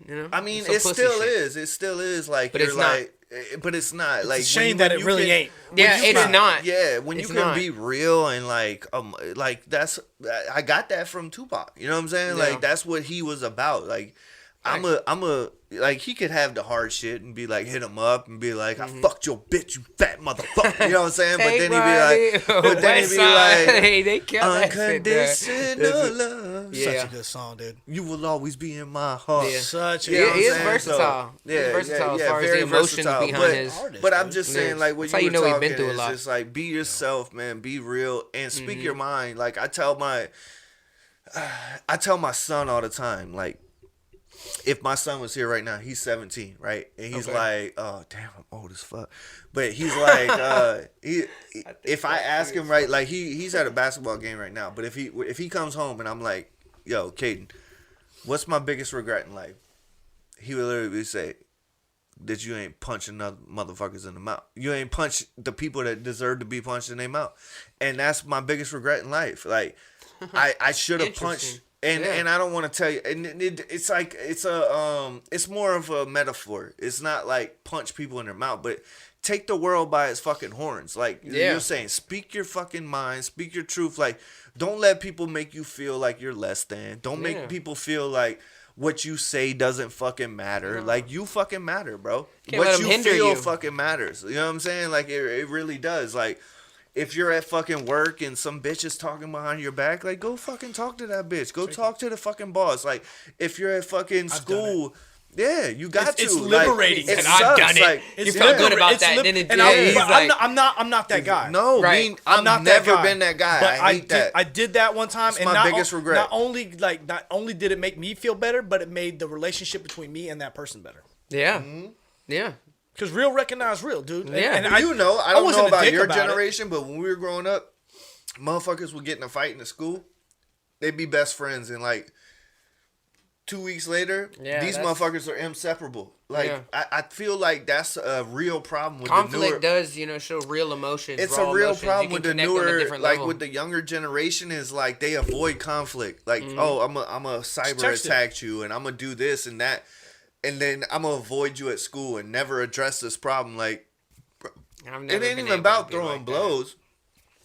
[SPEAKER 3] You know.
[SPEAKER 1] I mean,
[SPEAKER 3] Some
[SPEAKER 1] it
[SPEAKER 3] pussy
[SPEAKER 1] still
[SPEAKER 3] shit.
[SPEAKER 1] is. It still is like
[SPEAKER 3] But
[SPEAKER 1] you're
[SPEAKER 3] it's not.
[SPEAKER 1] like but it's not. Like,
[SPEAKER 2] a shame that it really ain't.
[SPEAKER 3] Yeah, it's not.
[SPEAKER 1] Yeah, when
[SPEAKER 3] It's
[SPEAKER 1] you can
[SPEAKER 3] not.
[SPEAKER 1] be real and like that's I got that from Tupac. You know what I'm saying?
[SPEAKER 3] Yeah.
[SPEAKER 1] Like that's what he was about. Like I'm a like he could have the hard shit and be like hit him up and be like I fucked your bitch, you fat motherfucker. You know what I'm saying? But then he'd be like,
[SPEAKER 3] hey, they killed that shit, bro.
[SPEAKER 1] unconditional love.
[SPEAKER 3] Yeah.
[SPEAKER 2] Such a good song, dude.
[SPEAKER 1] You will always be in my heart.
[SPEAKER 3] Yeah.
[SPEAKER 2] Such a
[SPEAKER 1] You know
[SPEAKER 3] Yeah,
[SPEAKER 1] what
[SPEAKER 3] he
[SPEAKER 1] I'm
[SPEAKER 3] is
[SPEAKER 1] saying?
[SPEAKER 3] versatile.
[SPEAKER 1] So,
[SPEAKER 3] He's versatile as far as
[SPEAKER 1] very
[SPEAKER 3] the emotions
[SPEAKER 1] versatile.
[SPEAKER 3] behind
[SPEAKER 1] but,
[SPEAKER 3] his
[SPEAKER 2] artist,
[SPEAKER 1] But I'm
[SPEAKER 2] dude.
[SPEAKER 1] just saying,
[SPEAKER 3] lyrics.
[SPEAKER 1] like, what
[SPEAKER 3] That's how
[SPEAKER 1] you
[SPEAKER 3] you
[SPEAKER 1] were
[SPEAKER 3] know he's
[SPEAKER 1] talking
[SPEAKER 3] been through a
[SPEAKER 1] is
[SPEAKER 3] lot.
[SPEAKER 1] just like, be yourself, man. Be real and speak your mind. Like, I tell my son all the time, like, if my son was here right now, he's 17, right? And he's like, oh, damn, I'm old as fuck. But he's like, if I ask him, right, like, he's at a basketball game right now. But if he comes home and I'm like, yo, Caden, what's my biggest regret in life? He would literally say that you ain't punching other motherfuckers in the mouth. You ain't punch the people that deserve to be punched in their mouth. And that's my biggest regret in life. Like, I should have punched. And I don't want to tell you. And it's like it's more of a metaphor. It's not like punch people in their mouth, but take the world by its fucking horns. Like you're saying, speak your fucking mind, speak your truth. Like, don't let people make you feel like you're less than. Don't make people feel like what you say doesn't fucking matter. Like, you fucking matter, bro.
[SPEAKER 3] Can't let
[SPEAKER 1] What
[SPEAKER 3] 'em
[SPEAKER 1] you
[SPEAKER 3] hinder
[SPEAKER 1] feel
[SPEAKER 3] you.
[SPEAKER 1] fucking matters. You know what I'm saying? Like, it really does. Like, if you're at fucking work and some bitch is talking behind your back, like, go fucking talk to that bitch. Go talk to the fucking boss. Like, if you're at fucking school, yeah, you got to.
[SPEAKER 2] It's liberating.
[SPEAKER 1] Like, it
[SPEAKER 3] And I've
[SPEAKER 1] sucks.
[SPEAKER 3] done it.
[SPEAKER 1] Like,
[SPEAKER 3] You felt good about
[SPEAKER 2] It's
[SPEAKER 3] that.
[SPEAKER 2] lib-
[SPEAKER 3] Then it
[SPEAKER 2] and
[SPEAKER 3] did. He's like,
[SPEAKER 2] I'm not that guy.
[SPEAKER 1] No,
[SPEAKER 3] Right.
[SPEAKER 1] I've
[SPEAKER 2] not that
[SPEAKER 1] never
[SPEAKER 2] guy.
[SPEAKER 1] been that guy.
[SPEAKER 2] But
[SPEAKER 1] I hate that.
[SPEAKER 2] I did that one time,
[SPEAKER 1] It's
[SPEAKER 2] and
[SPEAKER 1] my
[SPEAKER 2] not
[SPEAKER 1] biggest regret.
[SPEAKER 2] Not only did it make me feel better, but it made the relationship between me and that person better.
[SPEAKER 3] yeah,
[SPEAKER 1] Mm-hmm.
[SPEAKER 3] yeah.
[SPEAKER 2] Because real recognize real, dude.
[SPEAKER 3] Yeah.
[SPEAKER 2] And
[SPEAKER 1] I don't know
[SPEAKER 2] wasn't a
[SPEAKER 1] about
[SPEAKER 2] dick
[SPEAKER 1] your
[SPEAKER 2] about it.
[SPEAKER 1] generation, but when we were growing up, motherfuckers would get in a fight in the school. They'd be best friends, and like 2 weeks later,
[SPEAKER 3] Yeah,
[SPEAKER 1] these
[SPEAKER 3] that's-
[SPEAKER 1] motherfuckers are inseparable. Like,
[SPEAKER 3] Yeah.
[SPEAKER 1] I feel like that's a real problem with
[SPEAKER 3] Conflict
[SPEAKER 1] the newer.
[SPEAKER 3] does, show real emotions.
[SPEAKER 1] It's
[SPEAKER 3] raw
[SPEAKER 1] a real
[SPEAKER 3] emotions. You
[SPEAKER 1] problem
[SPEAKER 3] can
[SPEAKER 1] with the
[SPEAKER 3] connect on a
[SPEAKER 1] newer,
[SPEAKER 3] different
[SPEAKER 1] like
[SPEAKER 3] level.
[SPEAKER 1] with the younger generation, is like they avoid conflict. Like, oh, I'm a cyber
[SPEAKER 2] text it.
[SPEAKER 1] attack you, and I'm gonna do this and that, and then I'm gonna avoid you at school and never address this problem. Like,
[SPEAKER 3] I've
[SPEAKER 1] it
[SPEAKER 3] never
[SPEAKER 1] ain't
[SPEAKER 3] been
[SPEAKER 1] even
[SPEAKER 3] able to
[SPEAKER 1] about
[SPEAKER 3] be
[SPEAKER 1] throwing
[SPEAKER 3] like that.
[SPEAKER 1] blows.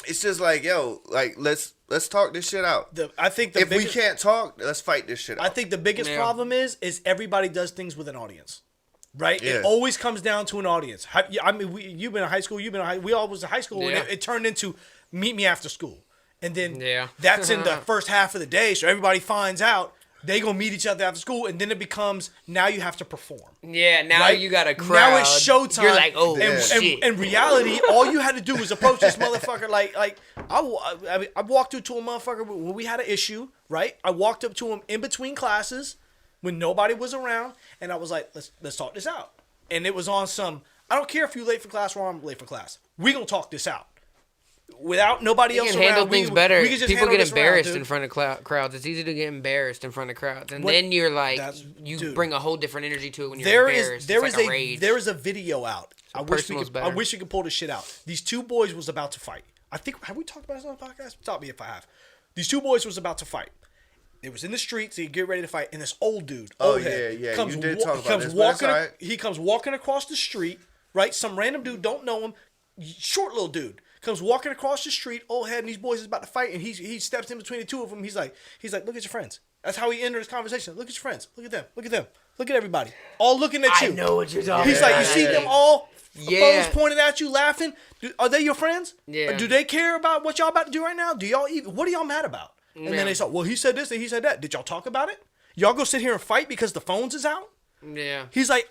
[SPEAKER 1] It's just like, yo, like let's talk this shit out.
[SPEAKER 2] I think the
[SPEAKER 1] If we
[SPEAKER 2] biggest,
[SPEAKER 1] can't talk, let's fight this shit out.
[SPEAKER 2] I think the biggest
[SPEAKER 3] Yeah.
[SPEAKER 2] problem is everybody does things with an audience, right?
[SPEAKER 1] Yeah.
[SPEAKER 2] It always comes down to an audience. I mean, you've been in high school. We all was in high school,
[SPEAKER 3] Yeah.
[SPEAKER 2] and it turned into meet me after school, and then
[SPEAKER 3] Yeah.
[SPEAKER 2] that's in the first half of the day, so everybody finds out they gonna meet each other after school, and then it becomes now you have to perform.
[SPEAKER 3] Yeah, now
[SPEAKER 2] Right?
[SPEAKER 3] you got a crowd.
[SPEAKER 2] Now it's showtime.
[SPEAKER 3] You're like, oh
[SPEAKER 2] and,
[SPEAKER 3] shit.
[SPEAKER 2] In reality, all you had to do was approach this motherfucker like I walked up to a motherfucker when we had an issue, right? I walked up to him in between classes when nobody was around, and I was like, let's talk this out. And it was on some, I don't care if you're late for class or I'm late for class. We gonna talk this out. Without nobody
[SPEAKER 3] You
[SPEAKER 2] else
[SPEAKER 3] can
[SPEAKER 2] around,
[SPEAKER 3] handle things better.
[SPEAKER 2] we can just
[SPEAKER 3] People
[SPEAKER 2] handle
[SPEAKER 3] get
[SPEAKER 2] this around,
[SPEAKER 3] embarrassed
[SPEAKER 2] dude.
[SPEAKER 3] in front of crowds. It's easy to get embarrassed in front of crowds, and
[SPEAKER 2] What-
[SPEAKER 3] then you're like, you
[SPEAKER 2] dude.
[SPEAKER 3] bring a whole different energy to it when you're
[SPEAKER 2] There
[SPEAKER 3] embarrassed.
[SPEAKER 2] is there
[SPEAKER 3] it's
[SPEAKER 2] is
[SPEAKER 3] like
[SPEAKER 2] a
[SPEAKER 3] rage.
[SPEAKER 2] there is a video out. I wish we
[SPEAKER 3] personal's
[SPEAKER 2] could I
[SPEAKER 3] better.
[SPEAKER 2] wish we could pull this shit out. These two boys was about to fight. I think have we talked about this on the podcast? Stop me if I have. These two boys was about to fight. It was in the streets. They get ready to fight, and this old dude,
[SPEAKER 1] Oh,
[SPEAKER 2] old head,
[SPEAKER 1] yeah,
[SPEAKER 2] comes
[SPEAKER 1] you did
[SPEAKER 2] wa-
[SPEAKER 1] talk about
[SPEAKER 2] comes
[SPEAKER 1] this, but it's
[SPEAKER 2] walking.
[SPEAKER 1] alright.
[SPEAKER 2] He comes walking across the street. Right, some random dude don't know him, short little dude comes walking across the street. Old head, and these boys is about to fight, and he steps in between the two of them. He's like, look at your friends. That's how he entered his conversation. Look at your friends. Look at them. Look at them. Look at everybody. All looking at you.
[SPEAKER 3] I know what you're talking
[SPEAKER 2] He's
[SPEAKER 3] about.
[SPEAKER 2] like, you see them all?
[SPEAKER 3] Yeah.
[SPEAKER 2] Phones pointed at you, laughing. Are they your friends?
[SPEAKER 3] Yeah.
[SPEAKER 2] Do they care about what y'all about to do right now? Do y'all even? What are y'all mad about? And
[SPEAKER 3] Yeah.
[SPEAKER 2] then they said, well, he said this and he said that. Did y'all talk about it? Y'all go sit here and fight because the phones is out?
[SPEAKER 3] Yeah.
[SPEAKER 2] He's like,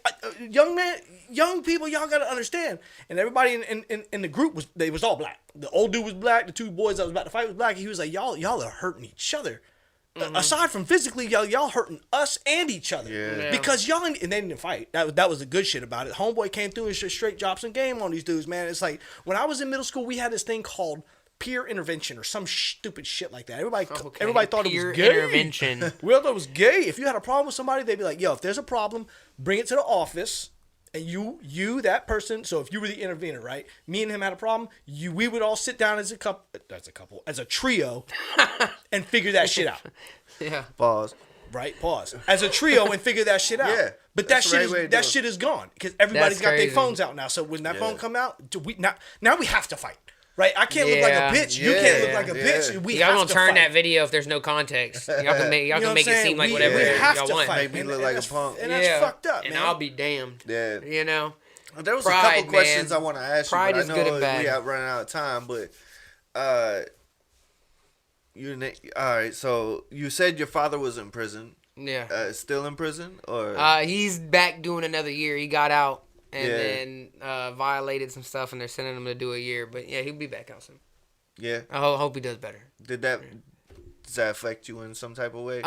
[SPEAKER 2] young people, y'all gotta understand. And everybody in the group was all black. The old dude was black. The two boys that was about to fight was black. He was like, y'all are hurting each other. Aside from physically, y'all hurting us and each other.
[SPEAKER 1] Yeah.
[SPEAKER 2] Because y'all and they didn't fight. That was the good shit about it. Homeboy came through and just straight dropped some game on these dudes, man. It's like when I was in middle school, we had this thing called peer intervention or some stupid shit like that. Everybody thought it
[SPEAKER 3] Peer
[SPEAKER 2] was gay.
[SPEAKER 3] intervention.
[SPEAKER 2] We all thought it was gay. If you had a problem with somebody, they'd be like, yo, if there's a problem, bring it to the office. And you, that person, so if you were the intervener, right? Me and him had a problem, we would all sit down as a trio, and figure that shit out.
[SPEAKER 3] Yeah.
[SPEAKER 1] Pause.
[SPEAKER 2] right? Pause. As a trio and figure that shit out.
[SPEAKER 1] Yeah,
[SPEAKER 2] But that
[SPEAKER 1] that's the right way to do it.
[SPEAKER 2] shit is gone because everybody's
[SPEAKER 3] That's
[SPEAKER 2] got their
[SPEAKER 3] crazy.
[SPEAKER 2] phones out now. So when that phone come out, now we have to fight, right? I can't
[SPEAKER 3] Yeah.
[SPEAKER 2] look like a bitch. You can't look
[SPEAKER 1] Yeah.
[SPEAKER 2] like a bitch. We
[SPEAKER 3] Y'all
[SPEAKER 2] have
[SPEAKER 3] gonna
[SPEAKER 2] to
[SPEAKER 3] turn
[SPEAKER 2] fight.
[SPEAKER 3] that video if there's no context. Y'all can make
[SPEAKER 2] You know what
[SPEAKER 3] it
[SPEAKER 2] I'm
[SPEAKER 3] seem like
[SPEAKER 2] saying?
[SPEAKER 3] whatever
[SPEAKER 2] we have
[SPEAKER 3] y'all
[SPEAKER 2] to
[SPEAKER 3] want.
[SPEAKER 2] fight.
[SPEAKER 1] Make me look like a
[SPEAKER 2] that's-
[SPEAKER 1] punk.
[SPEAKER 2] and that's fucked up,
[SPEAKER 3] and
[SPEAKER 2] man.
[SPEAKER 3] I'll be damned.
[SPEAKER 1] Yeah.
[SPEAKER 3] You know.
[SPEAKER 1] There was a
[SPEAKER 3] Pride,
[SPEAKER 1] couple questions
[SPEAKER 3] man.
[SPEAKER 1] I want to ask you,
[SPEAKER 3] Pride
[SPEAKER 1] but
[SPEAKER 3] is
[SPEAKER 1] I
[SPEAKER 3] good
[SPEAKER 1] know
[SPEAKER 3] and bad.
[SPEAKER 1] we are running out of time. But all right. So you said your father was in prison.
[SPEAKER 3] Yeah.
[SPEAKER 1] Still in prison, or
[SPEAKER 3] He's back doing another year. He got out and
[SPEAKER 1] Yeah.
[SPEAKER 3] then violated some stuff, and they're sending him to do a year. But yeah, he'll be back out soon.
[SPEAKER 1] yeah?
[SPEAKER 3] I hope he does better.
[SPEAKER 1] Does that affect you in some type of way?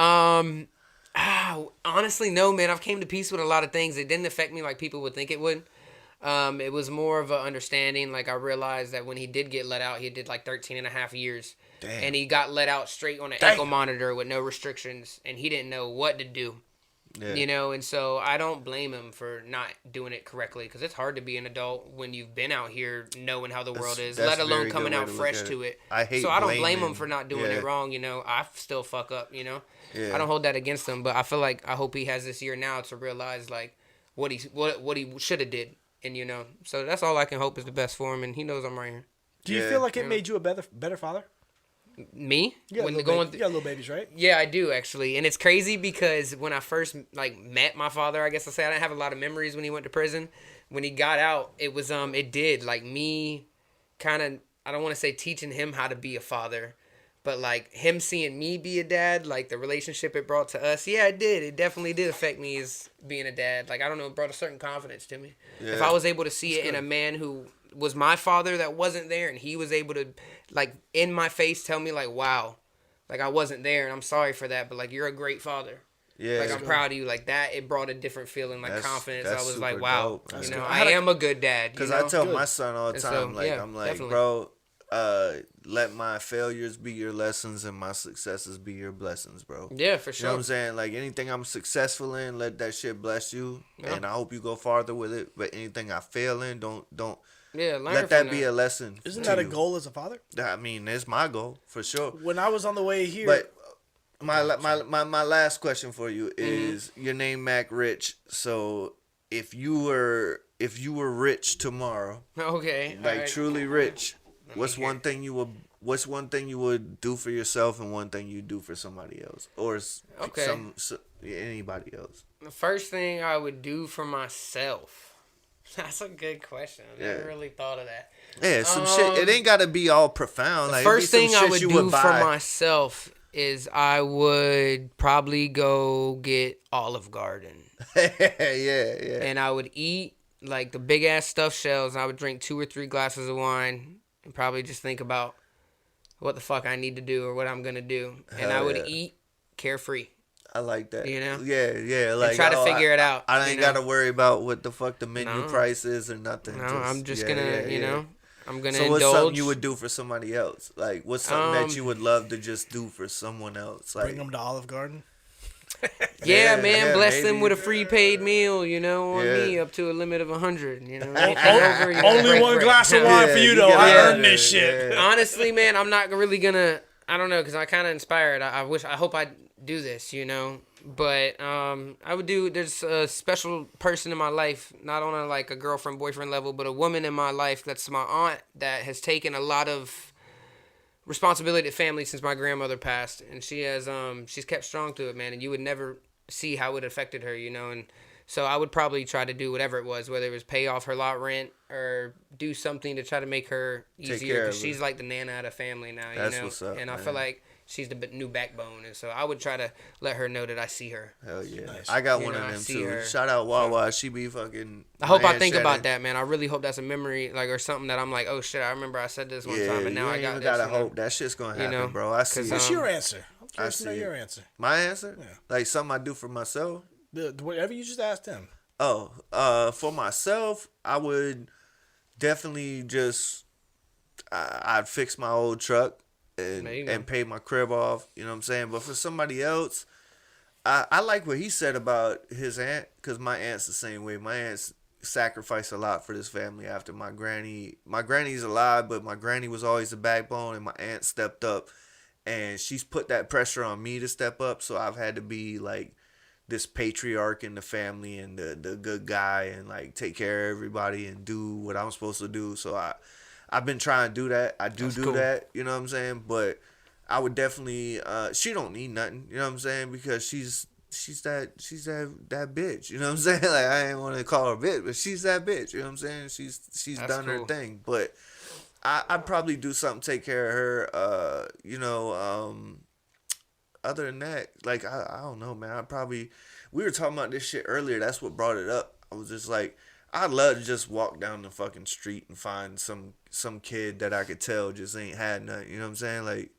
[SPEAKER 3] Honestly, no, man. I've came to peace with a lot of things. It didn't affect me like people would think it would. It was more of an understanding. Like, I realized that when he did get let out, he did like 13 and a half years.
[SPEAKER 1] Damn.
[SPEAKER 3] And he got let out straight on an ankle monitor with no restrictions, and he didn't know what to do.
[SPEAKER 1] Yeah.
[SPEAKER 3] You know, and so I don't blame him for not doing it correctly, because it's hard to be an adult when you've been out here knowing how the world is,
[SPEAKER 1] that's
[SPEAKER 3] let
[SPEAKER 1] a
[SPEAKER 3] alone
[SPEAKER 1] very
[SPEAKER 3] coming
[SPEAKER 1] good way
[SPEAKER 3] out
[SPEAKER 1] to look
[SPEAKER 3] fresh
[SPEAKER 1] at
[SPEAKER 3] to
[SPEAKER 1] it.
[SPEAKER 3] it.
[SPEAKER 1] I hate
[SPEAKER 3] So I don't blame him
[SPEAKER 1] blaming.
[SPEAKER 3] for not doing
[SPEAKER 1] Yeah.
[SPEAKER 3] it wrong. You know, I still fuck up. You know,
[SPEAKER 1] Yeah.
[SPEAKER 3] I don't hold that against him, but I feel like I hope he has this year now to realize like what he should have did, and you know, so that's all I can hope is the best for him, and he knows I'm right here.
[SPEAKER 2] Do you
[SPEAKER 1] Yeah.
[SPEAKER 2] feel like it made you a better father?
[SPEAKER 3] Me
[SPEAKER 2] You got,
[SPEAKER 3] when
[SPEAKER 2] little
[SPEAKER 3] going
[SPEAKER 2] baby, you got little babies, right?
[SPEAKER 3] Yeah, I do actually, and it's crazy because when I first like met my father, I guess I say I didn't have a lot of memories when he went to prison. When he got out, it was it did like me, kind of, I don't want to say teaching him how to be a father, but like him seeing me be a dad, like the relationship it brought to us. Yeah, it did. It definitely did affect me as being a dad. Like I don't know, it brought a certain confidence to me. If
[SPEAKER 1] Yeah.
[SPEAKER 3] I was able to see it in a man who was my father that wasn't there, and he was able to like in my face tell me like, wow. Like, I wasn't there, and I'm sorry for that, but, like, you're a great father.
[SPEAKER 1] Yeah.
[SPEAKER 3] Like, I'm proud of you. Like, that, it brought a different feeling, like,
[SPEAKER 1] That's-
[SPEAKER 3] confidence.
[SPEAKER 1] that's
[SPEAKER 3] I was
[SPEAKER 1] super
[SPEAKER 3] like, wow,
[SPEAKER 1] dope. That's
[SPEAKER 3] you know,
[SPEAKER 2] good.
[SPEAKER 3] I am a good dad.
[SPEAKER 1] Because
[SPEAKER 3] you know?
[SPEAKER 1] I tell
[SPEAKER 2] Good.
[SPEAKER 1] my son all the
[SPEAKER 3] And
[SPEAKER 1] time,
[SPEAKER 3] so,
[SPEAKER 1] like,
[SPEAKER 3] yeah,
[SPEAKER 1] I'm like,
[SPEAKER 3] definitely.
[SPEAKER 1] bro, let my failures be your lessons and my successes be your blessings, bro.
[SPEAKER 3] Yeah, for
[SPEAKER 1] You know what
[SPEAKER 3] sure.
[SPEAKER 1] I'm saying? Like, anything I'm successful in, let that shit bless you.
[SPEAKER 3] Yeah.
[SPEAKER 1] And I hope you go farther with it. But anything I fail in, don't
[SPEAKER 3] Yeah, learn
[SPEAKER 1] let
[SPEAKER 3] from
[SPEAKER 1] that be a lesson.
[SPEAKER 2] Isn't
[SPEAKER 1] to
[SPEAKER 2] that a
[SPEAKER 1] you.
[SPEAKER 2] goal as a father?
[SPEAKER 1] I mean, it's my goal, for sure.
[SPEAKER 2] When I was on the way here,
[SPEAKER 1] But my last question for you is your name Mac Rich. So if you were rich tomorrow,
[SPEAKER 3] Okay.
[SPEAKER 1] like
[SPEAKER 3] alright.
[SPEAKER 1] truly rich, what's
[SPEAKER 3] hear
[SPEAKER 1] one thing you would do for yourself and one thing you do for somebody else or
[SPEAKER 3] Okay.
[SPEAKER 1] anybody else?
[SPEAKER 3] The first thing I would do for myself. That's a good question. I never
[SPEAKER 1] Yeah.
[SPEAKER 3] really thought of that.
[SPEAKER 1] Yeah, some shit. It ain't gotta be all profound. Like,
[SPEAKER 3] First
[SPEAKER 1] it be
[SPEAKER 3] thing
[SPEAKER 1] some
[SPEAKER 3] I
[SPEAKER 1] shit
[SPEAKER 3] would
[SPEAKER 1] you
[SPEAKER 3] do for
[SPEAKER 1] buy.
[SPEAKER 3] myself is I would probably go get Olive Garden.
[SPEAKER 1] yeah.
[SPEAKER 3] And I would eat like the big ass stuffed shells, and I would drink 2 or 3 glasses of wine and probably just think about what the fuck I need to do or what I'm gonna do. And I
[SPEAKER 1] Hell
[SPEAKER 3] would
[SPEAKER 1] yeah.
[SPEAKER 3] eat carefree.
[SPEAKER 1] I like that.
[SPEAKER 3] You know?
[SPEAKER 1] Yeah. Like,
[SPEAKER 3] try to figure it out,
[SPEAKER 1] I
[SPEAKER 3] you
[SPEAKER 1] ain't
[SPEAKER 3] know?
[SPEAKER 1] gotta worry about what the fuck the menu
[SPEAKER 3] No.
[SPEAKER 1] price is or nothing.
[SPEAKER 3] No, I'm just
[SPEAKER 1] yeah,
[SPEAKER 3] gonna,
[SPEAKER 1] yeah,
[SPEAKER 3] you
[SPEAKER 1] yeah.
[SPEAKER 3] know, I'm gonna
[SPEAKER 1] So what's
[SPEAKER 3] indulge.
[SPEAKER 1] something you would do for somebody else? Like, what's something that
[SPEAKER 3] Um,
[SPEAKER 1] you would love to just do for someone else? Like,
[SPEAKER 2] bring them to Olive Garden.
[SPEAKER 3] Yeah,
[SPEAKER 1] Yeah,
[SPEAKER 3] man,
[SPEAKER 1] yeah,
[SPEAKER 3] bless them
[SPEAKER 1] maybe.
[SPEAKER 3] with a free paid meal, you know, on
[SPEAKER 1] Yeah.
[SPEAKER 3] me up to a limit of 100. You know, anything over, you know,
[SPEAKER 2] Only
[SPEAKER 3] break
[SPEAKER 2] one
[SPEAKER 3] bread.
[SPEAKER 2] glass of wine for you, though.
[SPEAKER 1] get
[SPEAKER 2] I
[SPEAKER 1] out
[SPEAKER 2] earned
[SPEAKER 1] of
[SPEAKER 2] this
[SPEAKER 1] there,
[SPEAKER 2] shit.
[SPEAKER 1] yeah.
[SPEAKER 3] Honestly, man, I'm not really gonna. I don't know, cause I kind of inspired. I hope I do this, you know. But I would do. There's a special person in my life, not on a like a girlfriend boyfriend level, but a woman in my life that's my aunt that has taken a lot of responsibility to family since my grandmother passed, and she has she's kept strong to it, man. And you would never see how it affected her, you know. And so I would probably try to do whatever it was, whether it was pay off her lot rent or do something to try to make her
[SPEAKER 1] Take
[SPEAKER 3] easier,
[SPEAKER 1] care
[SPEAKER 3] because
[SPEAKER 1] of
[SPEAKER 3] she's
[SPEAKER 1] her.
[SPEAKER 3] like the nana of the family now, you
[SPEAKER 1] That's
[SPEAKER 3] know.
[SPEAKER 1] what's up,
[SPEAKER 3] and I
[SPEAKER 1] man.
[SPEAKER 3] feel like she's the new backbone, and so I would try to let her know that I see her.
[SPEAKER 1] Hell yeah.
[SPEAKER 2] Nice.
[SPEAKER 1] I got
[SPEAKER 3] You
[SPEAKER 1] one
[SPEAKER 3] know,
[SPEAKER 1] of
[SPEAKER 3] I
[SPEAKER 1] them
[SPEAKER 3] see
[SPEAKER 1] too.
[SPEAKER 3] her.
[SPEAKER 1] Shout out Wawa. She be fucking.
[SPEAKER 3] I hope I
[SPEAKER 1] man
[SPEAKER 3] think
[SPEAKER 1] shattered.
[SPEAKER 3] about that, man. I really hope that's a memory, like, or something that I'm like, oh shit, I remember I said this one
[SPEAKER 1] Yeah,
[SPEAKER 3] time, and now
[SPEAKER 1] you
[SPEAKER 3] I
[SPEAKER 1] ain't
[SPEAKER 3] got
[SPEAKER 1] even
[SPEAKER 3] this.
[SPEAKER 1] gotta
[SPEAKER 3] you know?
[SPEAKER 1] hope that shit's gonna happen,
[SPEAKER 3] You know,
[SPEAKER 1] bro. I see
[SPEAKER 3] 'cause,
[SPEAKER 1] it.
[SPEAKER 2] What's your answer? I'm
[SPEAKER 1] I
[SPEAKER 2] curious to know
[SPEAKER 1] see
[SPEAKER 2] your
[SPEAKER 1] it.
[SPEAKER 2] answer.
[SPEAKER 1] My answer?
[SPEAKER 2] Yeah.
[SPEAKER 1] Like something I do for myself?
[SPEAKER 2] Whatever you just asked him.
[SPEAKER 1] Oh, for myself, I would definitely just I'd fix my old truck and
[SPEAKER 3] There you go.
[SPEAKER 1] and pay my crib off. You know what I'm saying? But for somebody else, I like what he said about his aunt, because my aunt's the same way. My aunt's sacrificed a lot for this family after my granny. My granny's alive, but my granny was always the backbone, and my aunt stepped up and she's put that pressure on me to step up. So I've had to be like this patriarch in the family and the good guy and like take care of everybody and do what I'm supposed to do. So I've been trying to do that. I do
[SPEAKER 3] cool.
[SPEAKER 1] that, you know what I'm saying? But I would definitely she don't need nothing, you know what I'm saying? Because she's that bitch, you know what I'm saying? Like I ain't want to call her bitch, but she's that bitch, you know what I'm saying? She's
[SPEAKER 3] That's
[SPEAKER 1] done her
[SPEAKER 3] cool.
[SPEAKER 1] thing. But I'd probably do something to take care of her. Other than that, like I don't know, man. We were talking about this shit earlier. That's what brought it up. I was just like, I'd love to just walk down the fucking street and find some kid that I could tell just ain't had nothing. You know what I'm saying? Like,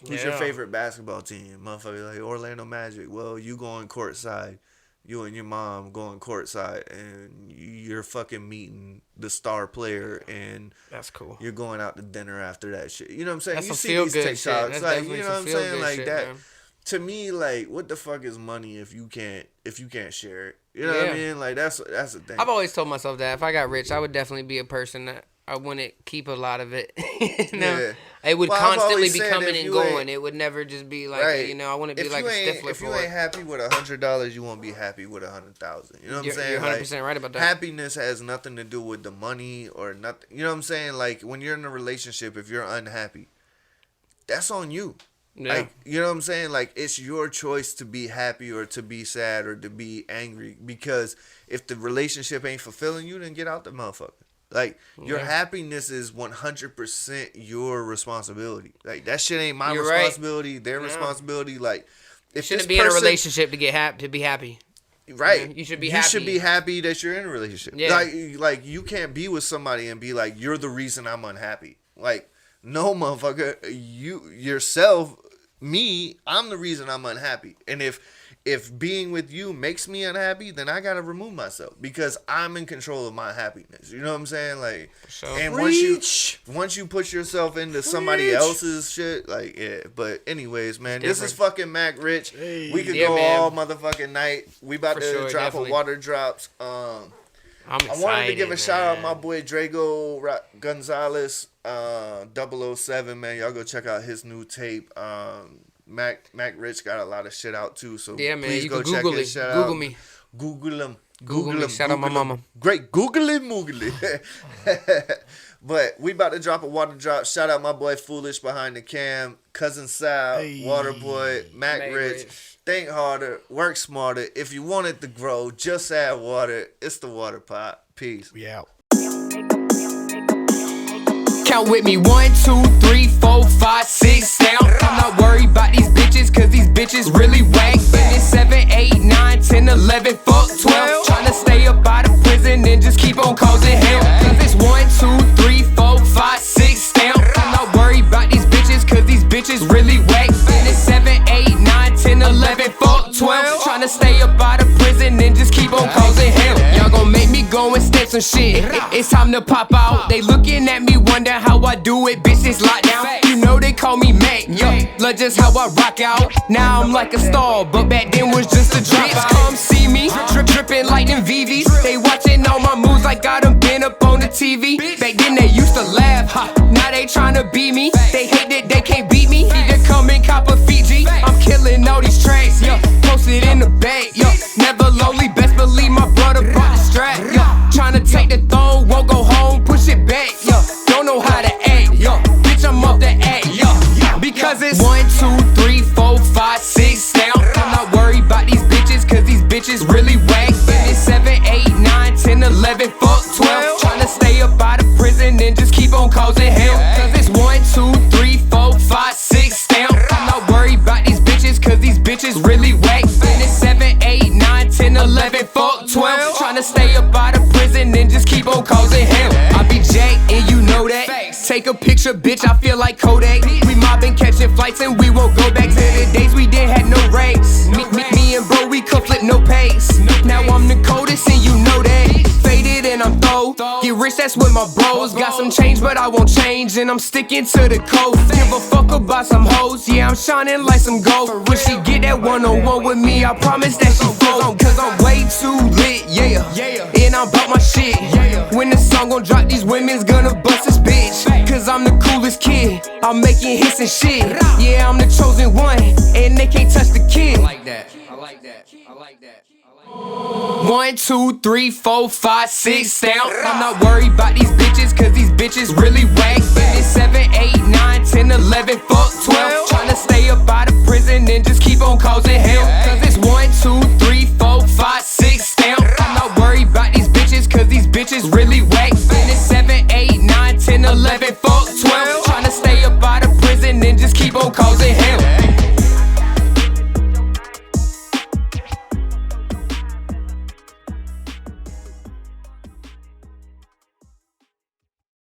[SPEAKER 1] who's your
[SPEAKER 3] Yeah.
[SPEAKER 1] favorite basketball team? Motherfucker, like Orlando Magic. Well, you going courtside. You and your mom going courtside, and you're fucking meeting the star player, and
[SPEAKER 3] That's cool.
[SPEAKER 1] you're going out to dinner after that shit. You know what I'm saying?
[SPEAKER 3] That's
[SPEAKER 1] You
[SPEAKER 3] some
[SPEAKER 1] see these
[SPEAKER 3] feel-good shit.
[SPEAKER 1] TikToks,
[SPEAKER 3] That's
[SPEAKER 1] like,
[SPEAKER 3] definitely
[SPEAKER 1] you know
[SPEAKER 3] some
[SPEAKER 1] what I'm saying?
[SPEAKER 3] feel-good
[SPEAKER 1] Like
[SPEAKER 3] shit,
[SPEAKER 1] that.
[SPEAKER 3] man.
[SPEAKER 1] To me, like, what the fuck is money if you can't share it? You know what I
[SPEAKER 3] Yeah.
[SPEAKER 1] mean? Like that's the thing.
[SPEAKER 3] I've always told myself that if I got rich, I would definitely be a person that I wouldn't keep a lot of it. You know?
[SPEAKER 1] Yeah.
[SPEAKER 3] It would
[SPEAKER 1] Well, I've
[SPEAKER 3] constantly
[SPEAKER 1] always
[SPEAKER 3] be
[SPEAKER 1] said
[SPEAKER 3] coming
[SPEAKER 1] if
[SPEAKER 3] and
[SPEAKER 1] you
[SPEAKER 3] going.
[SPEAKER 1] ain't-
[SPEAKER 3] It would never just be like,
[SPEAKER 1] Right.
[SPEAKER 3] you know, I wouldn't be like a
[SPEAKER 1] If
[SPEAKER 3] stifler
[SPEAKER 1] you
[SPEAKER 3] for
[SPEAKER 1] ain't
[SPEAKER 3] it.
[SPEAKER 1] happy with $100, you won't be happy with 100,000. You know what I'm saying?
[SPEAKER 3] You're 100%
[SPEAKER 1] Like,
[SPEAKER 3] right about that.
[SPEAKER 1] happiness has nothing to do with the money or nothing. You know what I'm saying? Like when you're in a relationship, if you're unhappy, that's on you.
[SPEAKER 3] Yeah.
[SPEAKER 1] Like, you know what I'm saying? Like, it's your choice to be happy or to be sad or to be angry. Because if the relationship ain't fulfilling you, then get out the motherfucker. Like, your
[SPEAKER 3] Yeah.
[SPEAKER 1] happiness is 100% your responsibility. Like, that shit ain't my
[SPEAKER 3] You're right.
[SPEAKER 1] responsibility, their
[SPEAKER 3] No.
[SPEAKER 1] responsibility. Like, if
[SPEAKER 3] Shouldn't
[SPEAKER 1] this
[SPEAKER 3] be in a
[SPEAKER 1] person-
[SPEAKER 3] relationship to get happy, to be happy.
[SPEAKER 1] Right.
[SPEAKER 3] You should be
[SPEAKER 1] You should
[SPEAKER 3] happy.
[SPEAKER 1] be happy that you're in a relationship.
[SPEAKER 3] Yeah.
[SPEAKER 1] Like you can't be with somebody and be like, you're the reason I'm unhappy. Like, no, motherfucker. You yourself, me, I'm the reason I'm unhappy. And if being with you makes me unhappy, then I gotta remove myself because I'm in control of my happiness. You know what I'm saying? Like,
[SPEAKER 3] sure.
[SPEAKER 1] and once you put yourself into somebody else's shit, like, yeah. But anyways, man, this is
[SPEAKER 3] different.
[SPEAKER 1] fucking Mac Rich.
[SPEAKER 2] Hey.
[SPEAKER 1] We could
[SPEAKER 3] Yeah,
[SPEAKER 1] go
[SPEAKER 3] man.
[SPEAKER 1] all motherfucking night. We about
[SPEAKER 3] For
[SPEAKER 1] to
[SPEAKER 3] sure,
[SPEAKER 1] drop
[SPEAKER 3] definitely.
[SPEAKER 1] a water drops.
[SPEAKER 3] I'm
[SPEAKER 1] I
[SPEAKER 3] excited,
[SPEAKER 1] wanted to give a shout out
[SPEAKER 3] man.
[SPEAKER 1] my boy Drago Gonzalez, 007, man. Y'all go check out his new tape. Mac Rich got a lot of shit out too, so
[SPEAKER 3] Yeah, man.
[SPEAKER 1] please
[SPEAKER 3] You
[SPEAKER 1] go
[SPEAKER 3] can
[SPEAKER 1] check
[SPEAKER 3] Google
[SPEAKER 1] his
[SPEAKER 3] it.
[SPEAKER 1] shit out.
[SPEAKER 3] Google me.
[SPEAKER 1] Google him.
[SPEAKER 3] Google me. Shout out my
[SPEAKER 1] Google him.
[SPEAKER 3] mama.
[SPEAKER 1] Great. Google it. But we about to drop a water drop. Shout out my boy Foolish behind the cam, Cousin Sal,
[SPEAKER 2] Hey.
[SPEAKER 1] Waterboy, Mac
[SPEAKER 3] Mac
[SPEAKER 1] Rich.
[SPEAKER 3] Rich.
[SPEAKER 1] Think harder, work smarter. If you want it to grow, just add water. It's the water pot. Peace.
[SPEAKER 2] We out.
[SPEAKER 3] Count with me, 1, 2, 3, 4, 5, 6 down. I'm not worried about these bitches, cause these bitches really whack. And it's 7, 8, 9, 10, 11, fuck 12. Tryna stay up out of prison and just keep on causing hell. Cause it's 1, 2, 3, 4, 5, 6 down. I'm not worried about these bitches, cause these bitches really whack. And it's 7, 8, 9, 10, 11, fuck 12. Tryna stay up out of prison and just keep on causing hell. Y'all gon' make me go and step some shit. It's time to pop out. They looking at me, wonder how I do it. Bitch, it's lockdown. You know they call me Mac. Yo, love just how I rock out. Now I'm like a star, but back then was just a dropout. Come see me, dripping like them VVs. They watching all my moves like I done been up on the TV. Back then they used to laugh, now they tryna beat me. They hate that they can't beat me. Either come and cop a Fiji. I'm killing all these tracks, yo. Posted in the bag, yo. Never lonely, best believe my brother brought the strap, yo. Tryna take the throne, won't go home, push it back, yo. Don't know how to act, yo. Bitch, I'm off the act, yo. Because it's 1, 2, 3, 4, 5, 6 down. I'm not worried about these bitches, cause these bitches really whack. And it's 7, 8, 9, 10, 11, fuck 12. Tryna stay up out of prison and just keep on causing hell. Cause it's 1, 2, 3, 4, 5, 6 down. I'm not worried about these bitches, cause these bitches really whack. And it's 7, 8, 9, 10, 11, fuck 12. Tryna stay up out of prison and just keep on causing hell. I be Jack and you know that. Take a picture, bitch, I feel like Kodak. We mobbing, catching flights, and we won't go back to the days we didn't have no race. Me and bro, we could flip no pace. Now I'm the coldest and you know that. Faded and I'm throw. Get rich, that's with my bros. Got some change, but I won't change, and I'm sticking to the code. Give a fuck about some hoes, yeah, I'm shining like some gold. When she get that one-on-one with me, I promise that she flow. Cause I'm way too lit, yeah. And I'm about my shit. When the song gon' drop, these women's gonna bust this bitch. Cause I'm the coolest kid. I'm making hits and shit. Yeah, I'm the chosen one, and they can't touch the kid. I like that. I like that. I like that. 1, 2, 3, 4, 5, 6 down. I'm not worried about these bitches, cause these bitches really whack. Give me 7, 8, 9, 10, 11, fuck 12. Tryna stay up out of prison and just keep on causing hell. Cause